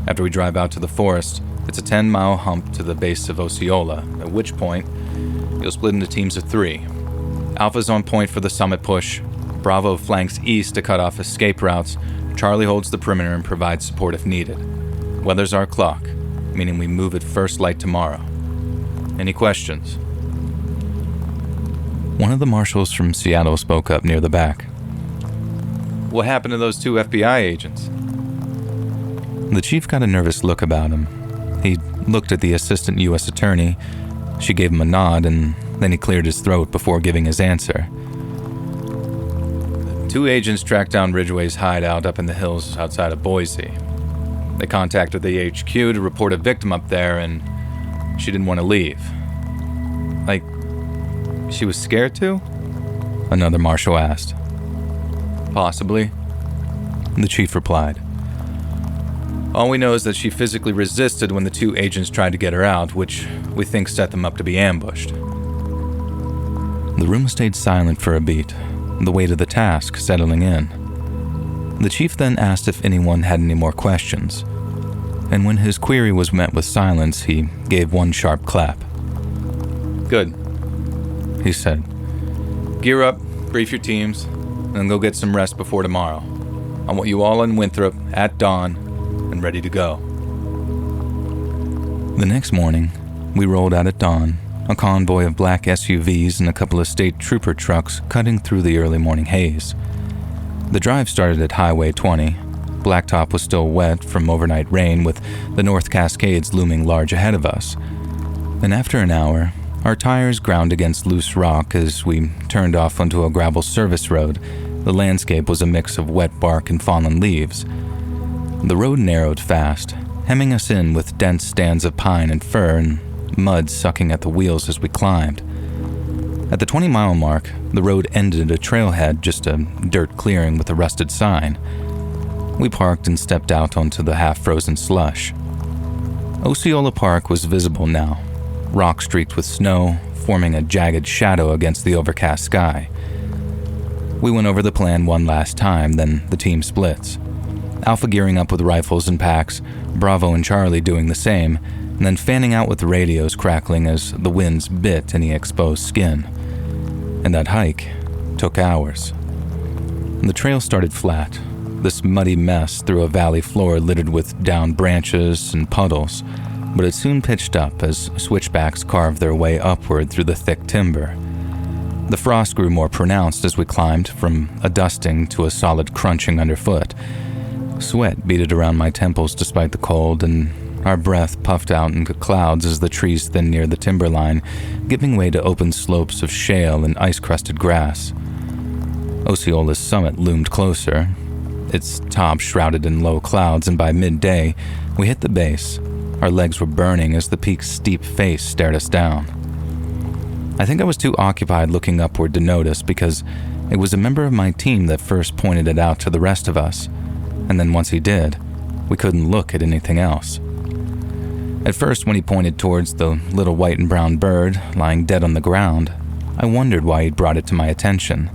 after we drive out to the forest, it's a 10-mile hump to the base of Osceola, at which point you'll split into teams of 3. Alpha's on point for the summit push, Bravo flanks east to cut off escape routes, Charlie holds the perimeter and provides support if needed. Weather's our clock, meaning we move at first light tomorrow. Any questions? One of the marshals from Seattle spoke up near the back. What happened to those 2 FBI agents? The chief got a nervous look about him. He looked at the assistant U.S. attorney. She gave him a nod, and then he cleared his throat before giving his answer. 2 agents tracked down Ridgway's hideout up in the hills outside of Boise. They contacted the HQ to report a victim up there, and she didn't want to leave. Like, she was scared to? Another marshal asked. Possibly, the chief replied. All we know is that she physically resisted when the 2 agents tried to get her out, which we think set them up to be ambushed. The room stayed silent for a beat, the weight of the task settling in. The chief then asked if anyone had any more questions, and when his query was met with silence, he gave one sharp clap. Good, he said. Gear up, brief your teams, and then go get some rest before tomorrow. I want you all in Winthrop at dawn and ready to go. The next morning, we rolled out at dawn, a convoy of black SUVs and a couple of state trooper trucks cutting through the early morning haze. The drive started at Highway 20. Blacktop was still wet from overnight rain, with the North Cascades looming large ahead of us. And after an hour, our tires ground against loose rock as we turned off onto a gravel service road. The landscape was a mix of wet bark and fallen leaves. The road narrowed fast, hemming us in with dense stands of pine and fir and mud sucking at the wheels as we climbed. At the 20-mile mark, the road ended at a trailhead, just a dirt clearing with a rusted sign. We parked and stepped out onto the half-frozen slush. Osceola Park was visible now, rock streaked with snow, forming a jagged shadow against the overcast sky. We went over the plan one last time, then the team splits. Alpha gearing up with rifles and packs, Bravo and Charlie doing the same, and then fanning out with the radios crackling as the winds bit any exposed skin. And that hike took hours. The trail started flat, this muddy mess through a valley floor littered with downed branches and puddles, but it soon pitched up as switchbacks carved their way upward through the thick timber. The frost grew more pronounced as we climbed, from a dusting to a solid crunching underfoot. Sweat beaded around my temples despite the cold, and our breath puffed out into clouds as the trees thinned near the timberline, giving way to open slopes of shale and ice-crusted grass. Osceola's summit loomed closer, its top shrouded in low clouds, and by midday, we hit the base. Our legs were burning as the peak's steep face stared us down. I think I was too occupied looking upward to notice, because it was a member of my team that first pointed it out to the rest of us, and then once he did, we couldn't look at anything else. At first, when he pointed towards the little white and brown bird lying dead on the ground, I wondered why he'd brought it to my attention.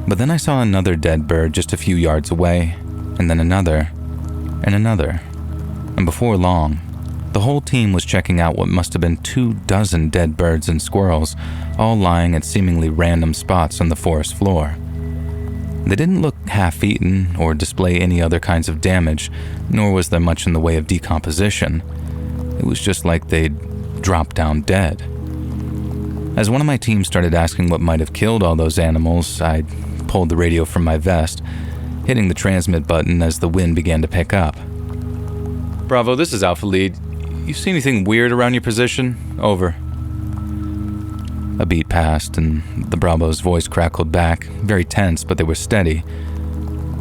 But then I saw another dead bird just a few yards away, and then another, and another. And before long, the whole team was checking out what must have been 24 dead birds and squirrels, all lying at seemingly random spots on the forest floor. They didn't look half-eaten or display any other kinds of damage, nor was there much in the way of decomposition. It was just like they'd dropped down dead. As one of my team started asking what might have killed all those animals, I pulled the radio from my vest, hitting the transmit button as the wind began to pick up. Bravo, this is Alpha Lead. You see anything weird around your position? Over. A beat passed, and the Bravo's voice crackled back, very tense, but they were steady.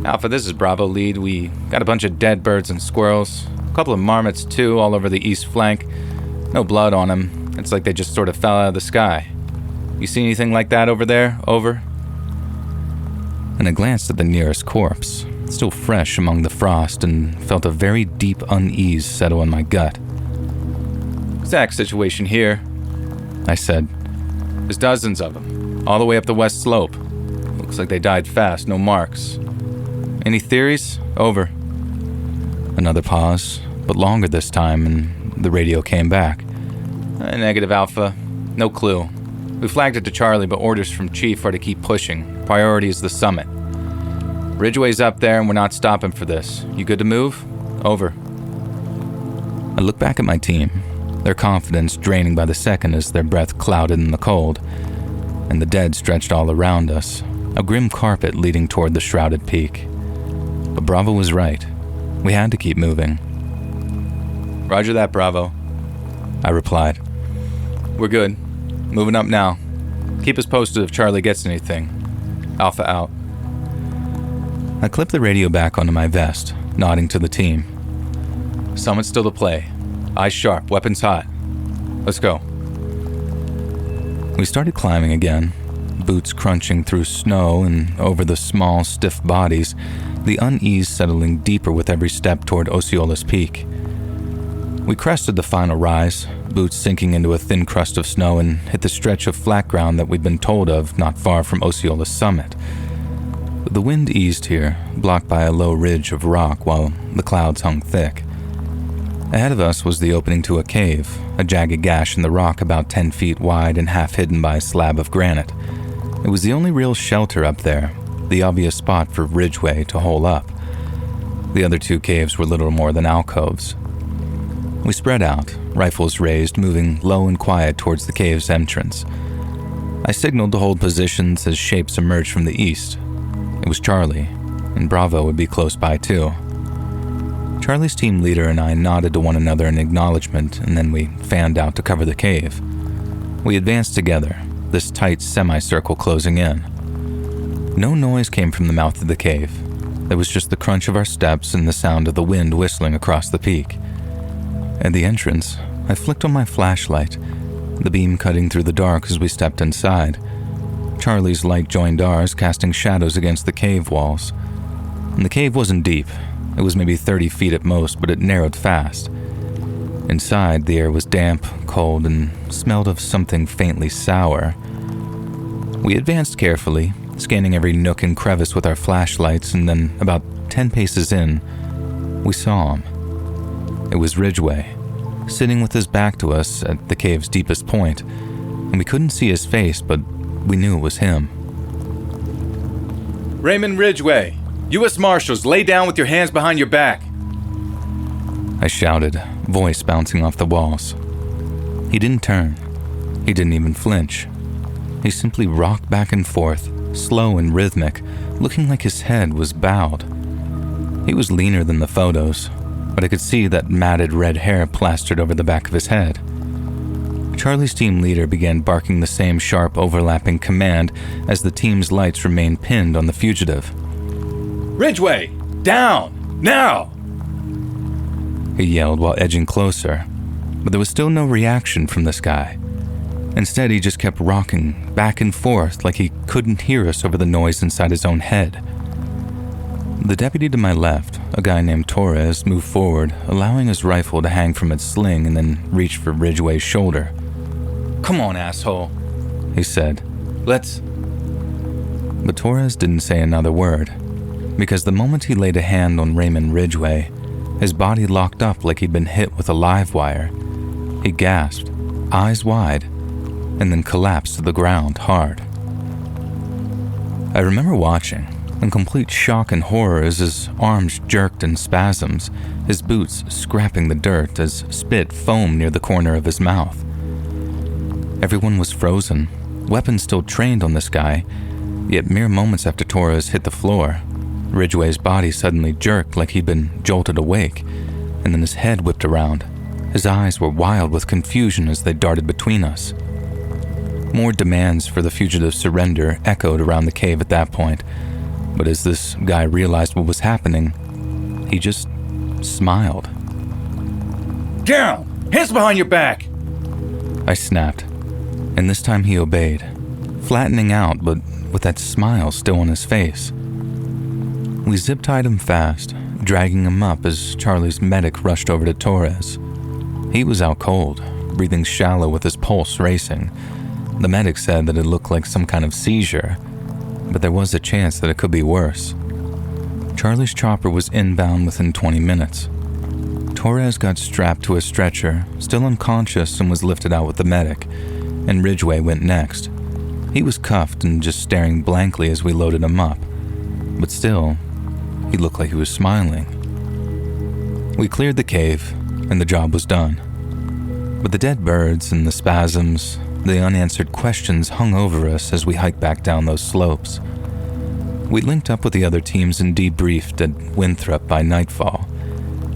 Alpha, this is Bravo Lead. We got a bunch of dead birds and squirrels. A couple of marmots, too, all over the east flank. No blood on them. It's like they just sort of fell out of the sky. You see anything like that over there? Over. And I glanced at the nearest corpse, still fresh among the frost, and felt a very deep unease settle in my gut. Exact situation here, I said. There's dozens of them, all the way up the west slope. Looks like they died fast, no marks. Any theories? Over. Another pause, but longer this time, and the radio came back. Negative, Alpha. No clue. We flagged it to Charlie, but orders from Chief are to keep pushing. Priority is the summit. Ridgeway's up there, and we're not stopping for this. You good to move? Over. I look back at my team, their confidence draining by the second as their breath clouded in the cold, and the dead stretched all around us, a grim carpet leading toward the shrouded peak. But Bravo was right. We had to keep moving. Roger that, Bravo, I replied. We're good. Moving up now. Keep us posted if Charlie gets anything. Alpha out. I clipped the radio back onto my vest, nodding to the team. Summit's still to play. Eyes sharp, weapons hot. Let's go. We started climbing again, boots crunching through snow and over the small, stiff bodies, the unease settling deeper with every step toward Osceola's Peak. We crested the final rise, boots sinking into a thin crust of snow, and hit the stretch of flat ground that we'd been told of not far from Osceola's summit. The wind eased here, blocked by a low ridge of rock while the clouds hung thick. Ahead of us was the opening to a cave, a jagged gash in the rock about 10 feet wide and half hidden by a slab of granite. It was the only real shelter up there, the obvious spot for Ridgeway to hole up. The other two caves were little more than alcoves. We spread out, rifles raised, moving low and quiet towards the cave's entrance. I signaled to hold positions as shapes emerged from the east. It was Charlie, and Bravo would be close by too. Charlie's team leader and I nodded to one another in acknowledgement, and then we fanned out to cover the cave. We advanced together, this tight semicircle closing in. No noise came from the mouth of the cave. There was just the crunch of our steps and the sound of the wind whistling across the peak. At the entrance, I flicked on my flashlight, the beam cutting through the dark as we stepped inside. Charlie's light joined ours, casting shadows against the cave walls. And the cave wasn't deep. It was maybe 30 feet at most, but it narrowed fast. Inside, the air was damp, cold, and smelled of something faintly sour. We advanced carefully, scanning every nook and crevice with our flashlights, and then, about 10 paces in, we saw him. It was Ridgeway, sitting with his back to us at the cave's deepest point, and we couldn't see his face, but we knew it was him. Raymond Ridgeway! U.S. Marshals, lay down with your hands behind your back! I shouted, voice bouncing off the walls. He didn't turn. He didn't even flinch. He simply rocked back and forth, slow and rhythmic, looking like his head was bowed. He was leaner than the photos, but I could see that matted red hair plastered over the back of his head. Charlie's team leader began barking the same sharp, overlapping command as the team's lights remained pinned on the fugitive. Ridgeway! Down! Now! He yelled while edging closer, but there was still no reaction from this guy. Instead, he just kept rocking back and forth like he couldn't hear us over the noise inside his own head. The deputy to my left, a guy named Torres, moved forward, allowing his rifle to hang from its sling and then reached for Ridgeway's shoulder. Come on, asshole, he said. Let's... But Torres didn't say another word, because the moment he laid a hand on Raymond Ridgeway, his body locked up like he'd been hit with a live wire. He gasped, eyes wide, and then collapsed to the ground hard. I remember watching, in complete shock and horror as his arms jerked in spasms, his boots scraping the dirt as spit foamed near the corner of his mouth. Everyone was frozen, weapons still trained on this guy, yet mere moments after Torres hit the floor, Ridgway's body suddenly jerked like he'd been jolted awake, and then his head whipped around. His eyes were wild with confusion as they darted between us. More demands for the fugitive's surrender echoed around the cave at that point, but as this guy realized what was happening, he just smiled. Down! Hands behind your back! I snapped, and this time he obeyed, flattening out but with that smile still on his face. We zip-tied him fast, dragging him up as Charlie's medic rushed over to Torres. He was out cold, breathing shallow with his pulse racing. The medic said that it looked like some kind of seizure, but there was a chance that it could be worse. Charlie's chopper was inbound within 20 minutes. Torres got strapped to a stretcher, still unconscious, and was lifted out with the medic, and Ridgway went next. He was cuffed and just staring blankly as we loaded him up, but still, he looked like he was smiling. We cleared the cave, and the job was done. But the dead birds and the spasms, the unanswered questions hung over us as we hiked back down those slopes. We linked up with the other teams and debriefed at Winthrop by nightfall,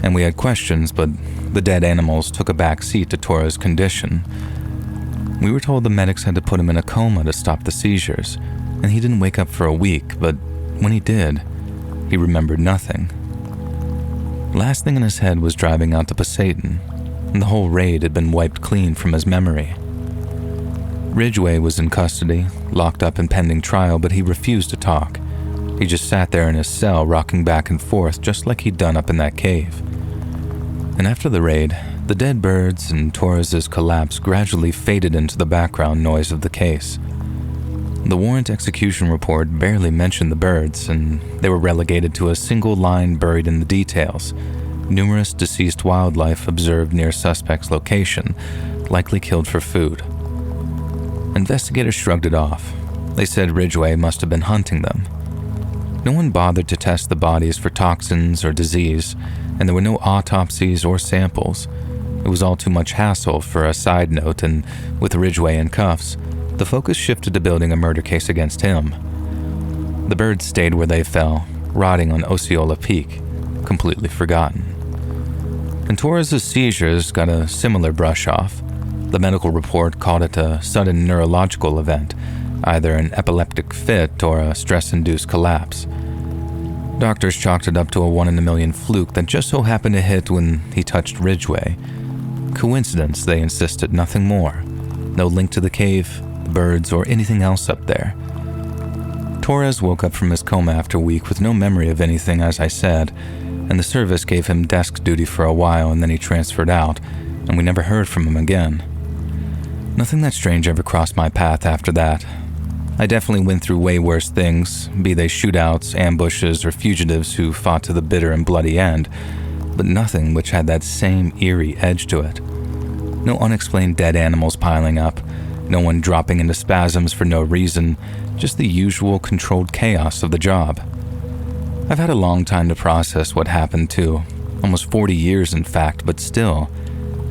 and we had questions, but the dead animals took a back seat to Torres' condition. We were told the medics had to put him in a coma to stop the seizures, and he didn't wake up for a week, but when he did, he remembered nothing. Last thing in his head was driving out to Pasayten, and the whole raid had been wiped clean from his memory. Ridgway was in custody, locked up in pending trial, but he refused to talk. He just sat there in his cell, rocking back and forth just like he'd done up in that cave. And after the raid, the dead birds and Torres' collapse gradually faded into the background noise of the case. The warrant execution report barely mentioned the birds, and they were relegated to a single line buried in the details. Numerous deceased wildlife observed near suspect's location, likely killed for food. Investigators shrugged it off. They said Ridgway must have been hunting them. No one bothered to test the bodies for toxins or disease, and there were no autopsies or samples. It was all too much hassle for a side note, and with Ridgway in cuffs, the focus shifted to building a murder case against him. The birds stayed where they fell, rotting on Osceola Peak, completely forgotten. And Torres' seizures got a similar brush-off. The medical report called it a sudden neurological event, either an epileptic fit or a stress-induced collapse. Doctors chalked it up to a 1 in a million fluke that just so happened to hit when he touched Ridgway. Coincidence, they insisted, nothing more. No link to the cave, the birds, or anything else up there. Torres woke up from his coma after a week with no memory of anything, as I said, and the service gave him desk duty for a while, and then he transferred out, and we never heard from him again. Nothing that strange ever crossed my path after that. I definitely went through way worse things, be they shootouts, ambushes, or fugitives who fought to the bitter and bloody end, but nothing which had that same eerie edge to it. No unexplained dead animals piling up, no one dropping into spasms for no reason, just the usual controlled chaos of the job. I've had a long time to process what happened too, almost 40 years in fact, but still,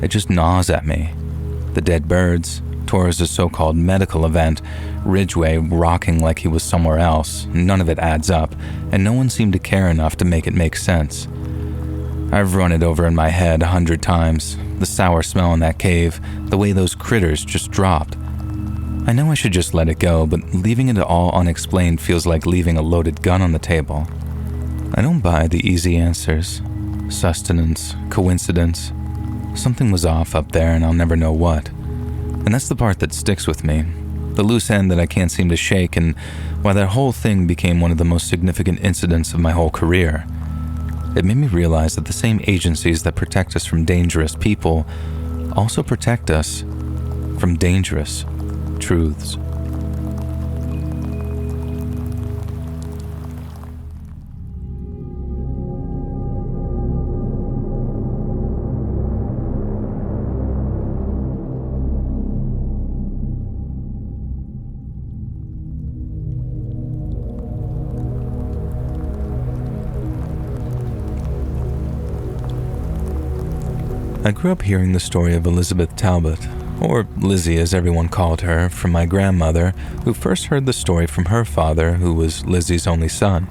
it just gnaws at me. The dead birds, Torres' so-called medical event, Ridgway rocking like he was somewhere else, none of it adds up, and no one seemed to care enough to make it make sense. I've run it over in my head 100 times, the sour smell in that cave, the way those critters just dropped. I know I should just let it go, but leaving it all unexplained feels like leaving a loaded gun on the table. I don't buy the easy answers. Sustenance, coincidence. Something was off up there and I'll never know what. And that's the part that sticks with me. The loose end that I can't seem to shake, and why that whole thing became one of the most significant incidents of my whole career. It made me realize that the same agencies that protect us from dangerous people also protect us from dangerous truths. I grew up hearing the story of Elizabeth Talbot, or Lizzie as everyone called her, from my grandmother, who first heard the story from her father, who was Lizzie's only son.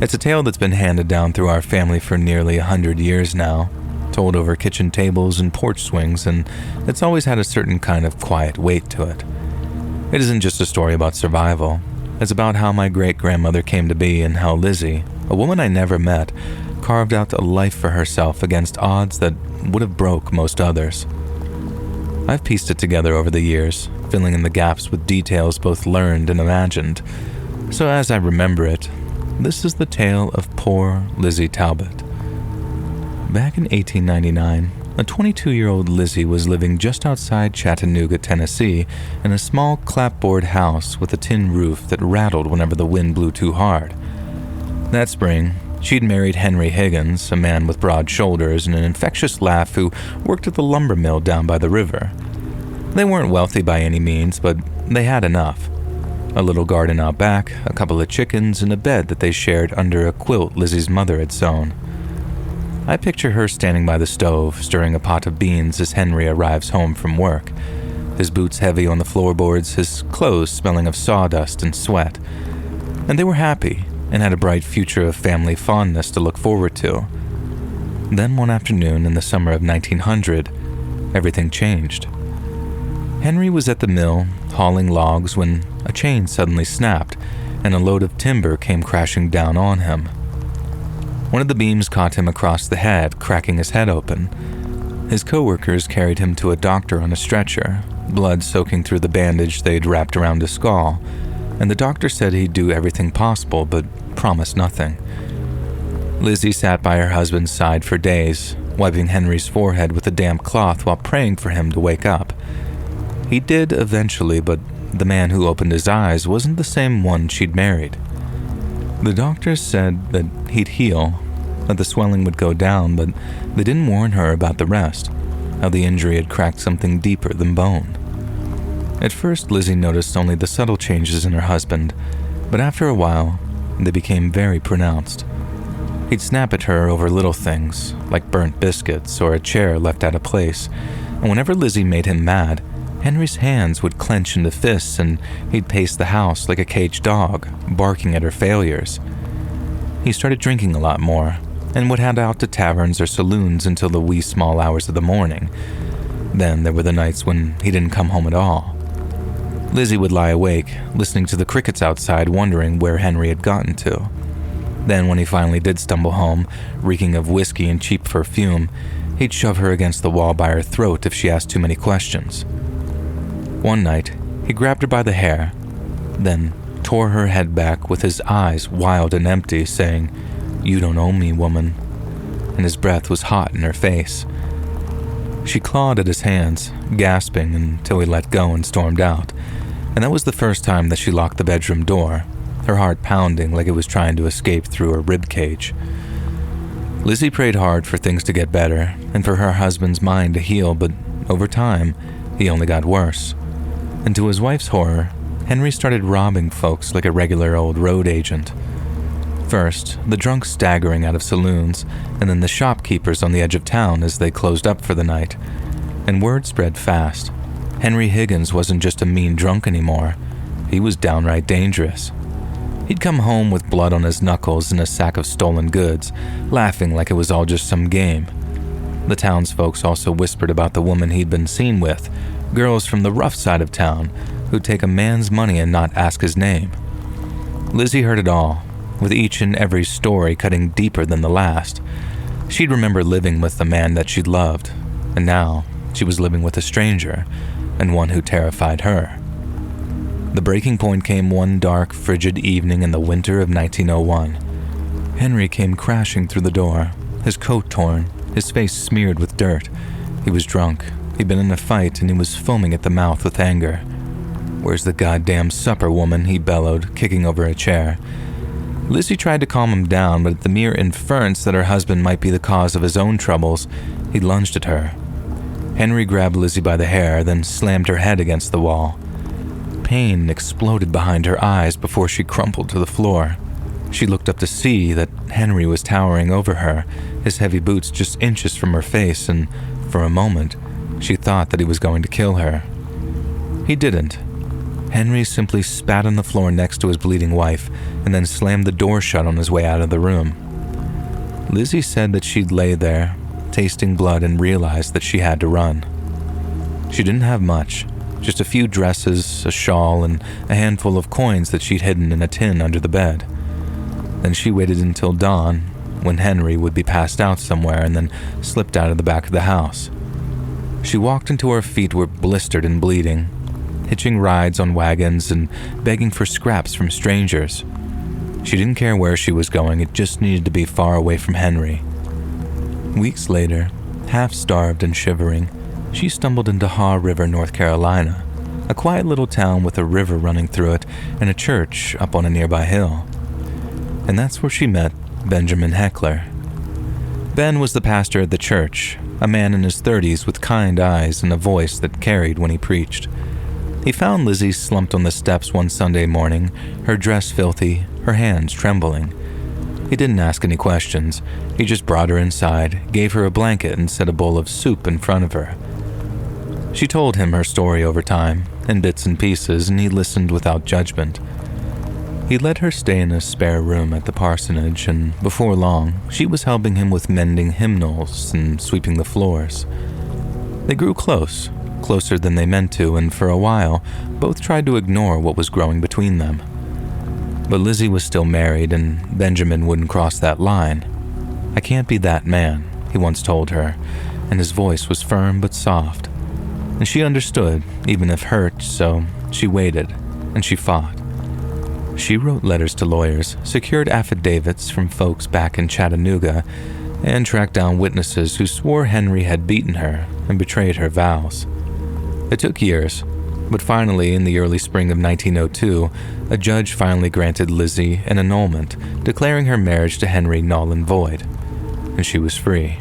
It's a tale that's been handed down through our family for nearly 100 years now, told over kitchen tables and porch swings, and it's always had a certain kind of quiet weight to it. It isn't just a story about survival. It's about how my great-grandmother came to be and how Lizzie, a woman I never met, carved out a life for herself against odds that would have broke most others. I've pieced it together over the years, filling in the gaps with details both learned and imagined. So as I remember it, this is the tale of poor Lizzie Talbot. Back in 1899, a 22-year-old Lizzie was living just outside Chattanooga, Tennessee, in a small clapboard house with a tin roof that rattled whenever the wind blew too hard. That spring, she'd married Henry Higgins, a man with broad shoulders and an infectious laugh who worked at the lumber mill down by the river. They weren't wealthy by any means, but they had enough. A little garden out back, a couple of chickens, and a bed that they shared under a quilt Lizzie's mother had sewn. I picture her standing by the stove, stirring a pot of beans as Henry arrives home from work, his boots heavy on the floorboards, his clothes smelling of sawdust and sweat. And they were happy and had a bright future of family fondness to look forward to. Then one afternoon in the summer of 1900, everything changed. Henry was at the mill, hauling logs, when a chain suddenly snapped and a load of timber came crashing down on him. One of the beams caught him across the head, cracking his head open. His co-workers carried him to a doctor on a stretcher, blood soaking through the bandage they'd wrapped around his skull, and the doctor said he'd do everything possible but promised nothing. Lizzie sat by her husband's side for days, wiping Henry's forehead with a damp cloth while praying for him to wake up. He did eventually, but the man who opened his eyes wasn't the same one she'd married. The doctors said that he'd heal, that the swelling would go down, but they didn't warn her about the rest, how the injury had cracked something deeper than bone. At first, Lizzie noticed only the subtle changes in her husband, but after a while, they became very pronounced. He'd snap at her over little things, like burnt biscuits or a chair left out of place, and whenever Lizzie made him mad, Henry's hands would clench into fists and he'd pace the house like a caged dog, barking at her failures. He started drinking a lot more and would head out to taverns or saloons until the wee small hours of the morning. Then there were the nights when he didn't come home at all. Lizzie would lie awake, listening to the crickets outside, wondering where Henry had gotten to. Then when he finally did stumble home, reeking of whiskey and cheap perfume, he'd shove her against the wall by her throat if she asked too many questions. One night, he grabbed her by the hair, then tore her head back with his eyes wild and empty, saying, "You don't own me, woman," and his breath was hot in her face. She clawed at his hands, gasping until he let go and stormed out, and that was the first time that she locked the bedroom door, her heart pounding like it was trying to escape through her rib cage. Lizzie prayed hard for things to get better and for her husband's mind to heal, but over time, he only got worse. And to his wife's horror, Henry started robbing folks like a regular old road agent. First, the drunks staggering out of saloons, and then the shopkeepers on the edge of town as they closed up for the night. And word spread fast. Henry Higgins wasn't just a mean drunk anymore. He was downright dangerous. He'd come home with blood on his knuckles and a sack of stolen goods, laughing like it was all just some game. The townsfolk also whispered about the woman he'd been seen with, girls from the rough side of town who'd take a man's money and not ask his name. Lizzie heard it all, with each and every story cutting deeper than the last. She'd remember living with the man that she'd loved, and now she was living with a stranger, and one who terrified her. The breaking point came one dark, frigid evening in the winter of 1901. Henry came crashing through the door, his coat torn, his face smeared with dirt. He was drunk. He'd been in a fight and he was foaming at the mouth with anger. "Where's the goddamn supper, woman?" he bellowed, kicking over a chair. Lizzie tried to calm him down, but at the mere inference that her husband might be the cause of his own troubles, he lunged at her. Henry grabbed Lizzie by the hair, then slammed her head against the wall. Pain exploded behind her eyes before she crumpled to the floor. She looked up to see that Henry was towering over her, his heavy boots just inches from her face, and for a moment, She thought that he was going to kill her. He didn't. Henry simply spat on the floor next to his bleeding wife and then slammed the door shut on his way out of the room. Lizzie said that she'd lay there, tasting blood, and realized that she had to run. She didn't have much, just a few dresses, a shawl, and a handful of coins that she'd hidden in a tin under the bed. Then she waited until dawn, when Henry would be passed out somewhere, and then slipped out of the back of the house. She walked until her feet were blistered and bleeding, hitching rides on wagons and begging for scraps from strangers. She didn't care where she was going, it just needed to be far away from Henry. Weeks later, half-starved and shivering, she stumbled into Haw River, North Carolina, a quiet little town with a river running through it and a church up on a nearby hill. And that's where she met Benjamin Heckler. Ben was the pastor at the church, a man in his 30s with kind eyes and a voice that carried when he preached. He found Lizzie slumped on the steps one Sunday morning, her dress filthy, her hands trembling. He didn't ask any questions. He just brought her inside, gave her a blanket, and set a bowl of soup in front of her. She told him her story over time, in bits and pieces, and he listened without judgment. He let her stay in a spare room at the parsonage, and before long, she was helping him with mending hymnals and sweeping the floors. They grew closer than they meant to, and for a while, both tried to ignore what was growing between them. But Lizzie was still married, and Benjamin wouldn't cross that line. "I can't be that man," he once told her, and his voice was firm but soft. And she understood, even if hurt, so she waited, and she fought. She wrote letters to lawyers, secured affidavits from folks back in Chattanooga, and tracked down witnesses who swore Henry had beaten her and betrayed her vows. It took years, but finally, in the early spring of 1902, a judge finally granted Lizzie an annulment, declaring her marriage to Henry null and void, and she was free.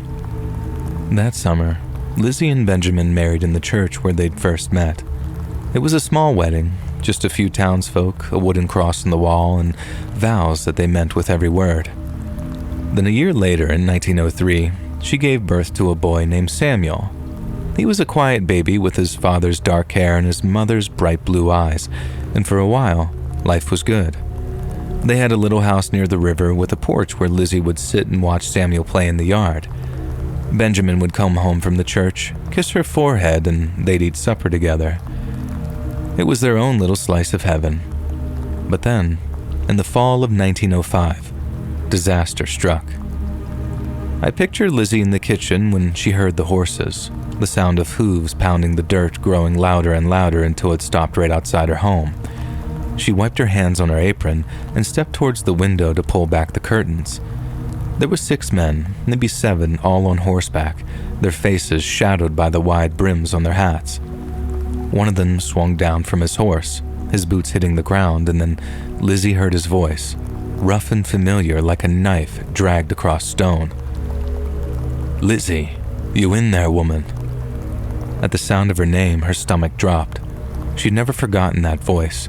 That summer, Lizzie and Benjamin married in the church where they'd first met. It was a small wedding, just a few townsfolk, a wooden cross on the wall, and vows that they meant with every word. Then a year later, in 1903, she gave birth to a boy named Samuel. He was a quiet baby with his father's dark hair and his mother's bright blue eyes, and for a while, life was good. They had a little house near the river with a porch where Lizzie would sit and watch Samuel play in the yard. Benjamin would come home from the church, kiss her forehead, and they'd eat supper together. It was their own little slice of heaven. But then, in the fall of 1905, disaster struck. I picture Lizzie in the kitchen when she heard the horses, the sound of hooves pounding the dirt growing louder and louder until it stopped right outside her home. She wiped her hands on her apron and stepped towards the window to pull back the curtains. There were 6 men, maybe 7, all on horseback, their faces shadowed by the wide brims on their hats. One of them swung down from his horse, his boots hitting the ground, and then Lizzie heard his voice, rough and familiar like a knife dragged across stone. "Lizzie, you in there, woman?" At the sound of her name, her stomach dropped. She'd never forgotten that voice,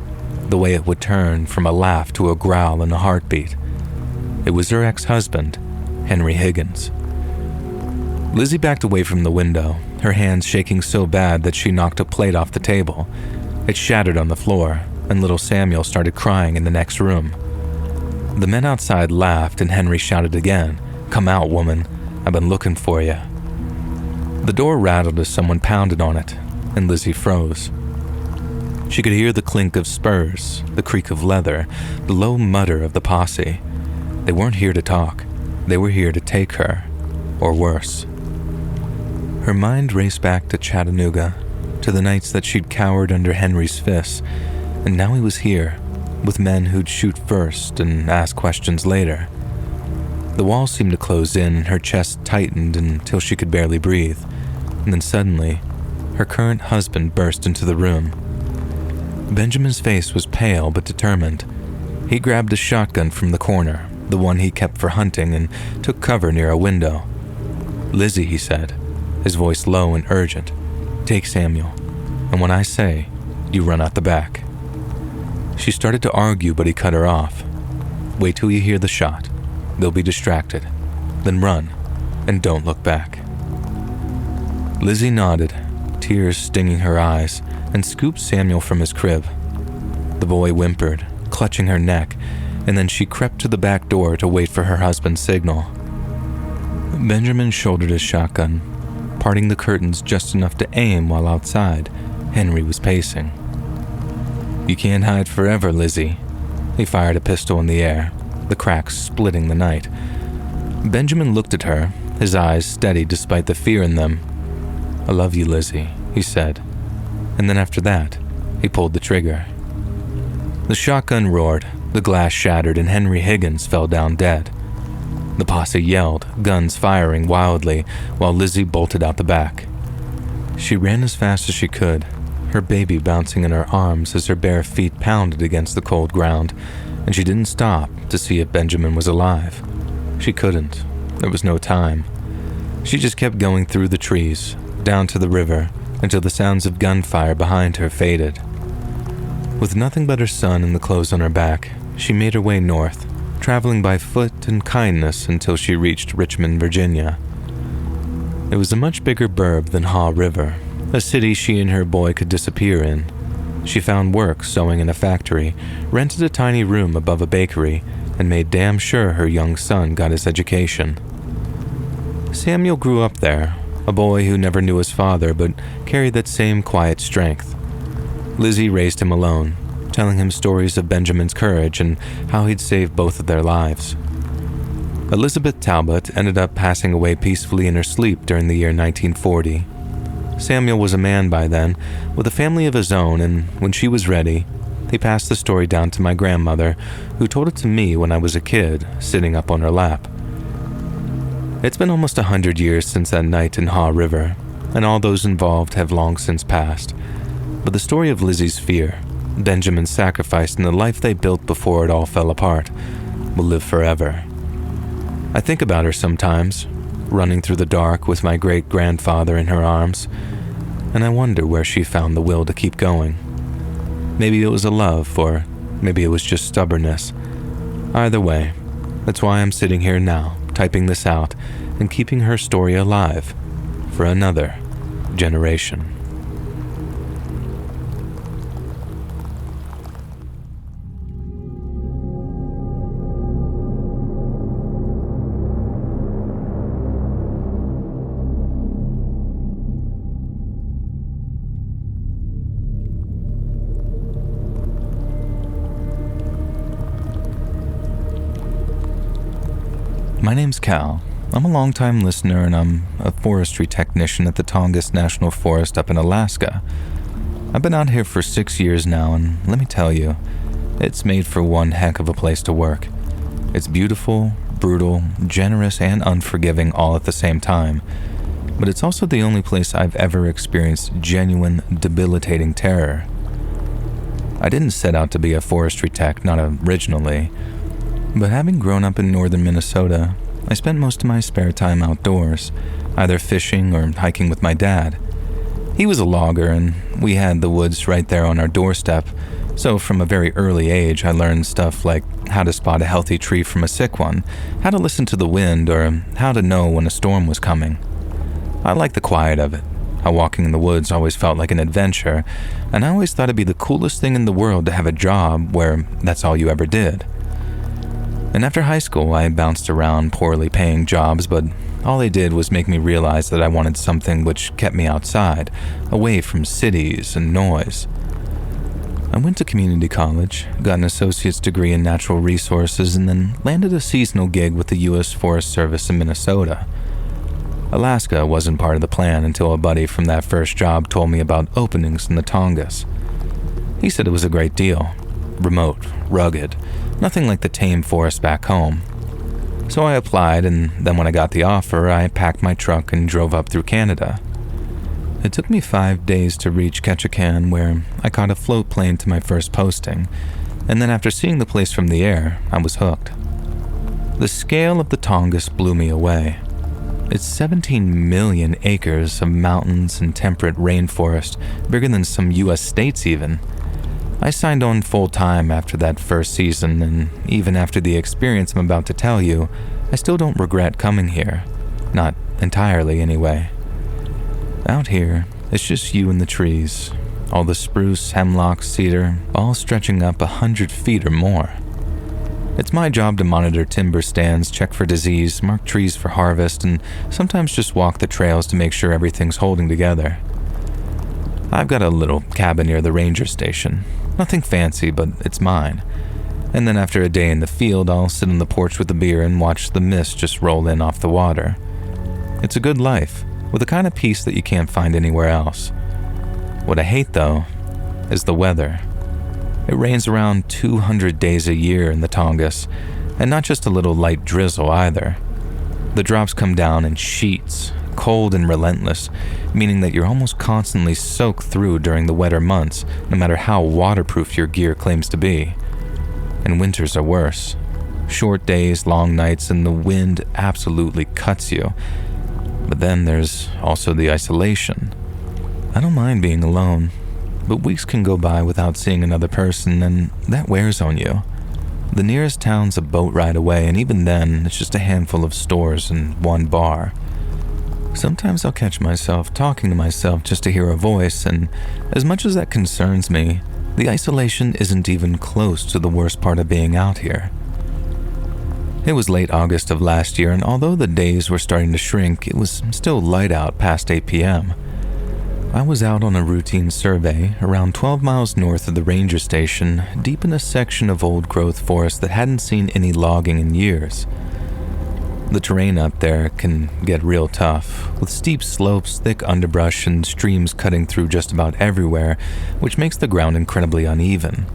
the way it would turn from a laugh to a growl and a heartbeat. It was her ex-husband, Henry Higgins. Lizzie backed away from the window, her hands shaking so bad that she knocked a plate off the table. It shattered on the floor, and little Samuel started crying in the next room. The men outside laughed, and Henry shouted again, "Come out, woman. I've been looking for you." The door rattled as someone pounded on it, and Lizzie froze. She could hear the clink of spurs, the creak of leather, the low mutter of the posse. They weren't here to talk. They were here to take her, or worse. Her mind raced back to Chattanooga, to the nights that she'd cowered under Henry's fists, and now he was here, with men who'd shoot first and ask questions later. The walls seemed to close in, and her chest tightened until she could barely breathe. And then suddenly, her current husband burst into the room. Benjamin's face was pale but determined. He grabbed a shotgun from the corner, the one he kept for hunting, and took cover near a window. "Lizzie," he said, his voice low and urgent, "take Samuel, and when I say, you run out the back." She started to argue, but he cut her off. "Wait till you hear the shot. They'll be distracted. Then run, and don't look back." Lizzie nodded, tears stinging her eyes, and scooped Samuel from his crib. The boy whimpered, clutching her neck, and then she crept to the back door to wait for her husband's signal. Benjamin shouldered his shotgun, parting the curtains just enough to aim while outside Henry was pacing. "You can't hide forever, Lizzie." He fired a pistol in the air, the cracks splitting the night. Benjamin looked at her, his eyes steady despite the fear in them. "I love you, Lizzie," he said. And then after that, he pulled the trigger. The shotgun roared, the glass shattered, and Henry Higgins fell down dead. The posse yelled, guns firing wildly, while Lizzie bolted out the back. She ran as fast as she could, her baby bouncing in her arms as her bare feet pounded against the cold ground, and she didn't stop to see if Benjamin was alive. She couldn't. There was no time. She just kept going through the trees, down to the river, until the sounds of gunfire behind her faded. With nothing but her son and the clothes on her back, she made her way north, traveling by foot and kindness until she reached Richmond, Virginia. It was a much bigger burb than Haw River, a city she and her boy could disappear in. She found work sewing in a factory, rented a tiny room above a bakery, and made damn sure her young son got his education. Samuel grew up there, a boy who never knew his father but carried that same quiet strength. Lizzie raised him alone, telling him stories of Benjamin's courage and how he'd saved both of their lives. Elizabeth Talbot ended up passing away peacefully in her sleep during the year 1940. Samuel was a man by then, with a family of his own, and when she was ready, he passed the story down to my grandmother, who told it to me when I was a kid, sitting up on her lap. It's been almost 100 years since that night in Haw River, and all those involved have long since passed. But the story of Lizzie's fear, Benjamin's sacrifice, and the life they built before it all fell apart will live forever. I think about her sometimes, running through the dark with my great-grandfather in her arms, and I wonder where she found the will to keep going. Maybe it was a love, or maybe it was just stubbornness. Either way, that's why I'm sitting here now, typing this out and keeping her story alive for another generation. My name's Cal. I'm a longtime listener and I'm a forestry technician at the Tongass National Forest up in Alaska. I've been out here for 6 years now, and let me tell you, it's made for one heck of a place to work. It's beautiful, brutal, generous, and unforgiving all at the same time. But it's also the only place I've ever experienced genuine, debilitating terror. I didn't set out to be a forestry tech, not originally. But having grown up in northern Minnesota, I spent most of my spare time outdoors, either fishing or hiking with my dad. He was a logger, and we had the woods right there on our doorstep, so from a very early age I learned stuff like how to spot a healthy tree from a sick one, how to listen to the wind, or how to know when a storm was coming. I liked the quiet of it, how walking in the woods always felt like an adventure, and I always thought it'd be the coolest thing in the world to have a job where that's all you ever did. And after high school, I bounced around poorly paying jobs, but all they did was make me realize that I wanted something which kept me outside, away from cities and noise. I went to community college, got an associate's degree in natural resources, and then landed a seasonal gig with the U.S. Forest Service in Minnesota. Alaska wasn't part of the plan until a buddy from that first job told me about openings in the Tongass. He said it was a great deal. Remote, rugged, nothing like the tame forest back home. So I applied, and then when I got the offer, I packed my truck and drove up through Canada. It took me 5 days to reach Ketchikan, where I caught a float plane to my first posting, and then after seeing the place from the air, I was hooked. The scale of the Tongass blew me away. It's 17 million acres of mountains and temperate rainforest, bigger than some U.S. states even. I signed on full-time after that first season, and even after the experience I'm about to tell you, I still don't regret coming here. Not entirely, anyway. Out here, It's just you and the trees, all the spruce, hemlock, cedar, all stretching up 100 feet or more. It's my job to monitor timber stands, check for disease, mark trees for harvest, and sometimes just walk the trails to make sure everything's holding together. I've got a little cabin near the ranger station. Nothing fancy, but it's mine. And then after a day in the field, I'll sit on the porch with a beer and watch the mist just roll in off the water. It's a good life, with the kind of peace that you can't find anywhere else. What I hate, though, is the weather. It rains around 200 days a year in the Tongass, and not just a little light drizzle either. The drops come down in sheets, cold and relentless, meaning that you're almost constantly soaked through during the wetter months, no matter how waterproof your gear claims to be. And winters are worse. Short days, long nights, and the wind absolutely cuts you. But then there's also the isolation. I don't mind being alone, but weeks can go by without seeing another person, and that wears on you. The nearest town's a boat ride away, and even then, it's just a handful of stores and one bar. Sometimes I'll catch myself talking to myself just to hear a voice, and as much as that concerns me, the isolation isn't even close to the worst part of being out here. It was late August of last year, and although the days were starting to shrink, it was still light out past 8 p.m. I was out on a routine survey around 12 miles north of the ranger station, deep in a section of old-growth forest that hadn't seen any logging in years. The terrain up there can get real tough, with steep slopes, thick underbrush, and streams cutting through just about everywhere, which makes the ground incredibly uneven.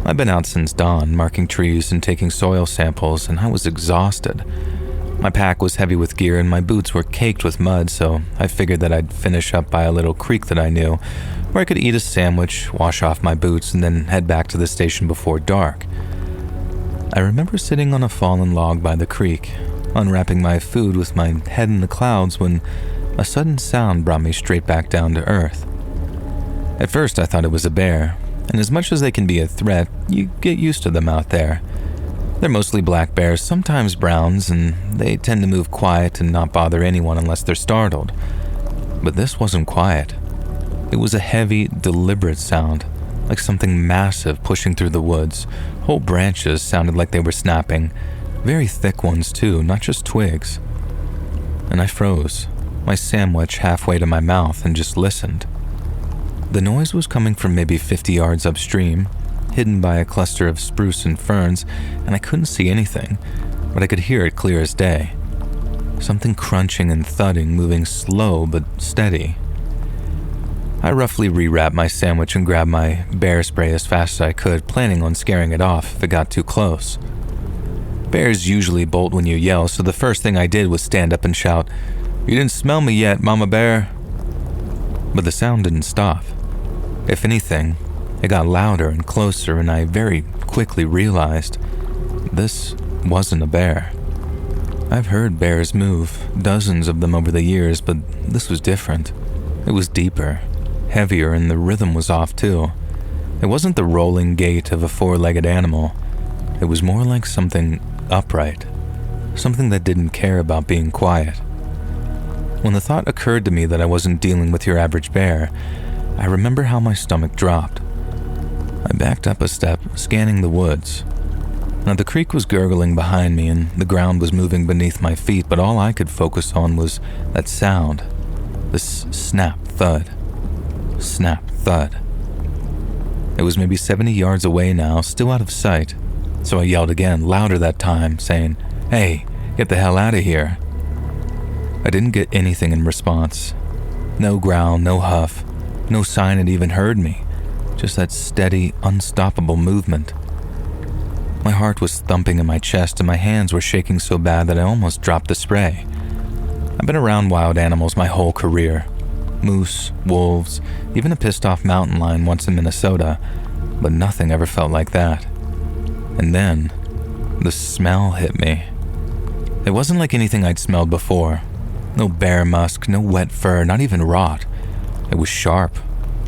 I've been out since dawn, marking trees and taking soil samples, and I was exhausted. My pack was heavy with gear and my boots were caked with mud, so I figured that I'd finish up by a little creek that I knew, where I could eat a sandwich, wash off my boots, and then head back to the station before dark. I remember sitting on a fallen log by the creek, unwrapping my food with my head in the clouds when a sudden sound brought me straight back down to earth. At first I thought it was a bear, and as much as they can be a threat, you get used to them out there. They're mostly black bears, sometimes browns, and they tend to move quiet and not bother anyone unless they're startled. But this wasn't quiet. It was a heavy, deliberate sound, like something massive pushing through the woods. Whole branches sounded like they were snapping. Very thick ones too, not just twigs. And I froze, my sandwich halfway to my mouth, and just listened. The noise was coming from maybe 50 yards upstream, hidden by a cluster of spruce and ferns, and I couldn't see anything, but I could hear it clear as day. Something crunching and thudding, moving slow but steady. I roughly rewrapped my sandwich and grabbed my bear spray as fast as I could, planning on scaring it off if it got too close. Bears usually bolt when you yell, so the first thing I did was stand up and shout, "You didn't smell me yet, Mama Bear." But the sound didn't stop. If anything, it got louder and closer, and I very quickly realized this wasn't a bear. I've heard bears move, dozens of them over the years, but this was different. It was deeper, heavier, and the rhythm was off too. It wasn't the rolling gait of a four-legged animal. It was more like something upright, something that didn't care about being quiet. When the thought occurred to me that I wasn't dealing with your average bear, I remember how my stomach dropped. I backed up a step, scanning the woods. Now the creek was gurgling behind me and the ground was moving beneath my feet, but all I could focus on was that sound. This snap, thud. Snap, thud. It was maybe 70 yards away now, still out of sight. So I yelled again, louder that time, saying, "Hey, get the hell out of here." I didn't get anything in response. No growl, no huff, no sign it even heard me. Just that steady, unstoppable movement. My heart was thumping in my chest and my hands were shaking so bad that I almost dropped the spray. I've been around wild animals my whole career. Moose, wolves, even a pissed-off mountain lion once in Minnesota, but nothing ever felt like that. And then, the smell hit me. It wasn't like anything I'd smelled before. No bear musk, no wet fur, not even rot. It was sharp,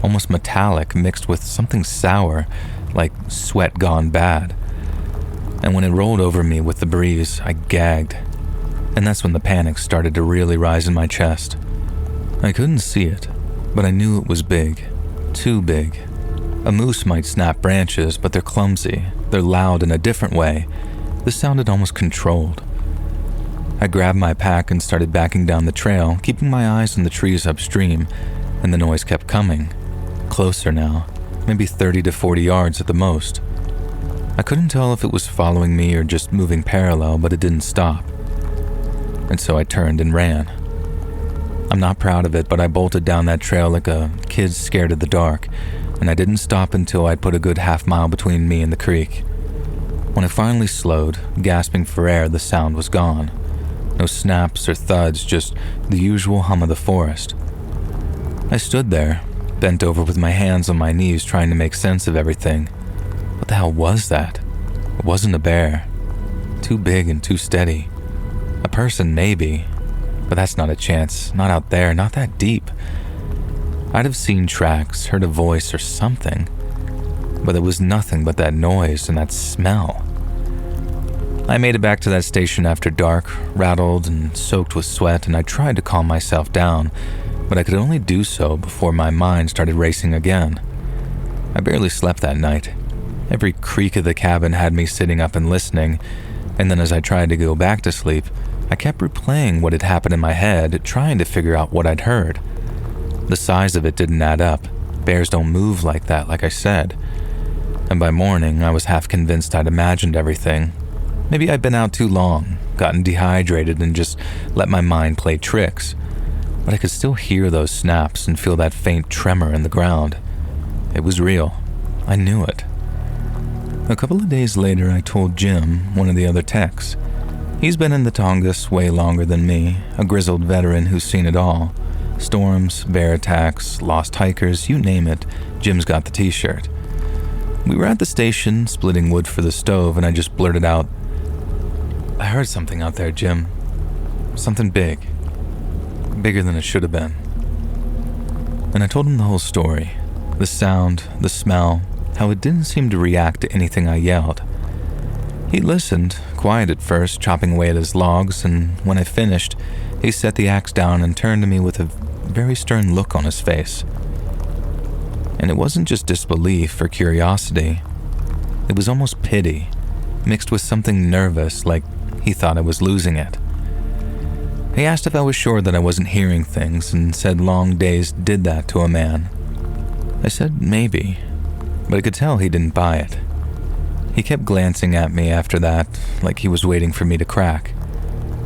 almost metallic, mixed with something sour, like sweat gone bad. And when it rolled over me with the breeze, I gagged. And that's when the panic started to really rise in my chest. I couldn't see it, but I knew it was big. Too big. A moose might snap branches, but they're clumsy. They're loud in a different way. This sounded almost controlled. I grabbed my pack and started backing down the trail, keeping my eyes on the trees upstream, and the noise kept coming. Closer now, maybe 30 to 40 yards at the most. I couldn't tell if it was following me or just moving parallel, but it didn't stop. And so I turned and ran. I'm not proud of it, but I bolted down that trail like a kid scared of the dark, and I didn't stop until I'd put a good half-mile between me and the creek. When I finally slowed, gasping for air, the sound was gone. No snaps or thuds, just the usual hum of the forest. I stood there, bent over with my hands on my knees trying to make sense of everything. What the hell was that? It wasn't a bear. Too big and too steady. A person, maybe, but that's not a chance. Not out there, not that deep. I'd have seen tracks, heard a voice or something, but there was nothing but that noise and that smell. I made it back to that station after dark, rattled and soaked with sweat, and I tried to calm myself down, but I could only do so before my mind started racing again. I barely slept that night. Every creak of the cabin had me sitting up and listening, and then as I tried to go back to sleep, I kept replaying what had happened in my head, trying to figure out what I'd heard. The size of it didn't add up. Bears don't move like that, like I said. And by morning, I was half convinced I'd imagined everything. Maybe I'd been out too long, gotten dehydrated, and just let my mind play tricks. But I could still hear those snaps and feel that faint tremor in the ground. It was real. I knew it. A couple of days later, I told Jim, one of the other techs. He's been in the Tongass way longer than me, a grizzled veteran who's seen it all. Storms, bear attacks, lost hikers, you name it, Jim's got the t-shirt. We were at the station, splitting wood for the stove, and I just blurted out, "I heard something out there, Jim. Something big. Bigger than it should have been." And I told him the whole story. The sound, the smell, how it didn't seem to react to anything I yelled. He listened, quiet at first, chopping away at his logs, and when I finished, he set the axe down and turned to me with a very stern look on his face. And it wasn't just disbelief or curiosity. It was almost pity, mixed with something nervous, like he thought I was losing it. He asked if I was sure that I wasn't hearing things and said long days did that to a man. I said maybe, but I could tell he didn't buy it. He kept glancing at me after that, like he was waiting for me to crack.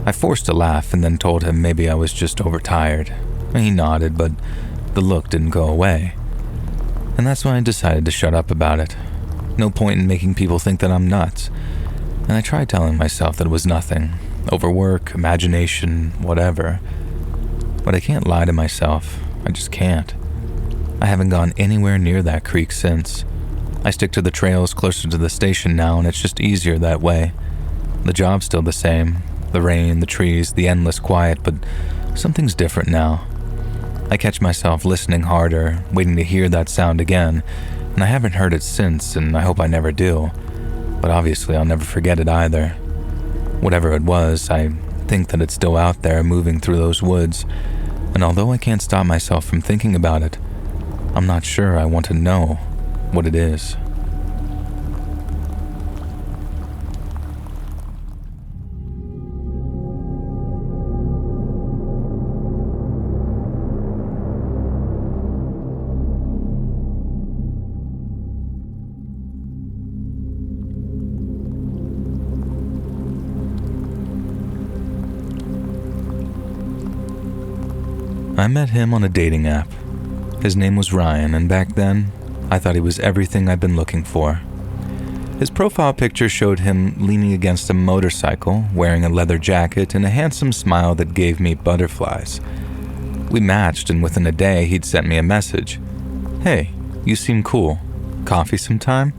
I forced a laugh and then told him maybe I was just overtired. He nodded, but the look didn't go away. And that's when I decided to shut up about it. No point in making people think that I'm nuts. And I tried telling myself that it was nothing. Overwork, imagination, whatever. But I can't lie to myself. I just can't. I haven't gone anywhere near that creek since. I stick to the trails closer to the station now, and it's just easier that way. The job's still the same. The rain, the trees, the endless quiet, but something's different now. I catch myself listening harder, waiting to hear that sound again, and I haven't heard it since, and I hope I never do. But obviously I'll never forget it either. Whatever it was, I think that it's still out there moving through those woods, and although I can't stop myself from thinking about it, I'm not sure I want to know what it is. I met him on a dating app. His name was Ryan, and back then, I thought he was everything I'd been looking for. His profile picture showed him leaning against a motorcycle, wearing a leather jacket and a handsome smile that gave me butterflies. We matched, and within a day, he'd sent me a message. "Hey, you seem cool. Coffee sometime?"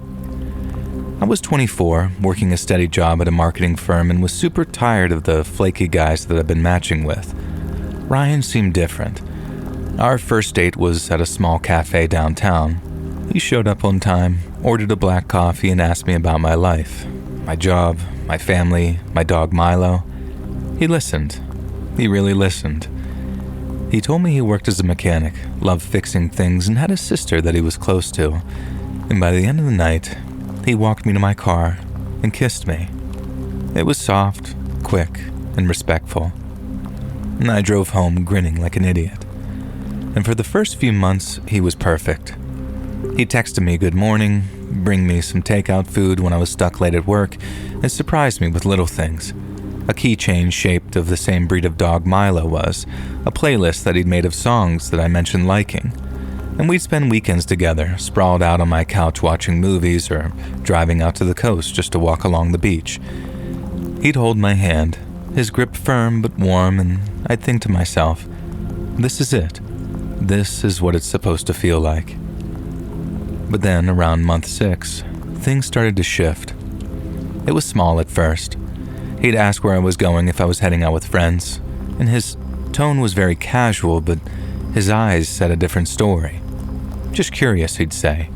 I was 24, working a steady job at a marketing firm, and was super tired of the flaky guys that I'd been matching with. Ryan seemed different. Our first date was at a small cafe downtown. He showed up on time, ordered a black coffee, and asked me about my life, my job, my family, my dog Milo. He listened. He really listened. He told me he worked as a mechanic, loved fixing things, and had a sister that he was close to. And by the end of the night, he walked me to my car and kissed me. It was soft, quick, and respectful. And I drove home grinning like an idiot. And for the first few months, he was perfect. He texted me good morning, bring me some takeout food when I was stuck late at work, and surprised me with little things. A keychain shaped of the same breed of dog Milo was, a playlist that he'd made of songs that I mentioned liking. And we'd spend weekends together, sprawled out on my couch watching movies or driving out to the coast just to walk along the beach. He'd hold my hand, his grip firm but warm, and I'd think to myself, this is it. This is what it's supposed to feel like. But then, around month 6, things started to shift. It was small at first. He'd ask where I was going if I was heading out with friends, and his tone was very casual, but his eyes said a different story. Just curious, he'd say,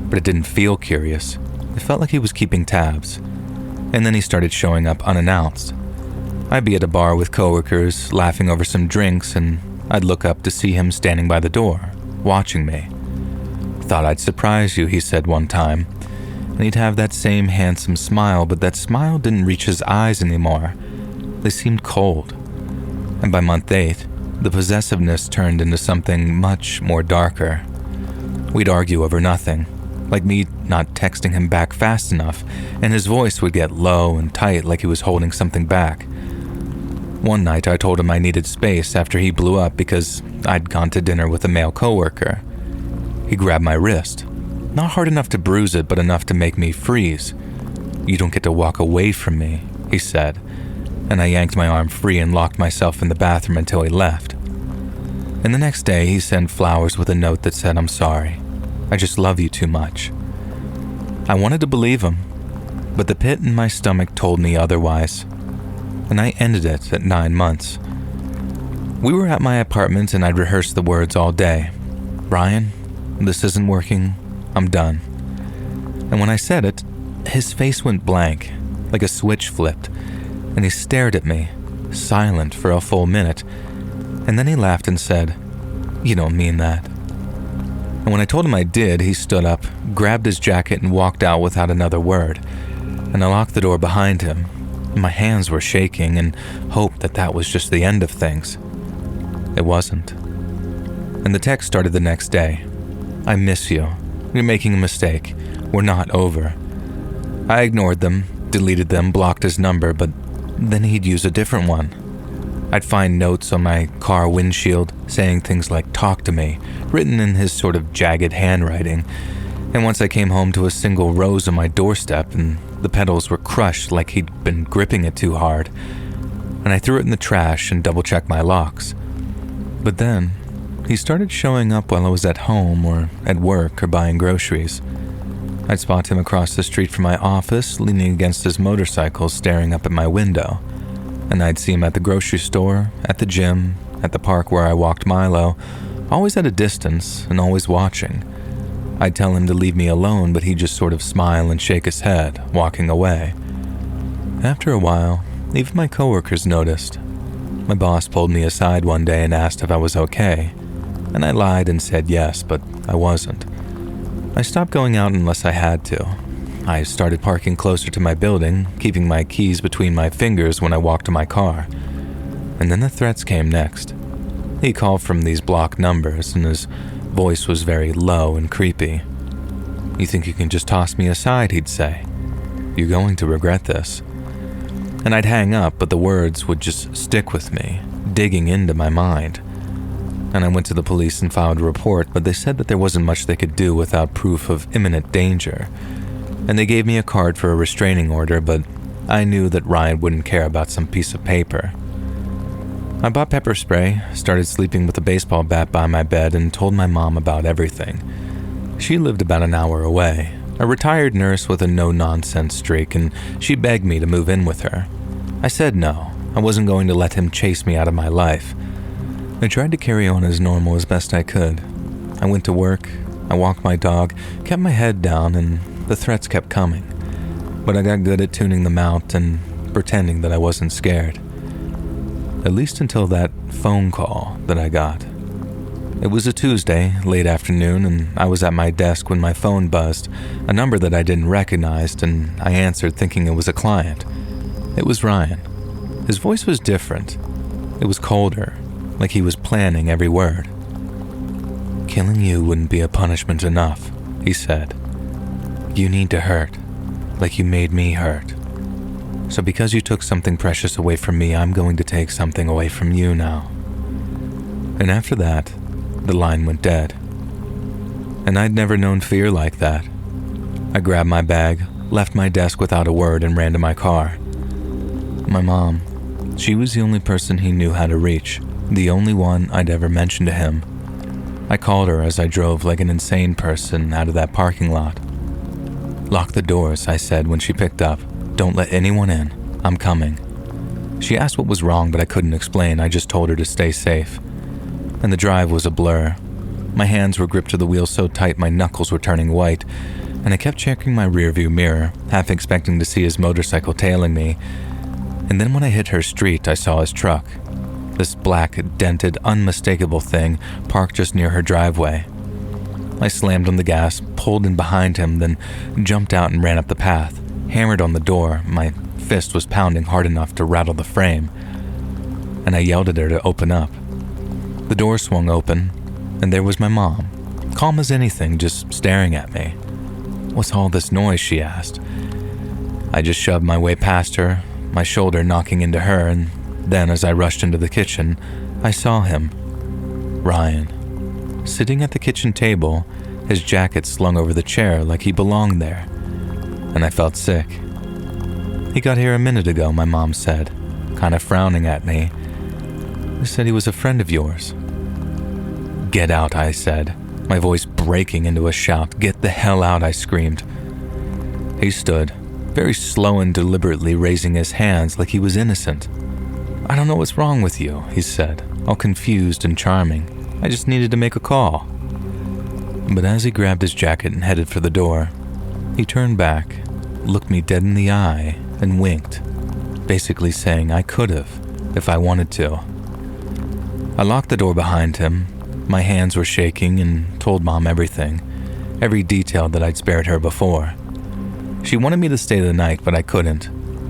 but it didn't feel curious. It felt like he was keeping tabs. And then he started showing up unannounced. I'd be at a bar with coworkers, laughing over some drinks, and I'd look up to see him standing by the door, watching me. Thought I'd surprise you, he said one time. And he'd have that same handsome smile, but that smile didn't reach his eyes anymore. They seemed cold. And by month 8, the possessiveness turned into something much more darker. We'd argue over nothing, like me not texting him back fast enough, and his voice would get low and tight like he was holding something back. One night I told him I needed space after he blew up because I'd gone to dinner with a male coworker. He grabbed my wrist. Not hard enough to bruise it, but enough to make me freeze. "You don't get to walk away from me," he said, and I yanked my arm free and locked myself in the bathroom until he left. And the next day, he sent flowers with a note that said, "I'm sorry. I just love you too much." I wanted to believe him, but the pit in my stomach told me otherwise, and I ended it at 9 months. We were at my apartment and I'd rehearsed the words all day. "Ryan, this isn't working. I'm done." And when I said it, his face went blank, like a switch flipped, and he stared at me, silent for a full minute, and then he laughed and said, "You don't mean that." And when I told him I did, he stood up, grabbed his jacket and walked out without another word, and I locked the door behind him. My hands were shaking and hoped that that was just the end of things. It wasn't. And the text started the next day. "I miss you. You're making a mistake. We're not over." I ignored them, deleted them, blocked his number, but then he'd use a different one. I'd find notes on my car windshield saying things like "talk to me," written in his sort of jagged handwriting. And once I came home to a single rose on my doorstep and the petals were crushed like he'd been gripping it too hard. And I threw it in the trash and double-checked my locks. But then he started showing up while I was at home or at work or buying groceries. I'd spot him across the street from my office, leaning against his motorcycle, staring up at my window. And I'd see him at the grocery store, at the gym, at the park where I walked Milo, always at a distance and always watching. I'd tell him to leave me alone, but he'd just sort of smile and shake his head, walking away. After a while, even my coworkers noticed. My boss pulled me aside one day and asked if I was okay, and I lied and said yes, but I wasn't. I stopped going out unless I had to. I started parking closer to my building, keeping my keys between my fingers when I walked to my car. And then the threats came next. He called from these blocked numbers, and his voice was very low and creepy. "You think you can just toss me aside," he'd say. "You're going to regret this." And I'd hang up, but the words would just stick with me, digging into my mind. And I went to the police and filed a report, but they said that there wasn't much they could do without proof of imminent danger. And they gave me a card for a restraining order, but I knew that Ryan wouldn't care about some piece of paper. I bought pepper spray, started sleeping with a baseball bat by my bed, and told my mom about everything. She lived about an hour away, a retired nurse with a no-nonsense streak, and she begged me to move in with her. I said no. I wasn't going to let him chase me out of my life. I tried to carry on as normal as best I could. I went to work, I walked my dog, kept my head down, and the threats kept coming. But I got good at tuning them out and pretending that I wasn't scared. At least until that phone call that I got. It was a Tuesday, late afternoon, and I was at my desk when my phone buzzed, a number that I didn't recognize, and I answered thinking it was a client. It was Ryan. His voice was different. It was colder, like he was planning every word. "Killing you wouldn't be a punishment enough," he said. "You need to hurt, like you made me hurt. So because you took something precious away from me, I'm going to take something away from you now." And after that, the line went dead. And I'd never known fear like that. I grabbed my bag, left my desk without a word, and ran to my car. My mom, she was the only person he knew how to reach, the only one I'd ever mentioned to him. I called her as I drove like an insane person out of that parking lot. "Lock the doors," I said when she picked up. "Don't let anyone in. I'm coming." She asked what was wrong, but I couldn't explain. I just told her to stay safe. And the drive was a blur. My hands were gripped to the wheel so tight my knuckles were turning white, and I kept checking my rearview mirror, half expecting to see his motorcycle tailing me. And then when I hit her street, I saw his truck. This black, dented, unmistakable thing parked just near her driveway. I slammed on the gas, pulled in behind him, then jumped out and ran up the path, hammered on the door. My fist was pounding hard enough to rattle the frame, and I yelled at her to open up. The door swung open, and there was my mom, calm as anything, just staring at me. "What's all this noise?" she asked. I just shoved my way past her, my shoulder knocking into her, and then as I rushed into the kitchen, I saw him, Ryan, sitting at the kitchen table, his jacket slung over the chair like he belonged there, and I felt sick. "He got here a minute ago," my mom said, kind of frowning at me. "He said he was a friend of yours." "Get out," I said, my voice breaking into a shout. "Get the hell out," I screamed. He stood, very slow and deliberately raising his hands like he was innocent. "I don't know what's wrong with you," he said, all confused and charming. "I just needed to make a call." But as he grabbed his jacket and headed for the door, he turned back, looked me dead in the eye, and winked, basically saying I could have if I wanted to. I locked the door behind him. My hands were shaking and told Mom everything, every detail that I'd spared her before. She wanted me to stay the night, but I couldn't.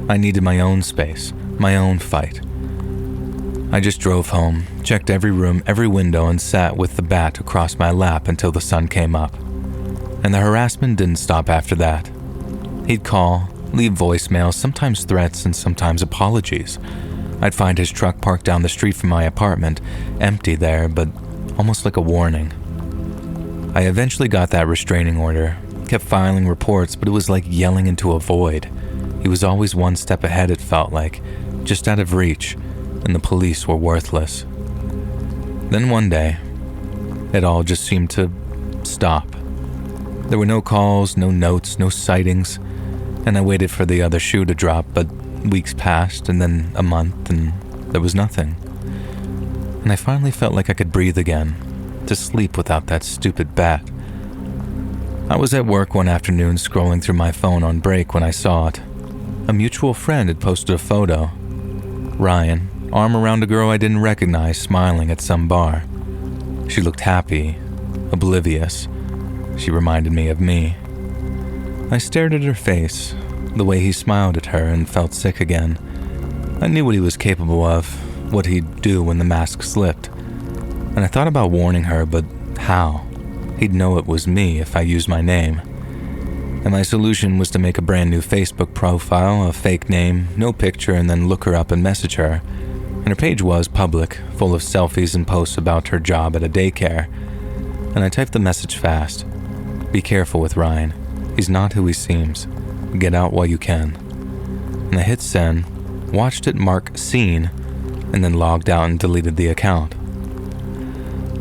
I needed my own space, my own fight. I just drove home, checked every room, every window, and sat with the bat across my lap until the sun came up. And the harassment didn't stop after that. He'd call, leave voicemails, sometimes threats and sometimes apologies. I'd find his truck parked down the street from my apartment, empty there, but almost like a warning. I eventually got that restraining order, kept filing reports, but it was like yelling into a void. He was always one step ahead, it felt like, just out of reach, and the police were worthless. Then one day, it all just seemed to stop. There were no calls, no notes, no sightings, and I waited for the other shoe to drop, but weeks passed, and then a month, and there was nothing. And I finally felt like I could breathe again, to sleep without that stupid bat. I was at work one afternoon scrolling through my phone on break when I saw it. A mutual friend had posted a photo. Ryan, arm around a girl I didn't recognize, smiling at some bar. She looked happy, oblivious. She reminded me of me. I stared at her face, the way he smiled at her, and felt sick again. I knew what he was capable of, what he'd do when the mask slipped. And I thought about warning her, but how? He'd know it was me if I used my name. And my solution was to make a brand new Facebook profile, a fake name, no picture, and then look her up and message her. And her page was public, full of selfies and posts about her job at a daycare. And I typed the message fast. "Be careful with Ryan. He's not who he seems. Get out while you can." And I hit send, watched it mark seen, and then logged out and deleted the account.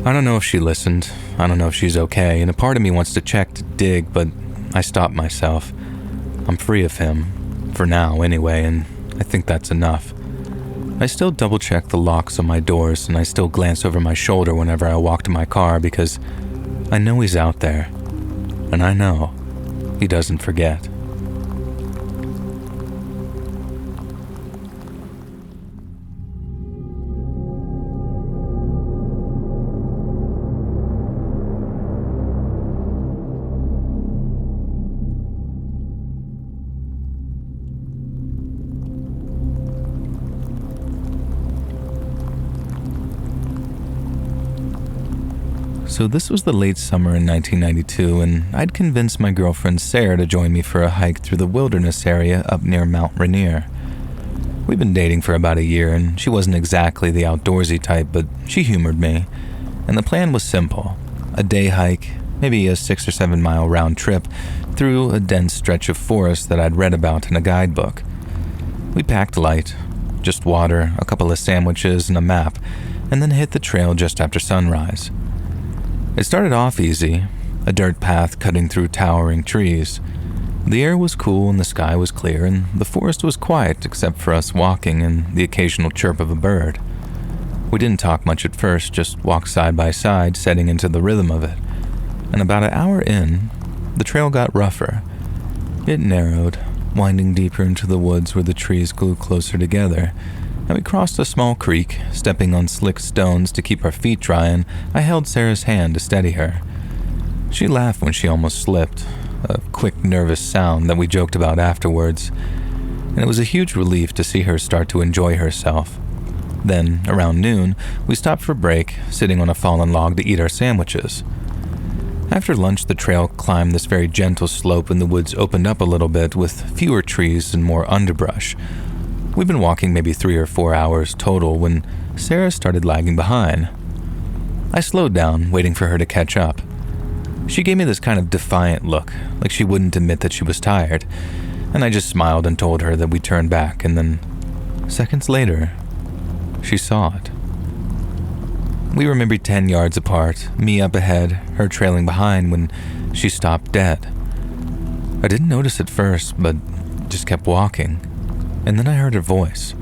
I don't know if she listened. I don't know if she's okay, and a part of me wants to check to dig, but I stopped myself. I'm free of him, for now anyway, and I think that's enough. I still double-check the locks on my doors, and I still glance over my shoulder whenever I walk to my car because I know he's out there, and I know he doesn't forget. So this was the late summer in 1992, and I'd convinced my girlfriend Sarah to join me for a hike through the wilderness area up near Mount Rainier. We'd been dating for about a year, and she wasn't exactly the outdoorsy type, but she humored me. And the plan was simple: a day hike, maybe a 6 or 7 mile round trip through a dense stretch of forest that I'd read about in a guidebook. We packed light, just water, a couple of sandwiches, and a map, and then hit the trail just after sunrise. It started off easy, a dirt path cutting through towering trees. The air was cool and the sky was clear, and the forest was quiet except for us walking and the occasional chirp of a bird. We didn't talk much at first, just walked side by side, setting into the rhythm of it. And about an hour in, the trail got rougher. It narrowed, winding deeper into the woods where the trees grew closer together, and we crossed a small creek, stepping on slick stones to keep our feet dry, and I held Sarah's hand to steady her. She laughed when she almost slipped, a quick, nervous sound that we joked about afterwards, and it was a huge relief to see her start to enjoy herself. Then, around noon, we stopped for a break, sitting on a fallen log to eat our sandwiches. After lunch, the trail climbed this very gentle slope and the woods opened up a little bit with fewer trees and more underbrush. We'd been walking maybe 3 or 4 hours total when Sarah started lagging behind. I slowed down, waiting for her to catch up. She gave me this kind of defiant look, like she wouldn't admit that she was tired, and I just smiled and told her that we turned back, and then, seconds later, she saw it. We were maybe 10 yards apart, me up ahead, her trailing behind when she stopped dead. I didn't notice at first, but just kept walking. And then I heard her voice,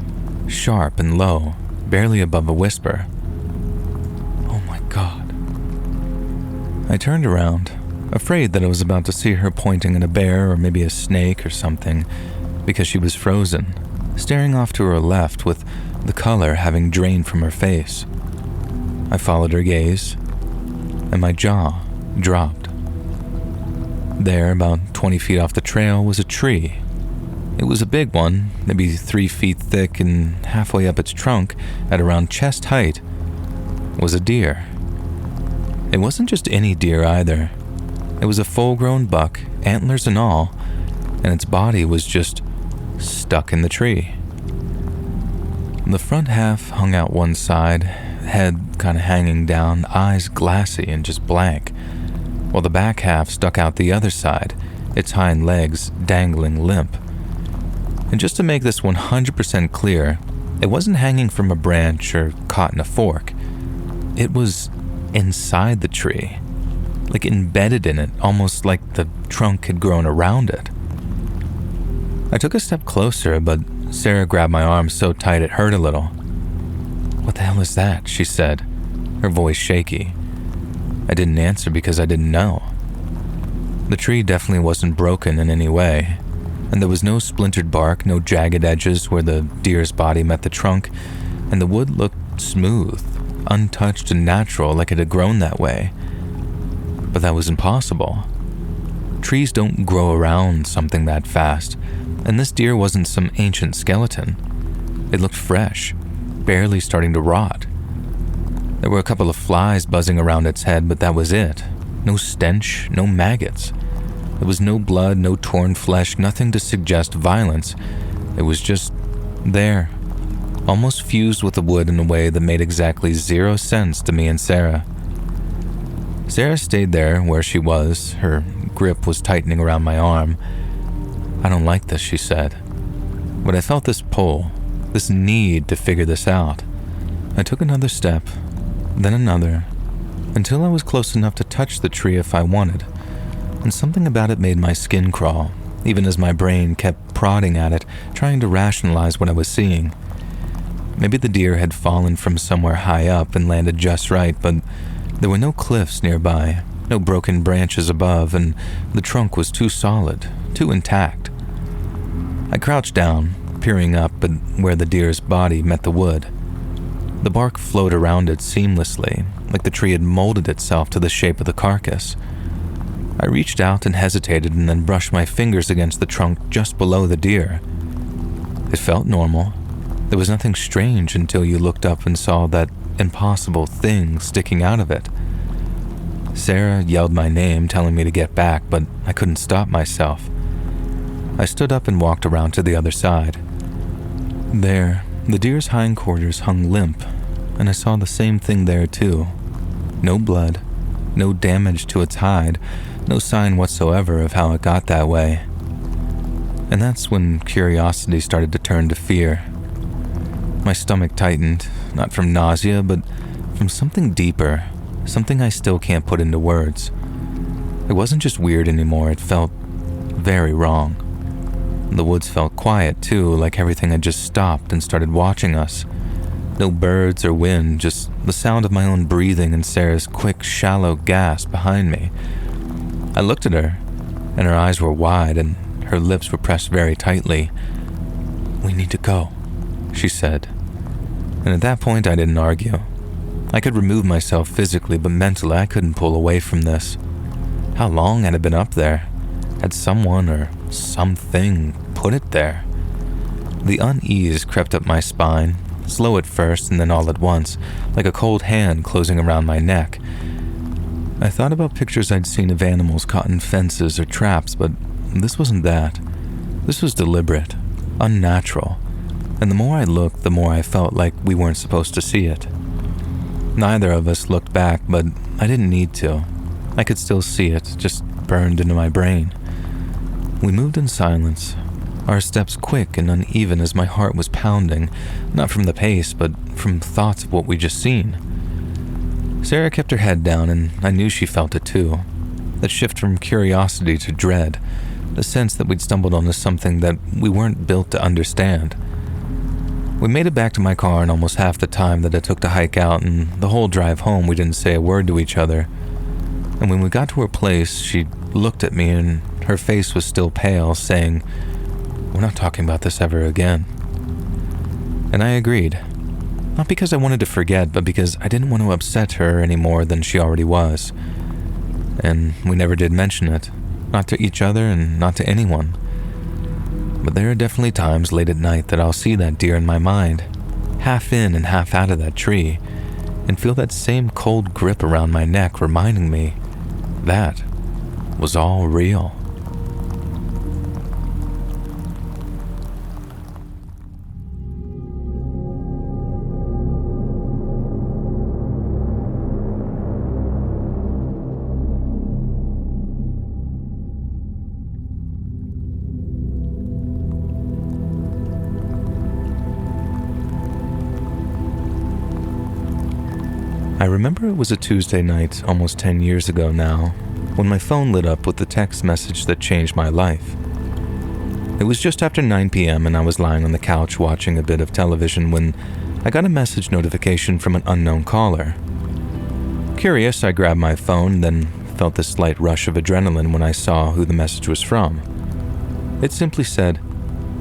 sharp and low, barely above a whisper. "Oh my God." I turned around, afraid that I was about to see her pointing at a bear or maybe a snake or something, because she was frozen, staring off to her left with the color having drained from her face. I followed her gaze, and my jaw dropped. There, about 20 feet off the trail, was a tree. It was a big one, maybe 3 feet thick, and halfway up its trunk, at around chest height, was a deer. It wasn't just any deer either. It was a full-grown buck, antlers and all, and its body was just stuck in the tree. The front half hung out one side, head kind of hanging down, eyes glassy and just blank, while the back half stuck out the other side, its hind legs dangling limp. And just to make this 100% clear, it wasn't hanging from a branch or caught in a fork. It was inside the tree, like embedded in it, almost like the trunk had grown around it. I took a step closer, but Sarah grabbed my arm so tight it hurt a little. "What the hell is that?" she said, her voice shaky. I didn't answer because I didn't know. The tree definitely wasn't broken in any way, and there was no splintered bark, no jagged edges where the deer's body met the trunk, and the wood looked smooth, untouched and natural, like it had grown that way. But that was impossible. Trees don't grow around something that fast, and this deer wasn't some ancient skeleton. It looked fresh, barely starting to rot. There were a couple of flies buzzing around its head, but that was it. No stench, no maggots. There was no blood, no torn flesh, nothing to suggest violence. It was just there, almost fused with the wood in a way that made exactly 0 sense to me and Sarah. Sarah stayed there where she was. Her grip was tightening around my arm. "I don't like this," she said. But I felt this pull, this need to figure this out. I took another step, then another, until I was close enough to touch the tree if I wanted, and something about it made my skin crawl, even as my brain kept prodding at it, trying to rationalize what I was seeing. Maybe the deer had fallen from somewhere high up and landed just right, but there were no cliffs nearby, no broken branches above, and the trunk was too solid, too intact. I crouched down, peering up at where the deer's body met the wood. The bark flowed around it seamlessly, like the tree had molded itself to the shape of the carcass. I reached out and hesitated and then brushed my fingers against the trunk just below the deer. It felt normal. There was nothing strange until you looked up and saw that impossible thing sticking out of it. Sarah yelled my name, telling me to get back, but I couldn't stop myself. I stood up and walked around to the other side. There, the deer's hindquarters hung limp, and I saw the same thing there too. No blood, no damage to its hide, no sign whatsoever of how it got that way. And that's when curiosity started to turn to fear. My stomach tightened, not from nausea, but from something deeper, something I still can't put into words. It wasn't just weird anymore, it felt very wrong. The woods felt quiet too, like everything had just stopped and started watching us. No birds or wind, just the sound of my own breathing and Sarah's quick, shallow gasp behind me. I looked at her, and her eyes were wide and her lips were pressed very tightly. "We need to go," she said. And at that point, I didn't argue. I could remove myself physically, but mentally I couldn't pull away from this. How long had it been up there? Had someone or something put it there? The unease crept up my spine, slow at first and then all at once, like a cold hand closing around my neck. I thought about pictures I'd seen of animals caught in fences or traps, but this wasn't that. This was deliberate, unnatural, and the more I looked, the more I felt like we weren't supposed to see it. Neither of us looked back, but I didn't need to. I could still see it, just burned into my brain. We moved in silence, our steps quick and uneven as my heart was pounding, not from the pace, but from thoughts of what we'd just seen. Sarah kept her head down, and I knew she felt it too. That shift from curiosity to dread, the sense that we'd stumbled onto something that we weren't built to understand. We made it back to my car in almost half the time that it took to hike out, and the whole drive home we didn't say a word to each other. And when we got to her place, she looked at me and her face was still pale, saying, "We're not talking about this ever again." And I agreed. Not because I wanted to forget, but because I didn't want to upset her any more than she already was. And we never did mention it, not to each other and not to anyone. But there are definitely times late at night that I'll see that deer in my mind, half in and half out of that tree, and feel that same cold grip around my neck reminding me that was all real. I remember it was a Tuesday night almost 10 years ago now, when my phone lit up with the text message that changed my life. It was just after 9 p.m. and I was lying on the couch watching a bit of television when I got a message notification from an unknown caller. Curious, I grabbed my phone, then felt this slight rush of adrenaline when I saw who the message was from. It simply said,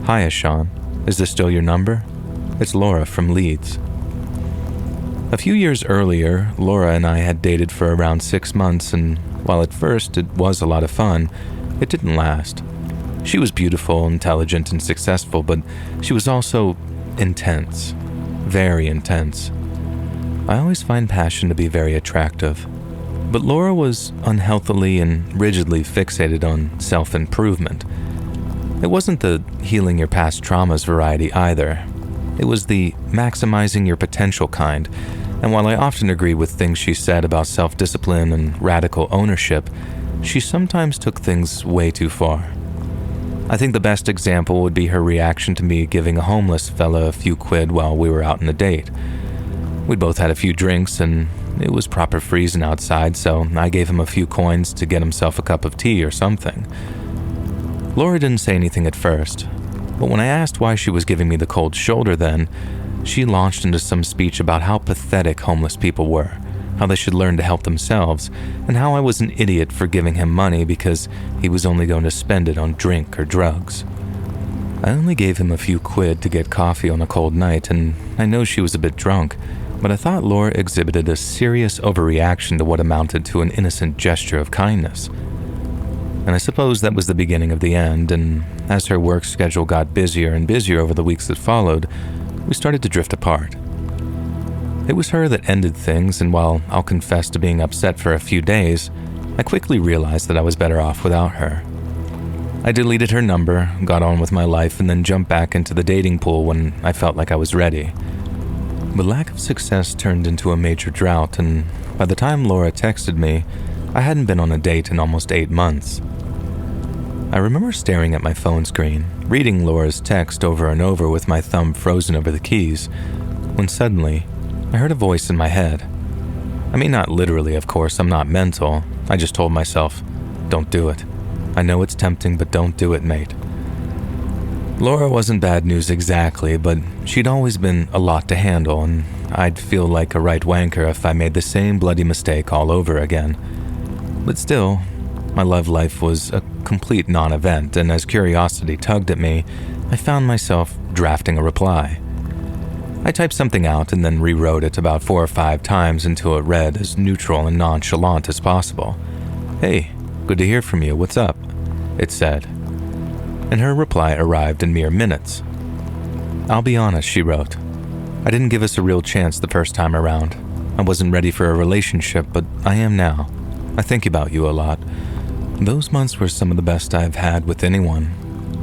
"Hiya, Sean. Is this still your number? It's Laura from Leeds." A few years earlier, Laura and I had dated for around 6 months, and while at first it was a lot of fun, it didn't last. She was beautiful, intelligent, and successful, but she was also intense. Very intense. I always find passion to be very attractive. But Laura was unhealthily and rigidly fixated on self-improvement. It wasn't the healing your past traumas variety either. It was the maximizing your potential kind, and while I often agree with things she said about self-discipline and radical ownership, she sometimes took things way too far. I think the best example would be her reaction to me giving a homeless fella a few quid while we were out on a date. We'd both had a few drinks, and it was proper freezing outside, so I gave him a few coins to get himself a cup of tea or something. Laura didn't say anything at first, but when I asked why she was giving me the cold shoulder then, she launched into some speech about how pathetic homeless people were, how they should learn to help themselves, and how I was an idiot for giving him money because he was only going to spend it on drink or drugs. I only gave him a few quid to get coffee on a cold night, and I know she was a bit drunk, but I thought Laura exhibited a serious overreaction to what amounted to an innocent gesture of kindness. And I suppose that was the beginning of the end, and as her work schedule got busier and busier over the weeks that followed, we started to drift apart. It was her that ended things, and while I'll confess to being upset for a few days, I quickly realized that I was better off without her. I deleted her number, got on with my life, and then jumped back into the dating pool when I felt like I was ready. But lack of success turned into a major drought, and by the time Laura texted me, I hadn't been on a date in almost 8 months. I remember staring at my phone screen, reading Laura's text over and over with my thumb frozen over the keys, when suddenly, I heard a voice in my head. I mean, not literally, of course, I'm not mental. I just told myself, don't do it. I know it's tempting, but don't do it, mate. Laura wasn't bad news exactly, but she'd always been a lot to handle, and I'd feel like a right wanker if I made the same bloody mistake all over again. But still, my love life was a complete non-event, and as curiosity tugged at me, I found myself drafting a reply. I typed something out and then rewrote it about 4 or 5 times until it read as neutral and nonchalant as possible. "Hey, good to hear from you, what's up?" it said. And her reply arrived in mere minutes. "I'll be honest," she wrote. "I didn't give us a real chance the first time around. I wasn't ready for a relationship, but I am now. I think about you a lot. Those months were some of the best I've had with anyone.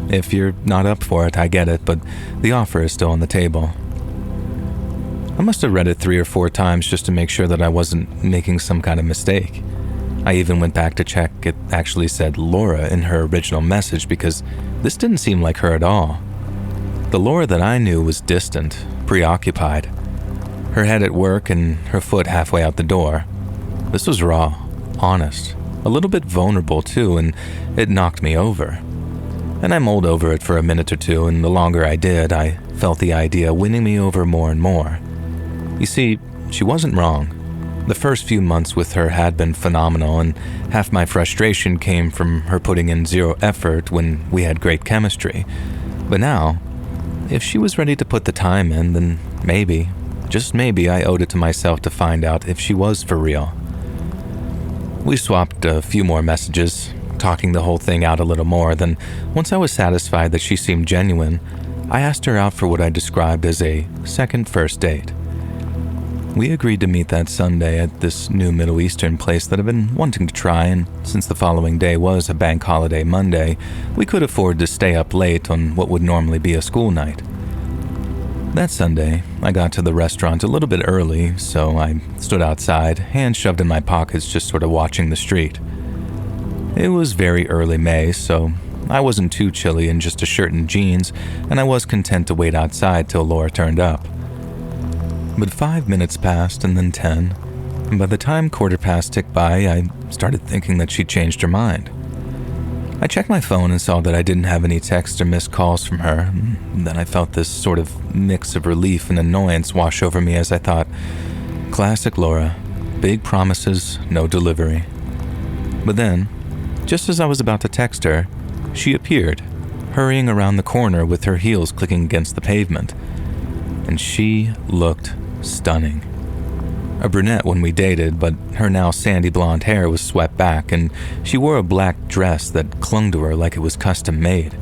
If you're not up for it, I get it, but the offer is still on the table." I must have read it 3 or 4 times just to make sure that I wasn't making some kind of mistake. I even went back to check it actually said Laura in her original message because this didn't seem like her at all. The Laura that I knew was distant, preoccupied, her head at work and her foot halfway out the door. This was raw, honest, a little bit vulnerable too, and it knocked me over. And I mulled over it for a minute or two, and the longer I did, I felt the idea winning me over more and more. You see, she wasn't wrong. The first few months with her had been phenomenal, and half my frustration came from her putting in zero effort when we had great chemistry. But now, if she was ready to put the time in, then maybe, just maybe, I owed it to myself to find out if she was for real. We swapped a few more messages, talking the whole thing out a little more. Then, once I was satisfied that she seemed genuine, I asked her out for what I described as a second first date. We agreed to meet that Sunday at this new Middle Eastern place that I've been wanting to try, and since the following day was a bank holiday Monday, we could afford to stay up late on what would normally be a school night. That Sunday, I got to the restaurant a little bit early, so I stood outside, hands shoved in my pockets, just sort of watching the street. It was very early May, so I wasn't too chilly in just a shirt and jeans, and I was content to wait outside till Laura turned up. But 5 minutes passed, and then 10, and by the time 1/4 ticked by, I started thinking that she'd changed her mind. I checked my phone and saw that I didn't have any texts or missed calls from her, and then I felt this sort of mix of relief and annoyance wash over me as I thought, classic Laura, big promises, no delivery. But then, just as I was about to text her, she appeared, hurrying around the corner with her heels clicking against the pavement. And she looked stunning. A brunette when we dated, but her now sandy blonde hair was swept back, and she wore a black dress that clung to her like it was custom made.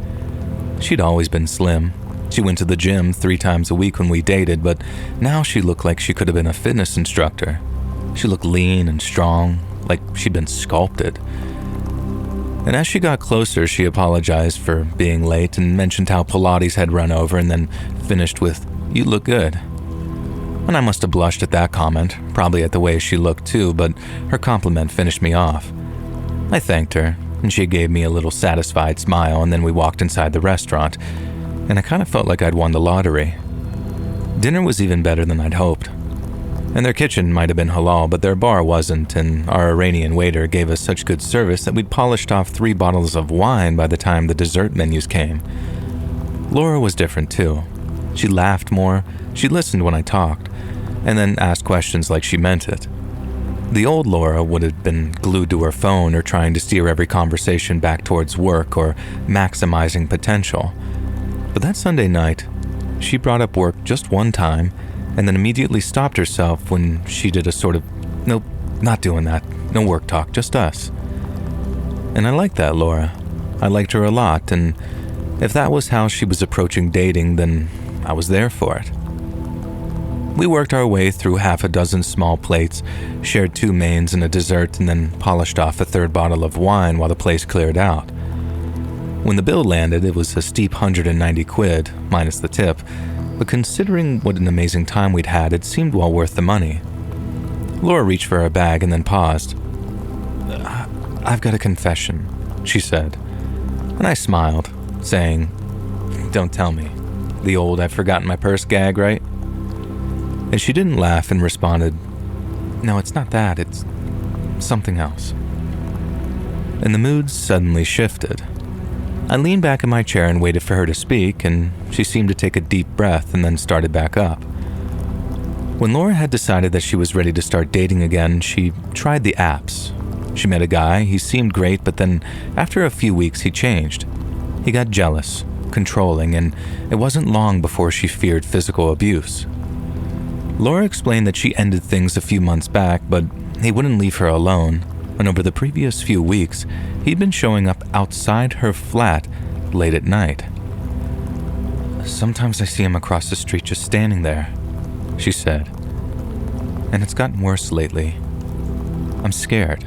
She'd always been slim. She went to the gym 3 times a week when we dated, but now she looked like she could have been a fitness instructor. She looked lean and strong, like she'd been sculpted. And as she got closer, she apologized for being late and mentioned how Pilates had run over, and then finished with, "You look good." And I must have blushed at that comment, probably at the way she looked too, but her compliment finished me off. I thanked her, and she gave me a little satisfied smile, and then we walked inside the restaurant, and I kind of felt like I'd won the lottery. Dinner was even better than I'd hoped. And their kitchen might have been halal, but their bar wasn't, and our Iranian waiter gave us such good service that we'd polished off 3 bottles of wine by the time the dessert menus came. Laura was different too. She laughed more, she listened when I talked, and then asked questions like she meant it. The old Laura would have been glued to her phone or trying to steer every conversation back towards work or maximizing potential. But that Sunday night, she brought up work just one time and then immediately stopped herself when she did a sort of, "Nope, not doing that, no work talk, just us." And I liked that Laura. I liked her a lot, and if that was how she was approaching dating, then I was there for it. We worked our way through half a dozen small plates, shared 2 mains and a dessert, and then polished off a 3rd bottle of wine while the place cleared out. When the bill landed, it was a steep 190 quid, minus the tip, but considering what an amazing time we'd had, it seemed well worth the money. Laura reached for her bag and then paused. "I've got a confession," she said, and I smiled, saying, "Don't tell me. The old I've forgotten my purse gag, right?" And she didn't laugh and responded, "No, it's not that, it's something else." And the mood suddenly shifted. I leaned back in my chair and waited for her to speak, and she seemed to take a deep breath and then started back up. When Laura had decided that she was ready to start dating again, she tried the apps. She met a guy, he seemed great, but then after a few weeks he changed. He got jealous, controlling, and it wasn't long before she feared physical abuse. Laura explained that she ended things a few months back, but he wouldn't leave her alone, and over the previous few weeks, he'd been showing up outside her flat late at night. "Sometimes I see him across the street just standing there," she said, "and it's gotten worse lately. I'm scared."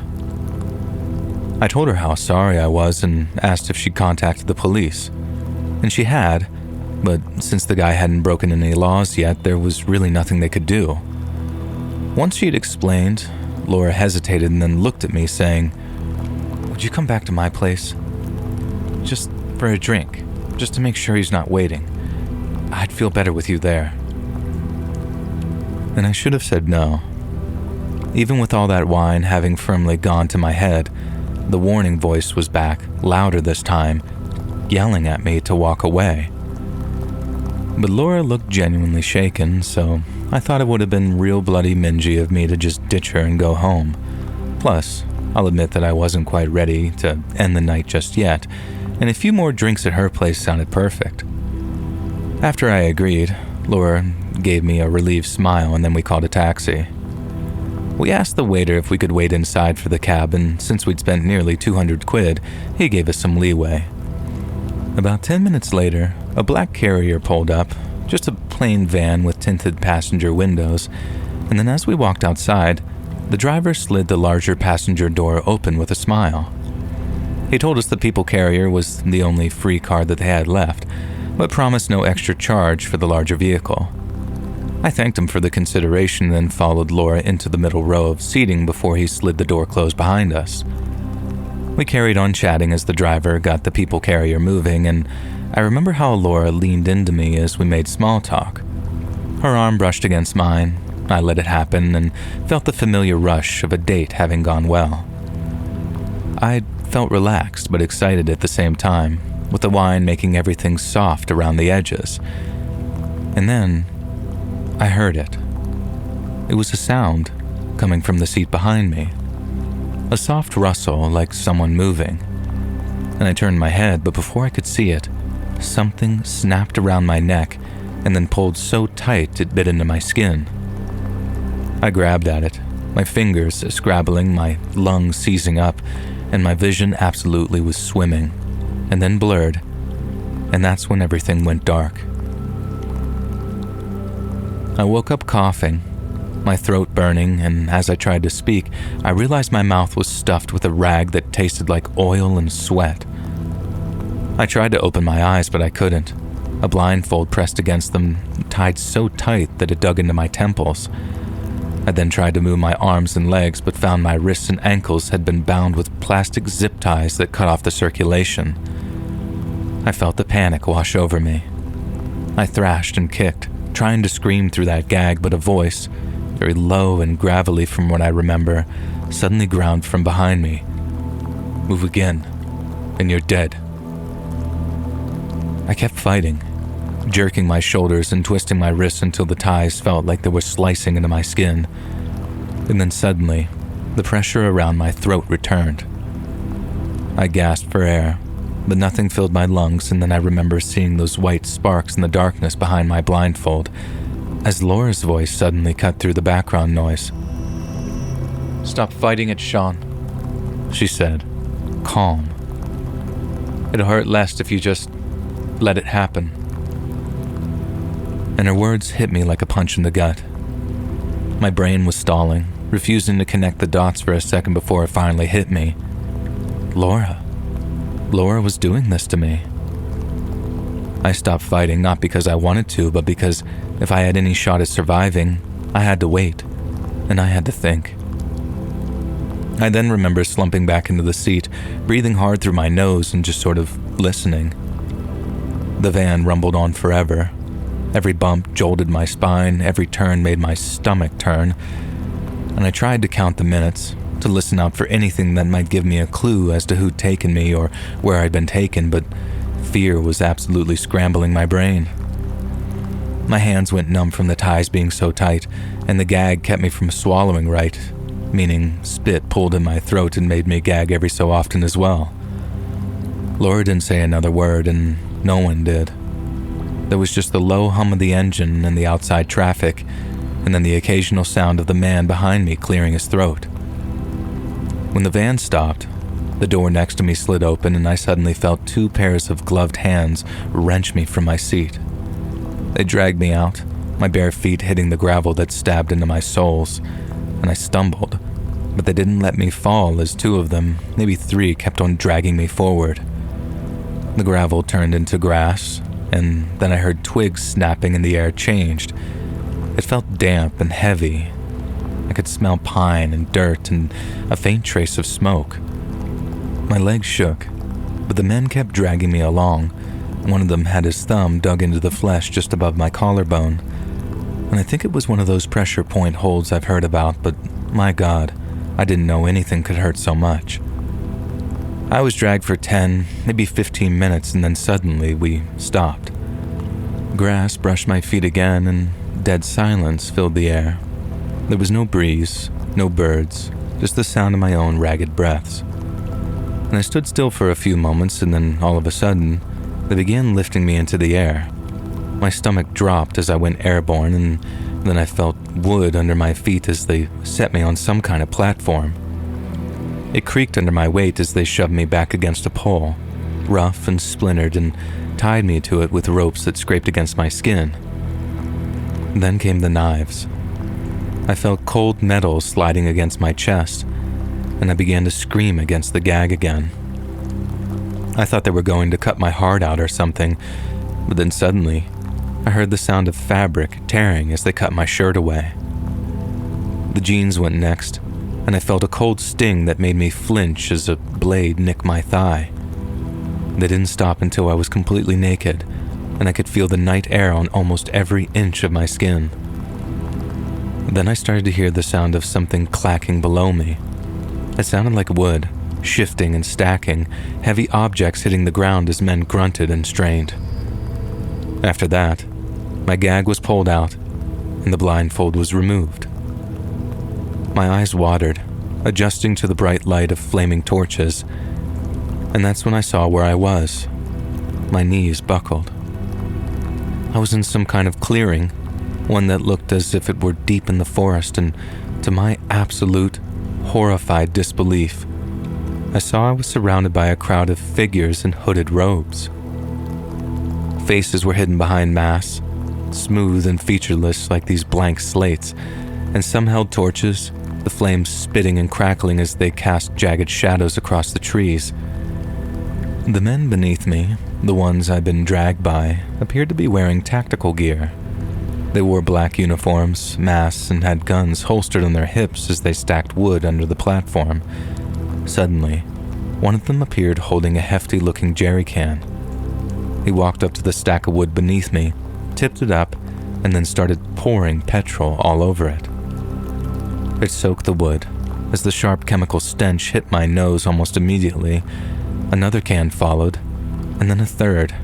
I told her how sorry I was and asked if she'd contacted the police, and she had, but since the guy hadn't broken any laws yet, there was really nothing they could do. Once she'd explained, Laura hesitated and then looked at me saying, "Would you come back to my place? Just for a drink, just to make sure he's not waiting. I'd feel better with you there." And I should have said no. Even with all that wine having firmly gone to my head, the warning voice was back, louder this time, yelling at me to walk away. But Laura looked genuinely shaken, so I thought it would have been real bloody mingy of me to just ditch her and go home. Plus, I'll admit that I wasn't quite ready to end the night just yet, and a few more drinks at her place sounded perfect. After I agreed, Laura gave me a relieved smile and then we called a taxi. We asked the waiter if we could wait inside for the cab, and since we'd spent nearly 200 quid, he gave us some leeway. About 10 minutes later, a black carrier pulled up, just a plain van with tinted passenger windows, and then as we walked outside, the driver slid the larger passenger door open with a smile. He told us the people carrier was the only free car that they had left, but promised no extra charge for the larger vehicle. I thanked him for the consideration and then followed Laura into the middle row of seating before he slid the door closed behind us. We carried on chatting as the driver got the people carrier moving, and I remember how Laura leaned into me as we made small talk. Her arm brushed against mine. I let it happen and felt the familiar rush of a date having gone well. I felt relaxed but excited at the same time, with the wine making everything soft around the edges. And then I heard it. It was a sound coming from the seat behind me. A soft rustle like someone moving. And I turned my head, but before I could see it, something snapped around my neck and then pulled so tight it bit into my skin. I grabbed at it, my fingers scrabbling, my lungs seizing up, and my vision absolutely was swimming, and then blurred, and that's when everything went dark. I woke up coughing, my throat burning, and as I tried to speak, I realized my mouth was stuffed with a rag that tasted like oil and sweat. I tried to open my eyes, but I couldn't. A blindfold pressed against them, tied so tight that it dug into my temples. I then tried to move my arms and legs, but found my wrists and ankles had been bound with plastic zip ties that cut off the circulation. I felt the panic wash over me. I thrashed and kicked, trying to scream through that gag, but a voice, very low and gravelly from what I remember, suddenly growled from behind me. "Move again, and you're dead." I kept fighting, jerking my shoulders and twisting my wrists until the ties felt like they were slicing into my skin. And then suddenly, the pressure around my throat returned. I gasped for air, but nothing filled my lungs, and then I remember seeing those white sparks in the darkness behind my blindfold, as Laura's voice suddenly cut through the background noise. "Stop fighting it, Sean," she said, calm. "It'll hurt less if you just let it happen." And her words hit me like a punch in the gut, My brain was stalling, refusing to connect the dots for a second before it finally hit me. Laura. Laura was doing this to me. I stopped fighting, not because I wanted to, but because if I had any shot at surviving, I had to wait, and I had to think. I then remember slumping back into the seat, breathing hard through my nose and just sort of listening. The van rumbled on forever. Every bump jolted my spine, every turn made my stomach turn, and I tried to count the minutes, to listen out for anything that might give me a clue as to who'd taken me or where I'd been taken, but fear was absolutely scrambling my brain. My hands went numb from the ties being so tight, and the gag kept me from swallowing right, meaning spit pulled in my throat and made me gag every so often as well. Laura didn't say another word, and no one did. There was just the low hum of the engine and the outside traffic, and then the occasional sound of the man behind me clearing his throat. When the van stopped, the door next to me slid open and I suddenly felt 2 pairs of gloved hands wrench me from my seat. They dragged me out, my bare feet hitting the gravel that stabbed into my soles, and I stumbled, but they didn't let me fall as 2 of them, maybe 3, kept on dragging me forward. The gravel turned into grass, and then I heard twigs snapping and the air changed. It felt damp and heavy. I could smell pine and dirt and a faint trace of smoke. My legs shook, but the men kept dragging me along. One of them had his thumb dug into the flesh just above my collarbone, and I think it was one of those pressure point holds I've heard about, but my God, I didn't know anything could hurt so much. I was dragged for 10, maybe 15 minutes, and then suddenly we stopped. Grass brushed my feet again, and dead silence filled the air. There was no breeze, no birds, just the sound of my own ragged breaths. And I stood still for a few moments, and then all of a sudden, they began lifting me into the air. My stomach dropped as I went airborne, and then I felt wood under my feet as they set me on some kind of platform. It creaked under my weight as they shoved me back against a pole, rough and splintered, and tied me to it with ropes that scraped against my skin. Then came the knives. I felt cold metal sliding against my chest, and I began to scream against the gag again. I thought they were going to cut my heart out or something, but then suddenly, I heard the sound of fabric tearing as they cut my shirt away. The jeans went next, and I felt a cold sting that made me flinch as a blade nicked my thigh. They didn't stop until I was completely naked, and I could feel the night air on almost every inch of my skin. Then I started to hear the sound of something clacking below me. It sounded like wood, shifting and stacking, heavy objects hitting the ground as men grunted and strained. After that, my gag was pulled out, and the blindfold was removed. My eyes watered, adjusting to the bright light of flaming torches, and that's when I saw where I was. My knees buckled. I was in some kind of clearing, one that looked as if it were deep in the forest, and to my absolute, horrified disbelief, I saw I was surrounded by a crowd of figures in hooded robes. Faces were hidden behind masks, smooth and featureless like these blank slates, and some held torches, the flames spitting and crackling as they cast jagged shadows across the trees. The men beneath me, the ones I'd been dragged by, appeared to be wearing tactical gear. They wore black uniforms, masks, and had guns holstered on their hips as they stacked wood under the platform. Suddenly, one of them appeared holding a hefty-looking jerry can. He walked up to the stack of wood beneath me, tipped it up, and then started pouring petrol all over it. It soaked the wood. As the sharp chemical stench hit my nose almost immediately, another can followed, and then a third.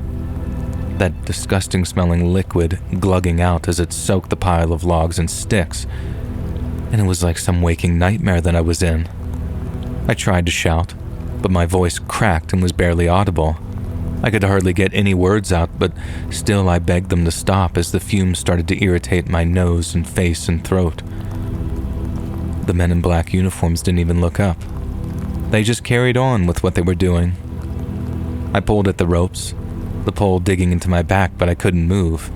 That disgusting-smelling liquid glugging out as it soaked the pile of logs and sticks, and it was like some waking nightmare that I was in. I tried to shout, but my voice cracked and was barely audible. I could hardly get any words out, but still I begged them to stop as the fumes started to irritate my nose and face and throat. The men in black uniforms didn't even look up. They just carried on with what they were doing. I pulled at the ropes, the pole digging into my back, but I couldn't move.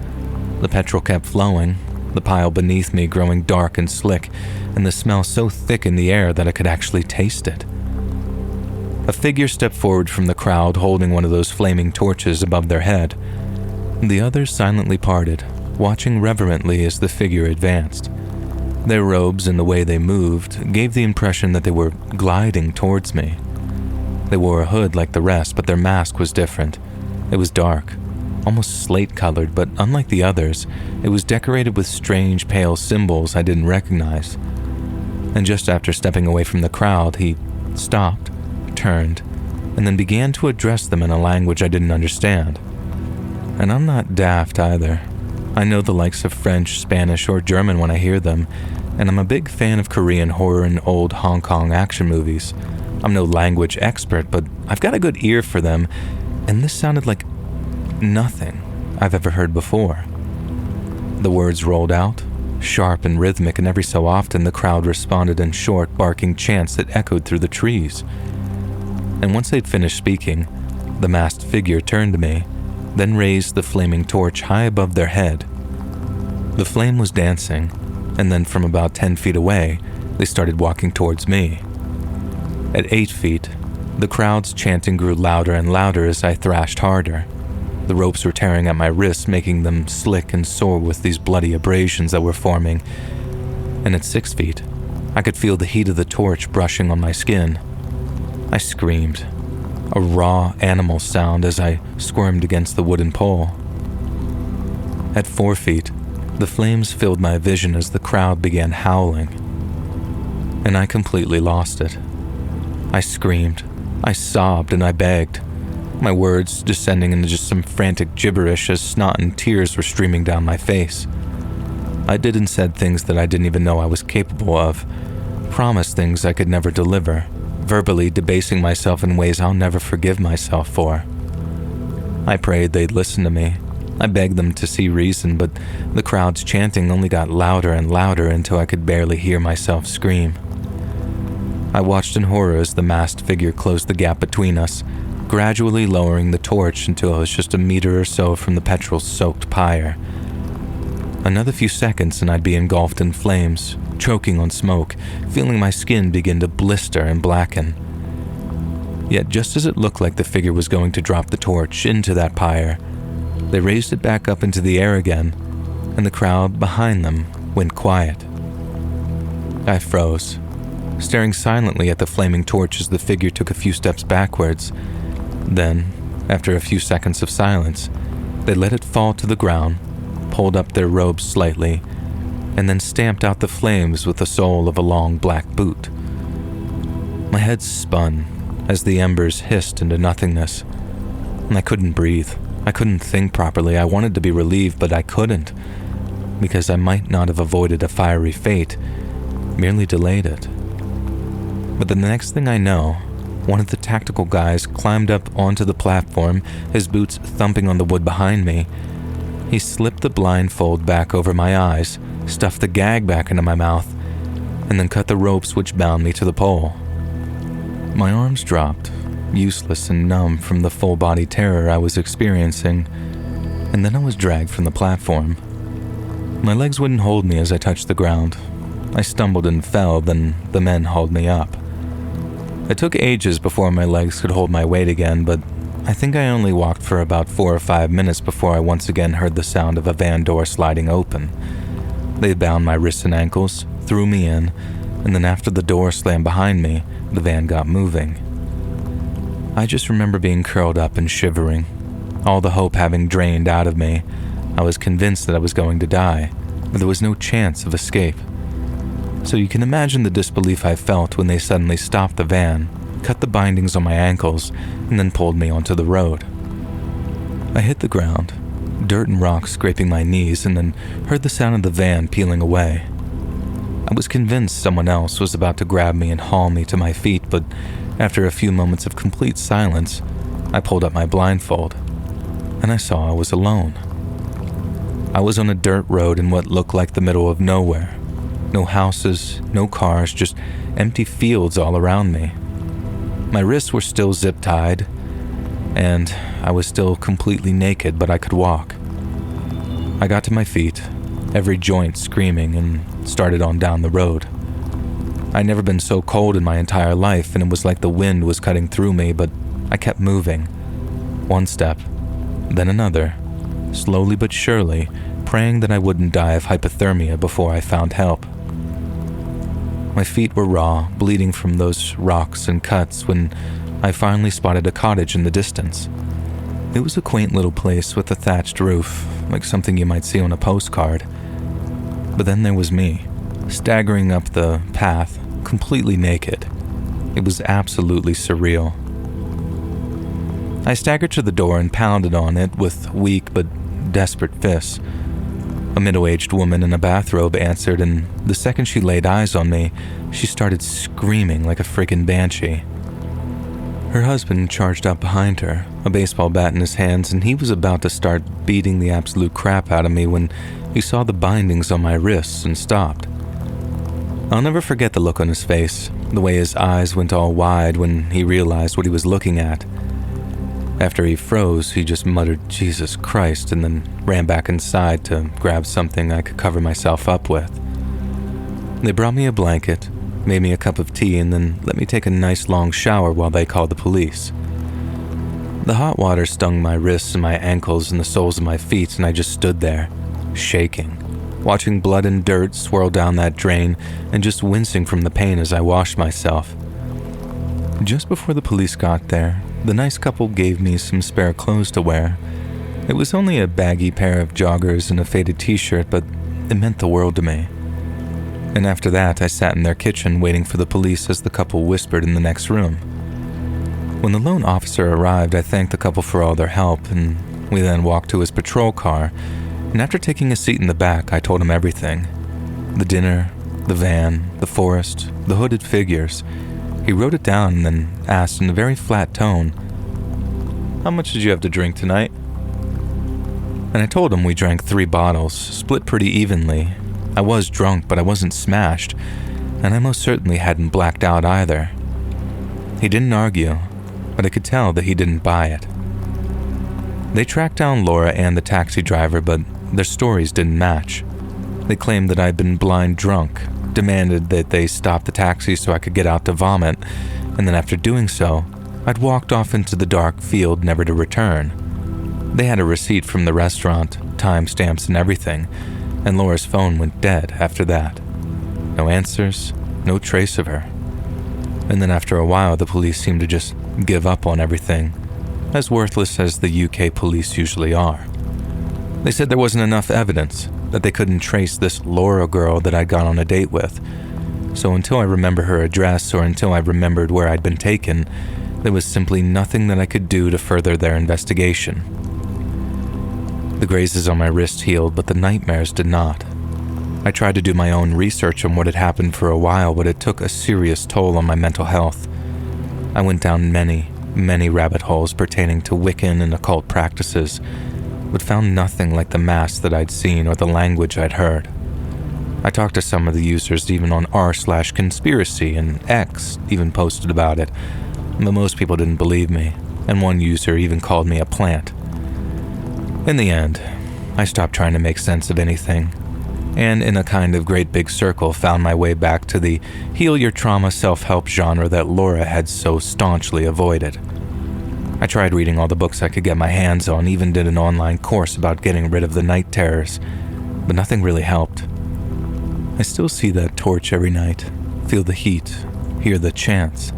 The petrol kept flowing, the pile beneath me growing dark and slick, and the smell so thick in the air that I could actually taste it. A figure stepped forward from the crowd holding one of those flaming torches above their head. The others silently parted, watching reverently as the figure advanced. Their robes and the way they moved gave the impression that they were gliding towards me. They wore a hood like the rest, but their mask was different. It was dark, almost slate-colored, but unlike the others, it was decorated with strange pale symbols I didn't recognize. And just after stepping away from the crowd, he stopped, turned, and then began to address them in a language I didn't understand. And I'm not daft either. I know the likes of French, Spanish, or German when I hear them, and I'm a big fan of Korean horror and old Hong Kong action movies. I'm no language expert, but I've got a good ear for them, and this sounded like nothing I've ever heard before. The words rolled out, sharp and rhythmic, and every so often the crowd responded in short, barking chants that echoed through the trees. And once they'd finished speaking, the masked figure turned to me, then raised the flaming torch high above their head. The flame was dancing, and then from about 10 feet away, they started walking towards me. At 8 feet, the crowd's chanting grew louder and louder as I thrashed harder. The ropes were tearing at my wrists, making them slick and sore with these bloody abrasions that were forming. And at 6 feet, I could feel the heat of the torch brushing on my skin. I screamed, a raw animal sound as I squirmed against the wooden pole. At 4 feet, the flames filled my vision as the crowd began howling. And I completely lost it. I screamed, I sobbed, and I begged, my words descending into just some frantic gibberish as snot and tears were streaming down my face. I did and said things that I didn't even know I was capable of, promised things I could never deliver, verbally debasing myself in ways I'll never forgive myself for. I prayed they'd listen to me. I begged them to see reason, but the crowd's chanting only got louder and louder until I could barely hear myself scream. I watched in horror as the masked figure closed the gap between us, gradually lowering the torch until I was just a meter or so from the petrol-soaked pyre. Another few seconds and I'd be engulfed in flames, choking on smoke, feeling my skin begin to blister and blacken. Yet just as it looked like the figure was going to drop the torch into that pyre, they raised it back up into the air again, and the crowd behind them went quiet. I froze, staring silently at the flaming torch as the figure took a few steps backwards. Then, after a few seconds of silence, they let it fall to the ground, pulled up their robes slightly, and then stamped out the flames with the sole of a long black boot. My head spun as the embers hissed into nothingness, and I couldn't breathe. I couldn't think properly. I wanted to be relieved, but I couldn't, because I might not have avoided a fiery fate, merely delayed it. But the next thing I know, one of the tactical guys climbed up onto the platform, his boots thumping on the wood behind me. He slipped the blindfold back over my eyes, stuffed the gag back into my mouth, and then cut the ropes which bound me to the pole. My arms dropped, useless and numb from the full-body terror I was experiencing, and then I was dragged from the platform. My legs wouldn't hold me as I touched the ground. I stumbled and fell, then the men hauled me up. It took ages before my legs could hold my weight again, but I think I only walked for about 4 or 5 minutes before I once again heard the sound of a van door sliding open. They bound my wrists and ankles, threw me in, and then after the door slammed behind me, the van got moving. I just remember being curled up and shivering, all the hope having drained out of me. I was convinced that I was going to die, but there was no chance of escape. So you can imagine the disbelief I felt when they suddenly stopped the van, cut the bindings on my ankles, and then pulled me onto the road. I hit the ground, dirt and rocks scraping my knees, and then heard the sound of the van peeling away. I was convinced someone else was about to grab me and haul me to my feet, but after a few moments of complete silence, I pulled up my blindfold, and I saw I was alone. I was on a dirt road in what looked like the middle of nowhere. No houses, no cars, just empty fields all around me. My wrists were still zip-tied, and I was still completely naked, but I could walk. I got to my feet, every joint screaming, and started on down the road. I'd never been so cold in my entire life, and it was like the wind was cutting through me, but I kept moving. One step, then another, slowly but surely, praying that I wouldn't die of hypothermia before I found help. My feet were raw, bleeding from those rocks and cuts when I finally spotted a cottage in the distance. It was a quaint little place with a thatched roof, like something you might see on a postcard. But then there was me, staggering up the path, completely naked. It was absolutely surreal. I staggered to the door and pounded on it with weak but desperate fists. A middle-aged woman in a bathrobe answered, and the second she laid eyes on me, she started screaming like a friggin' banshee. Her husband charged up behind her, a baseball bat in his hands, and he was about to start beating the absolute crap out of me when he saw the bindings on my wrists and stopped. I'll never forget the look on his face, the way his eyes went all wide when he realized what he was looking at. After he froze, he just muttered, "Jesus Christ," and then ran back inside to grab something I could cover myself up with. They brought me a blanket, made me a cup of tea, and then let me take a nice long shower while they called the police. The hot water stung my wrists and my ankles and the soles of my feet, and I just stood there, shaking, watching blood and dirt swirl down that drain and just wincing from the pain as I washed myself. Just before the police got there, the nice couple gave me some spare clothes to wear. It was only a baggy pair of joggers and a faded t-shirt, but it meant the world to me. And after that, I sat in their kitchen waiting for the police as the couple whispered in the next room. When the lone officer arrived, I thanked the couple for all their help, and we then walked to his patrol car, and after taking a seat in the back, I told him everything. The dinner, the van, the forest, the hooded figures. He wrote it down and then asked in a very flat tone, "How much did you have to drink tonight?" And I told him we drank 3 bottles, split pretty evenly. I was drunk, but I wasn't smashed, and I most certainly hadn't blacked out either. He didn't argue, but I could tell that he didn't buy it. They tracked down Laura and the taxi driver, but their stories didn't match. They claimed that I'd been blind drunk, demanded that they stop the taxi so I could get out to vomit, and then after doing so, I'd walked off into the dark field never to return. They had a receipt from the restaurant, timestamps and everything, and Laura's phone went dead after that. No answers, no trace of her. And then after a while, the police seemed to just give up on everything, as worthless as the UK police usually are. They said there wasn't enough evidence, that they couldn't trace this Laura girl that I'd gone on a date with. So until I remember her address or until I remembered where I'd been taken, there was simply nothing that I could do to further their investigation. The grazes on my wrist healed, but the nightmares did not. I tried to do my own research on what had happened for a while, but it took a serious toll on my mental health. I went down many rabbit holes pertaining to Wiccan and occult practices, but found nothing like the mass that I'd seen or the language I'd heard. I talked to some of the users even on r/conspiracy, and X even posted about it, but most people didn't believe me, and one user even called me a plant. In the end, I stopped trying to make sense of anything, and in a kind of great big circle found my way back to the heal your trauma self-help genre that Laura had so staunchly avoided. I tried reading all the books I could get my hands on, even did an online course about getting rid of the night terrors, but nothing really helped. I still see that torch every night, feel the heat, hear the chants,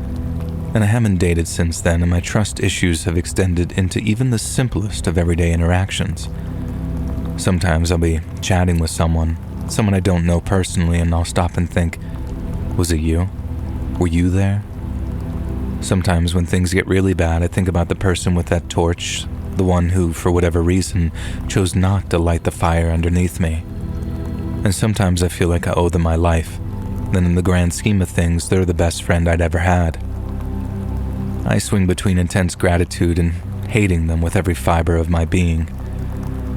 and I haven't dated since then, and my trust issues have extended into even the simplest of everyday interactions. Sometimes I'll be chatting with someone I don't know personally, and I'll stop and think, was it you? Were you there? Sometimes when things get really bad, I think about the person with that torch, the one who, for whatever reason, chose not to light the fire underneath me. And sometimes I feel like I owe them my life, then in the grand scheme of things, they're the best friend I'd ever had. I swing between intense gratitude and hating them with every fiber of my being.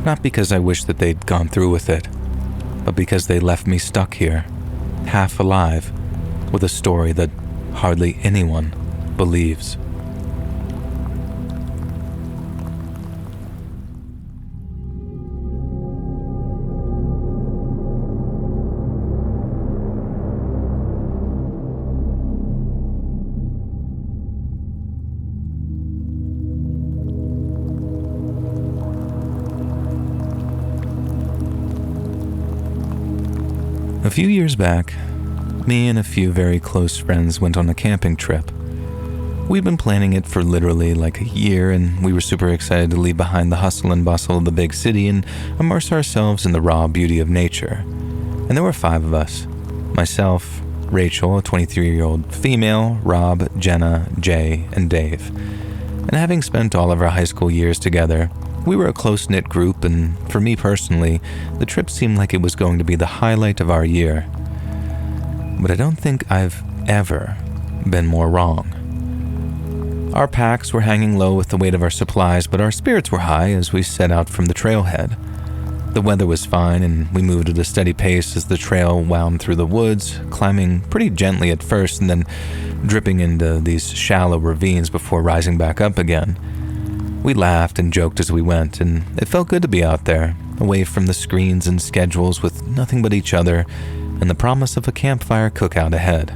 Not because I wish that they'd gone through with it, but because they left me stuck here, half alive, with a story that hardly anyone believes. few years back, me and a few very close friends went on a camping trip. We'd been planning it for literally like a year, and we were super excited to leave behind the hustle and bustle of the big city and immerse ourselves in the raw beauty of nature. And there were 5 of us. Myself, Rachel, a 23-year-old female, Rob, Jenna, Jay, and Dave. And having spent all of our high school years together, we were a close-knit group, and for me personally, the trip seemed like it was going to be the highlight of our year. But I don't think I've ever been more wrong. Our packs were hanging low with the weight of our supplies, but our spirits were high as we set out from the trailhead. The weather was fine, and we moved at a steady pace as the trail wound through the woods, climbing pretty gently at first and then dripping into these shallow ravines before rising back up again. We laughed and joked as we went, and it felt good to be out there, away from the screens and schedules with nothing but each other and the promise of a campfire cookout ahead.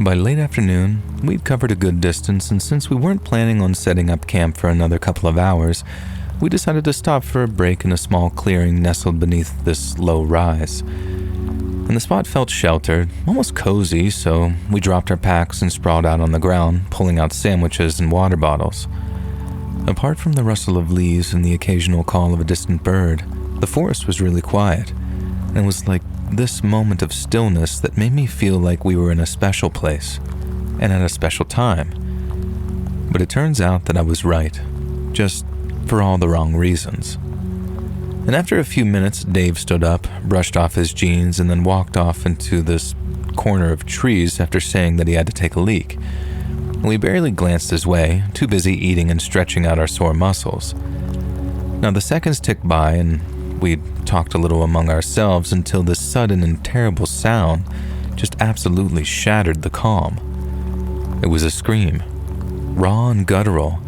By late afternoon, we'd covered a good distance, and since we weren't planning on setting up camp for another couple of hours, we decided to stop for a break in a small clearing nestled beneath this low rise. And the spot felt sheltered, almost cozy, so we dropped our packs and sprawled out on the ground, pulling out sandwiches and water bottles. Apart from the rustle of leaves and the occasional call of a distant bird, the forest was really quiet, and it was like this moment of stillness that made me feel like we were in a special place, and at a special time. But it turns out that I was right, just for all the wrong reasons. And after a few minutes, Dave stood up, brushed off his jeans, and then walked off into this corner of trees after saying that he had to take a leak. We barely glanced his way, too busy eating and stretching out our sore muscles. Now the seconds ticked by, and we talked a little among ourselves until this sudden and terrible sound just absolutely shattered the calm. It was a scream, raw and guttural,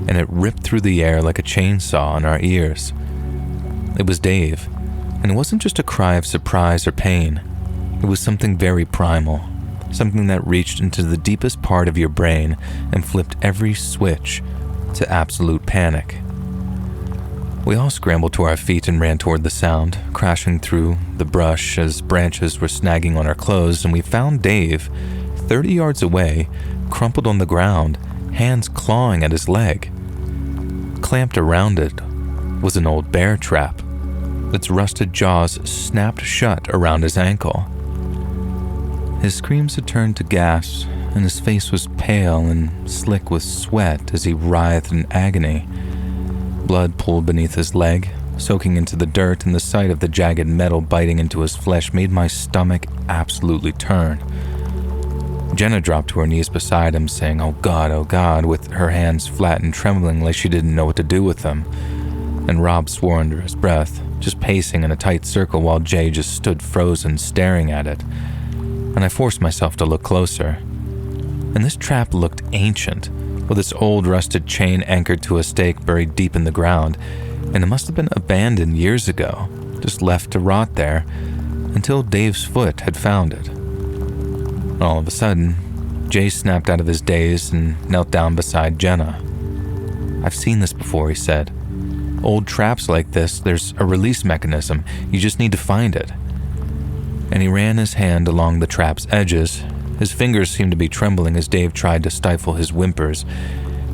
and it ripped through the air like a chainsaw in our ears. It was Dave, and it wasn't just a cry of surprise or pain. It was something very primal, something that reached into the deepest part of your brain and flipped every switch to absolute panic. We all scrambled to our feet and ran toward the sound, crashing through the brush as branches were snagging on our clothes, and we found Dave, 30 yards away, crumpled on the ground, hands clawing at his leg. Clamped around it was an old bear trap. Its rusted jaws snapped shut around his ankle. His screams had turned to gasps, and his face was pale and slick with sweat as he writhed in agony. Blood pooled beneath his leg, soaking into the dirt, and the sight of the jagged metal biting into his flesh made my stomach absolutely turn. Jenna dropped to her knees beside him, saying, oh God," with her hands flat and trembling like she didn't know what to do with them. And Rob swore under his breath, just pacing in a tight circle while Jay just stood frozen, staring at it. And I forced myself to look closer. And this trap looked ancient, with its old rusted chain anchored to a stake buried deep in the ground, and it must have been abandoned years ago, just left to rot there, until Dave's foot had found it. All of a sudden, Jay snapped out of his daze and knelt down beside Jenna. I've seen this before, he said. Old traps like this, there's a release mechanism, you just need to find it. And he ran his hand along the trap's edges. His fingers seemed to be trembling as Dave tried to stifle his whimpers,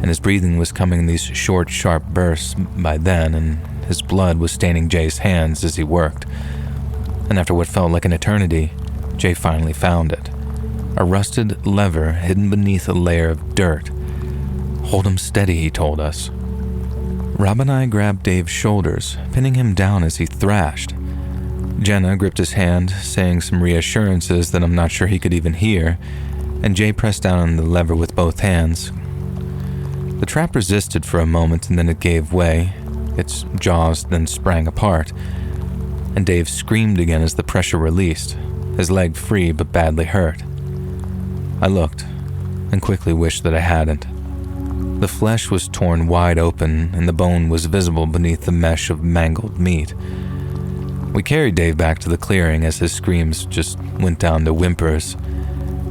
and his breathing was coming in these short, sharp bursts by then, and his blood was staining Jay's hands as he worked. And after what felt like an eternity, Jay finally found it. A rusted lever hidden beneath a layer of dirt. Hold him steady, he told us. Rob and I grabbed Dave's shoulders, pinning him down as he thrashed. Jenna gripped his hand, saying some reassurances that I'm not sure he could even hear, and Jay pressed down on the lever with both hands. The trap resisted for a moment, and then it gave way. Its jaws then sprang apart, and Dave screamed again as the pressure released, his leg free but badly hurt. I looked, and quickly wished that I hadn't. The flesh was torn wide open, and the bone was visible beneath the mesh of mangled meat. We carried Dave back to the clearing as his screams just went down to whimpers,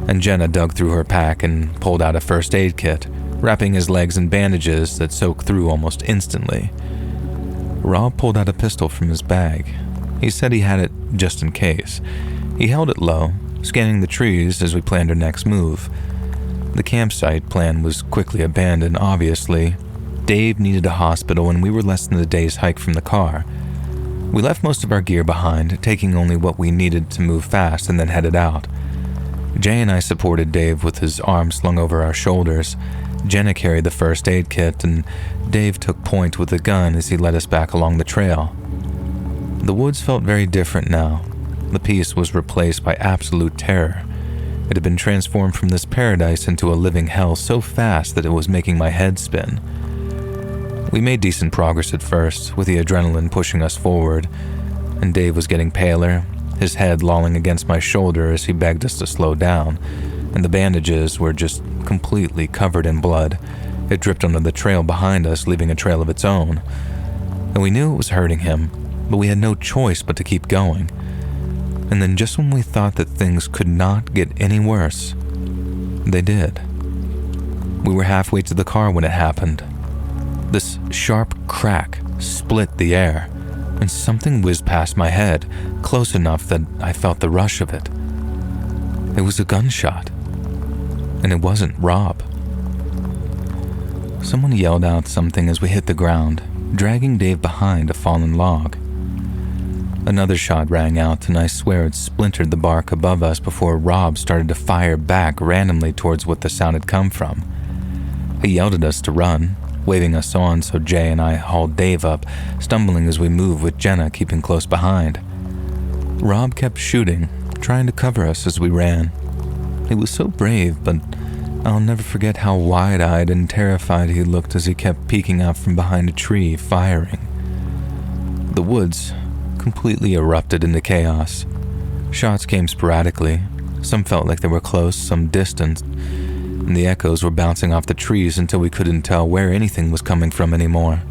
and Jenna dug through her pack and pulled out a first aid kit, wrapping his legs in bandages that soaked through almost instantly. Rob pulled out a pistol from his bag. He said he had it just in case, He held it low, scanning the trees as we planned our next move. The campsite plan was quickly abandoned, obviously. Dave needed a hospital and we were less than a day's hike from the car. We left most of our gear behind, taking only what we needed to move fast and then headed out. Jay and I supported Dave with his arms slung over our shoulders. Jenna carried the first aid kit and Dave took point with the gun as he led us back along the trail. The woods felt very different now. The peace was replaced by absolute terror. It had been transformed from this paradise into a living hell so fast that it was making my head spin. We made decent progress at first, with the adrenaline pushing us forward, and Dave was getting paler, his head lolling against my shoulder as he begged us to slow down, and the bandages were just completely covered in blood. It dripped onto the trail behind us, leaving a trail of its own. And we knew it was hurting him, but we had no choice but to keep going. And then just when we thought that things could not get any worse, they did. We were halfway to the car when it happened. This sharp crack split the air, and something whizzed past my head, close enough that I felt the rush of it. It was a gunshot, and it wasn't Rob. Someone yelled out something as we hit the ground, dragging Dave behind a fallen log. Another shot rang out, and I swear it splintered the bark above us before Rob started to fire back randomly towards what the sound had come from. He yelled at us to run, waving us on so Jay and I hauled Dave up, stumbling as we moved with Jenna keeping close behind. Rob kept shooting, trying to cover us as we ran. He was so brave, but I'll never forget how wide-eyed and terrified he looked as he kept peeking out from behind a tree, firing. The woods completely erupted into chaos. Shots came sporadically. Some felt like they were close, some distant, and the echoes were bouncing off the trees until we couldn't tell where anything was coming from anymore.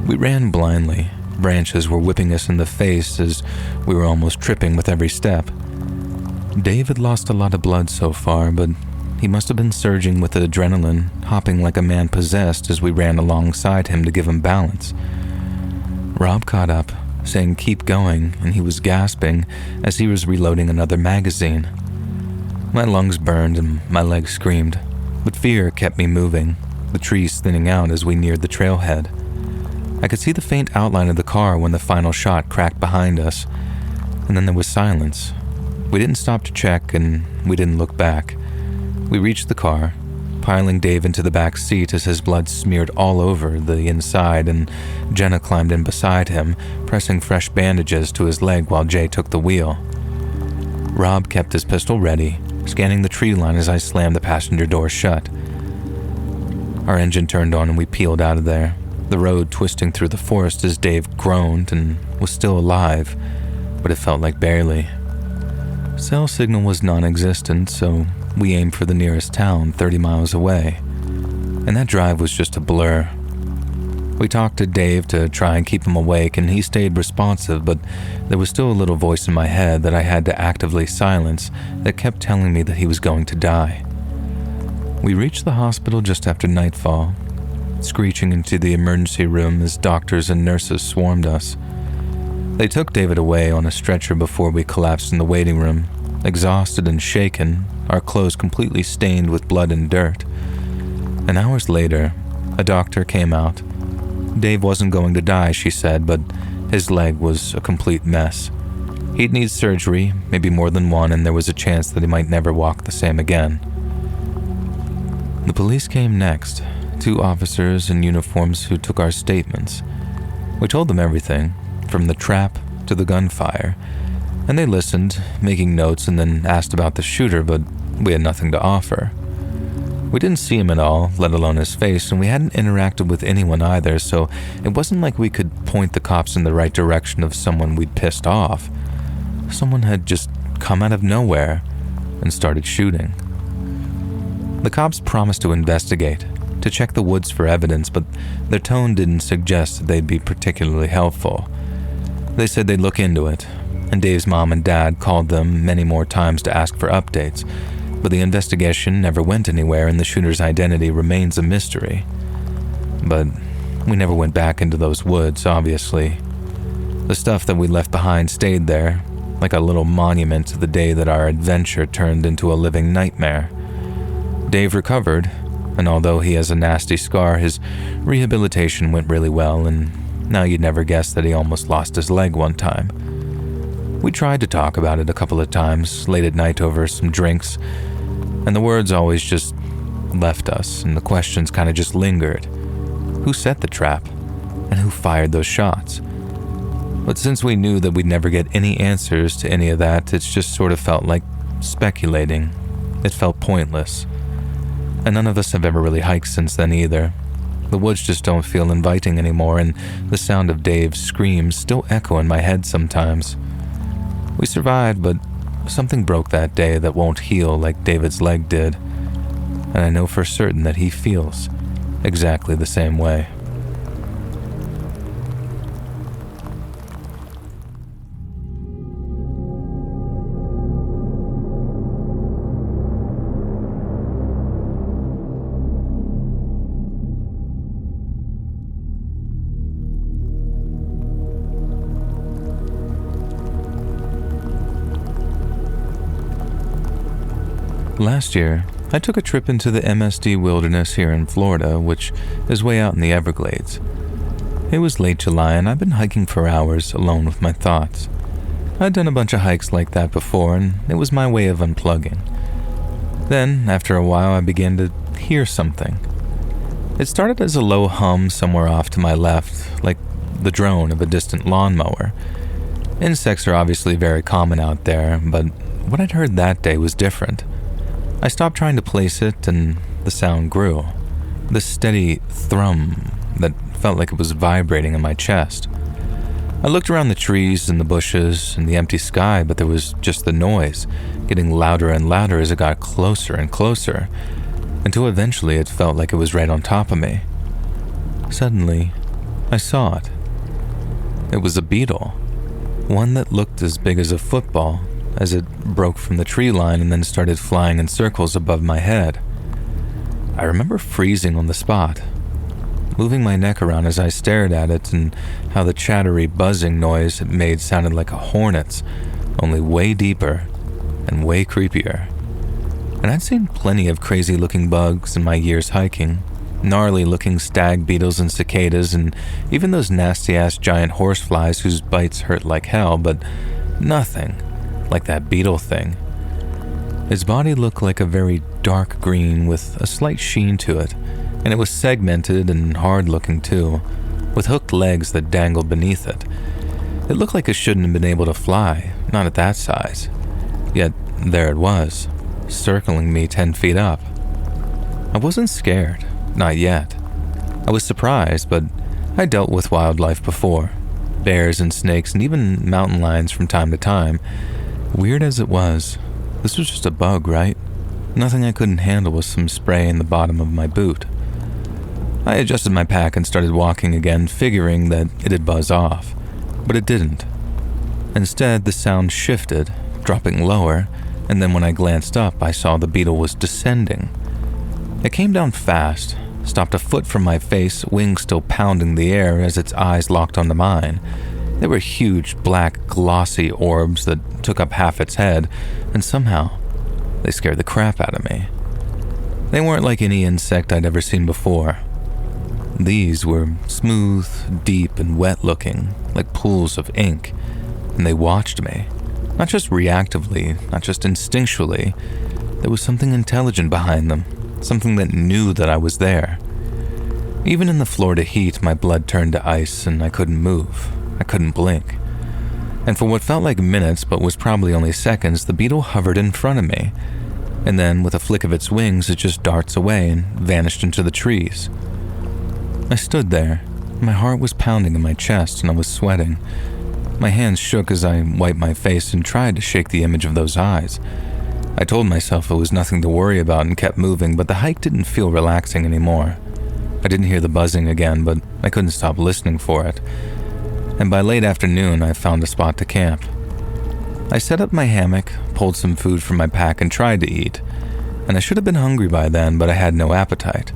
We ran blindly. Branches were whipping us in the face as we were almost tripping with every step. Dave had lost a lot of blood so far, but he must have been surging with adrenaline, hopping like a man possessed as we ran alongside him to give him balance. Rob caught up, saying keep going, and he was gasping as he was reloading another magazine. My lungs burned and my legs screamed, but fear kept me moving, the trees thinning out as we neared the trailhead. I could see the faint outline of the car when the final shot cracked behind us, and then there was silence. We didn't stop to check, and we didn't look back. We reached the car, piling Dave into the back seat as his blood smeared all over the inside, and Jenna climbed in beside him, pressing fresh bandages to his leg while Jay took the wheel. Rob kept his pistol ready, scanning the tree line as I slammed the passenger door shut. Our engine turned on and we peeled out of there, the road twisting through the forest as Dave groaned and was still alive, but it felt like barely. Cell signal was non-existent, so we aimed for the nearest town 30 miles away, and that drive was just a blur. We talked to Dave to try and keep him awake, and he stayed responsive, but there was still a little voice in my head that I had to actively silence that kept telling me that he was going to die. We reached the hospital just after nightfall, screeching into the emergency room as doctors and nurses swarmed us. They took David away on a stretcher before we collapsed in the waiting room, exhausted and shaken, our clothes completely stained with blood and dirt. And hours later, a doctor came out. Dave wasn't going to die, she said, but his leg was a complete mess. He'd need surgery, maybe more than one, and there was a chance that he might never walk the same again. The police came next, 2 officers in uniforms who took our statements. We told them everything, from the trap to the gunfire, and they listened, making notes, and then asked about the shooter, but we had nothing to offer. We didn't see him at all, let alone his face, and we hadn't interacted with anyone either, so it wasn't like we could point the cops in the right direction of someone we'd pissed off. Someone had just come out of nowhere and started shooting. The cops promised to investigate, to check the woods for evidence, but their tone didn't suggest that they'd be particularly helpful. They said they'd look into it, and Dave's mom and dad called them many more times to ask for updates, but the investigation never went anywhere and the shooter's identity remains a mystery. But we never went back into those woods, obviously. The stuff that we left behind stayed there, like a little monument to the day that our adventure turned into a living nightmare. Dave recovered, and although he has a nasty scar, his rehabilitation went really well, and now you'd never guess that he almost lost his leg one time. We tried to talk about it a couple of times, late at night over some drinks, and the words always just left us, and the questions kind of just lingered. Who set the trap? And who fired those shots? But since we knew that we'd never get any answers to any of that, it's just sort of felt like speculating. It felt pointless. And none of us have ever really hiked since then either. The woods just don't feel inviting anymore, and the sound of Dave's screams still echo in my head sometimes. We survived, but something broke that day that won't heal like David's leg did. And I know for certain that he feels exactly the same way. Last year, I took a trip into the MSD wilderness here in Florida, which is way out in the Everglades. It was late July, and I'd been hiking for hours alone with my thoughts. I'd done a bunch of hikes like that before, and it was my way of unplugging. Then, after a while, I began to hear something. It started as a low hum somewhere off to my left, like the drone of a distant lawnmower. Insects are obviously very common out there, but what I'd heard that day was different. I stopped trying to place it, and the sound grew. This steady thrum that felt like it was vibrating in my chest. I looked around the trees and the bushes and the empty sky, but there was just the noise, getting louder and louder as it got closer and closer, until eventually it felt like it was right on top of me. Suddenly, I saw it. It was a beetle, one that looked as big as a football, as it broke from the tree line and then started flying in circles above my head. I remember freezing on the spot, moving my neck around as I stared at it, and how the chattery buzzing noise it made sounded like a hornet's, only way deeper and way creepier. And I'd seen plenty of crazy-looking bugs in my years hiking, gnarly-looking stag beetles and cicadas, and even those nasty-ass giant horseflies whose bites hurt like hell, but nothing like that beetle thing. Its body looked like a very dark green with a slight sheen to it, and it was segmented and hard-looking too, with hooked legs that dangled beneath it. It looked like it shouldn't have been able to fly, not at that size. Yet there it was, circling me 10 feet up. I wasn't scared, not yet. I was surprised, but I dealt with wildlife before. Bears and snakes and even mountain lions from time to time. Weird as it was, this was just a bug, right? Nothing I couldn't handle with some spray in the bottom of my boot. I adjusted my pack and started walking again, figuring that it'd buzz off, but it didn't. Instead, the sound shifted, dropping lower, and then when I glanced up, I saw the beetle was descending. It came down fast, stopped a foot from my face, wings still pounding the air as its eyes locked onto mine. They were huge, black, glossy orbs that took up half its head, and somehow, they scared the crap out of me. They weren't like any insect I'd ever seen before. These were smooth, deep, and wet-looking, like pools of ink, and they watched me. Not just reactively, not just instinctually. There was something intelligent behind them, something that knew that I was there. Even in the Florida heat, my blood turned to ice and I couldn't move. I couldn't blink. And for what felt like minutes but was probably only seconds, the beetle hovered in front of me. And then, with a flick of its wings, it just darts away and vanished into the trees. I stood there. My heart was pounding in my chest and I was sweating. My hands shook as I wiped my face and tried to shake the image of those eyes. I told myself it was nothing to worry about and kept moving, but the hike didn't feel relaxing anymore. I didn't hear the buzzing again, but I couldn't stop listening for it. And by late afternoon, I found a spot to camp. I set up my hammock, pulled some food from my pack, and tried to eat. And I should have been hungry by then, but I had no appetite.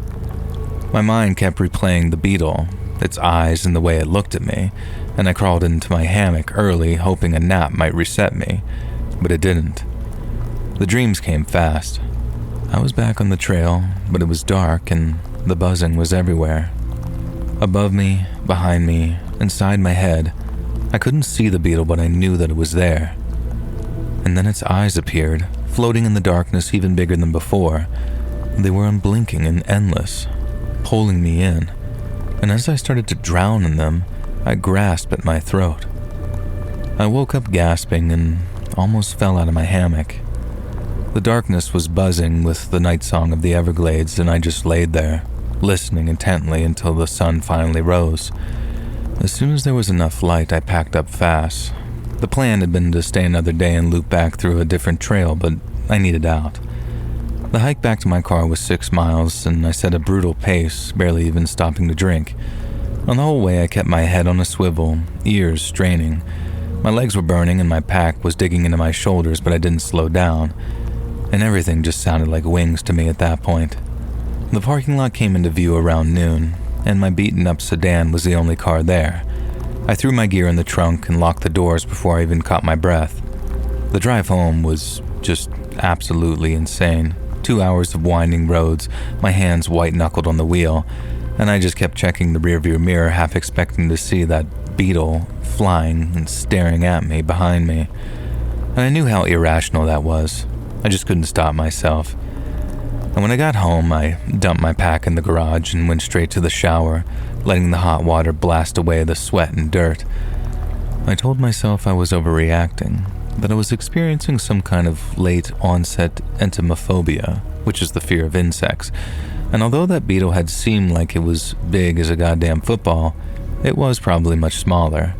My mind kept replaying the beetle, its eyes and the way it looked at me, and I crawled into my hammock early, hoping a nap might reset me, but it didn't. The dreams came fast. I was back on the trail, but it was dark and the buzzing was everywhere. Above me, behind me, inside my head, I couldn't see the beetle, but I knew that it was there. And then its eyes appeared, floating in the darkness even bigger than before. They were unblinking and endless, pulling me in. And as I started to drown in them, I grasped at my throat. I woke up gasping and almost fell out of my hammock. The darkness was buzzing with the night song of the Everglades, and I just laid there, listening intently until the sun finally rose. As soon as there was enough light, I packed up fast. The plan had been to stay another day and loop back through a different trail, but I needed out. The hike back to my car was 6 miles, and I set a brutal pace, barely even stopping to drink. On the whole way, I kept my head on a swivel, ears straining. My legs were burning and my pack was digging into my shoulders, but I didn't slow down. And everything just sounded like wings to me at that point. The parking lot came into view around noon, and my beaten-up sedan was the only car there. I threw my gear in the trunk and locked the doors before I even caught my breath. The drive home was just absolutely insane. 2 hours of winding roads, my hands white-knuckled on the wheel, and I just kept checking the rearview mirror, half expecting to see that beetle flying and staring at me behind me. And I knew how irrational that was. I just couldn't stop myself. And when I got home, I dumped my pack in the garage and went straight to the shower, letting the hot water blast away the sweat and dirt. I told myself I was overreacting, that I was experiencing some kind of late-onset entomophobia, which is the fear of insects. And although that beetle had seemed like it was big as a goddamn football, it was probably much smaller.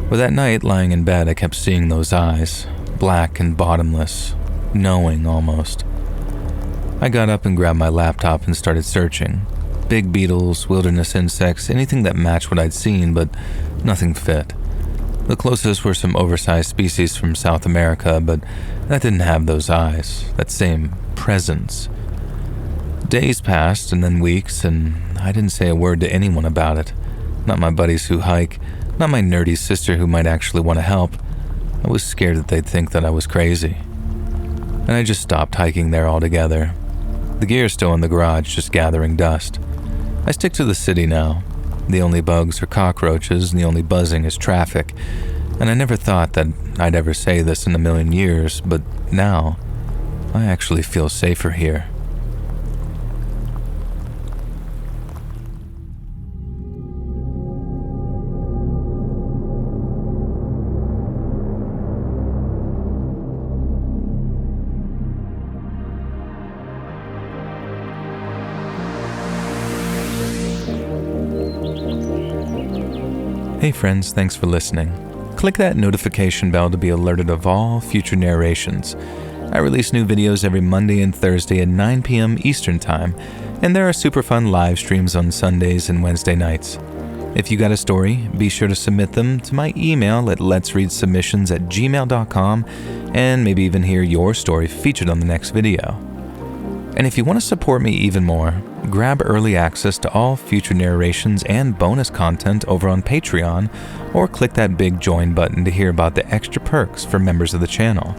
But that night, lying in bed, I kept seeing those eyes, black and bottomless, knowing almost. I got up and grabbed my laptop and started searching. Big beetles, wilderness insects, anything that matched what I'd seen, but nothing fit. The closest were some oversized species from South America, but that didn't have those eyes, that same presence. Days passed and then weeks, and I didn't say a word to anyone about it. Not my buddies who hike, not my nerdy sister who might actually want to help. I was scared that they'd think that I was crazy. And I just stopped hiking there altogether. The gear's still in the garage, just gathering dust. I stick to the city now. The only bugs are cockroaches, and the only buzzing is traffic. And I never thought that I'd ever say this in a million years, but now, I actually feel safer here. Hey friends, thanks for listening. Click that notification bell to be alerted of all future narrations. I release new videos every Monday and Thursday at 9 p.m. Eastern Time, and there are super fun live streams on Sundays and Wednesday nights. If you got a story, be sure to submit them to my email at letsreadsubmissions@gmail.com, and maybe even hear your story featured on the next video. And if you want to support me even more, grab early access to all future narrations and bonus content over on Patreon, or click that big join button to hear about the extra perks for members of the channel.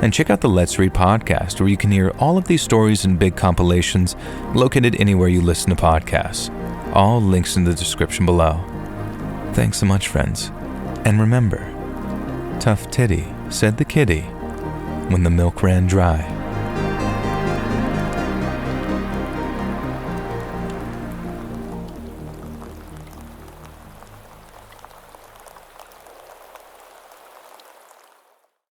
And check out the Let's Read podcast, where you can hear all of these stories and big compilations located anywhere you listen to podcasts. All links in the description below. Thanks so much, friends. And remember, tough titty, said the kitty, when the milk ran dry.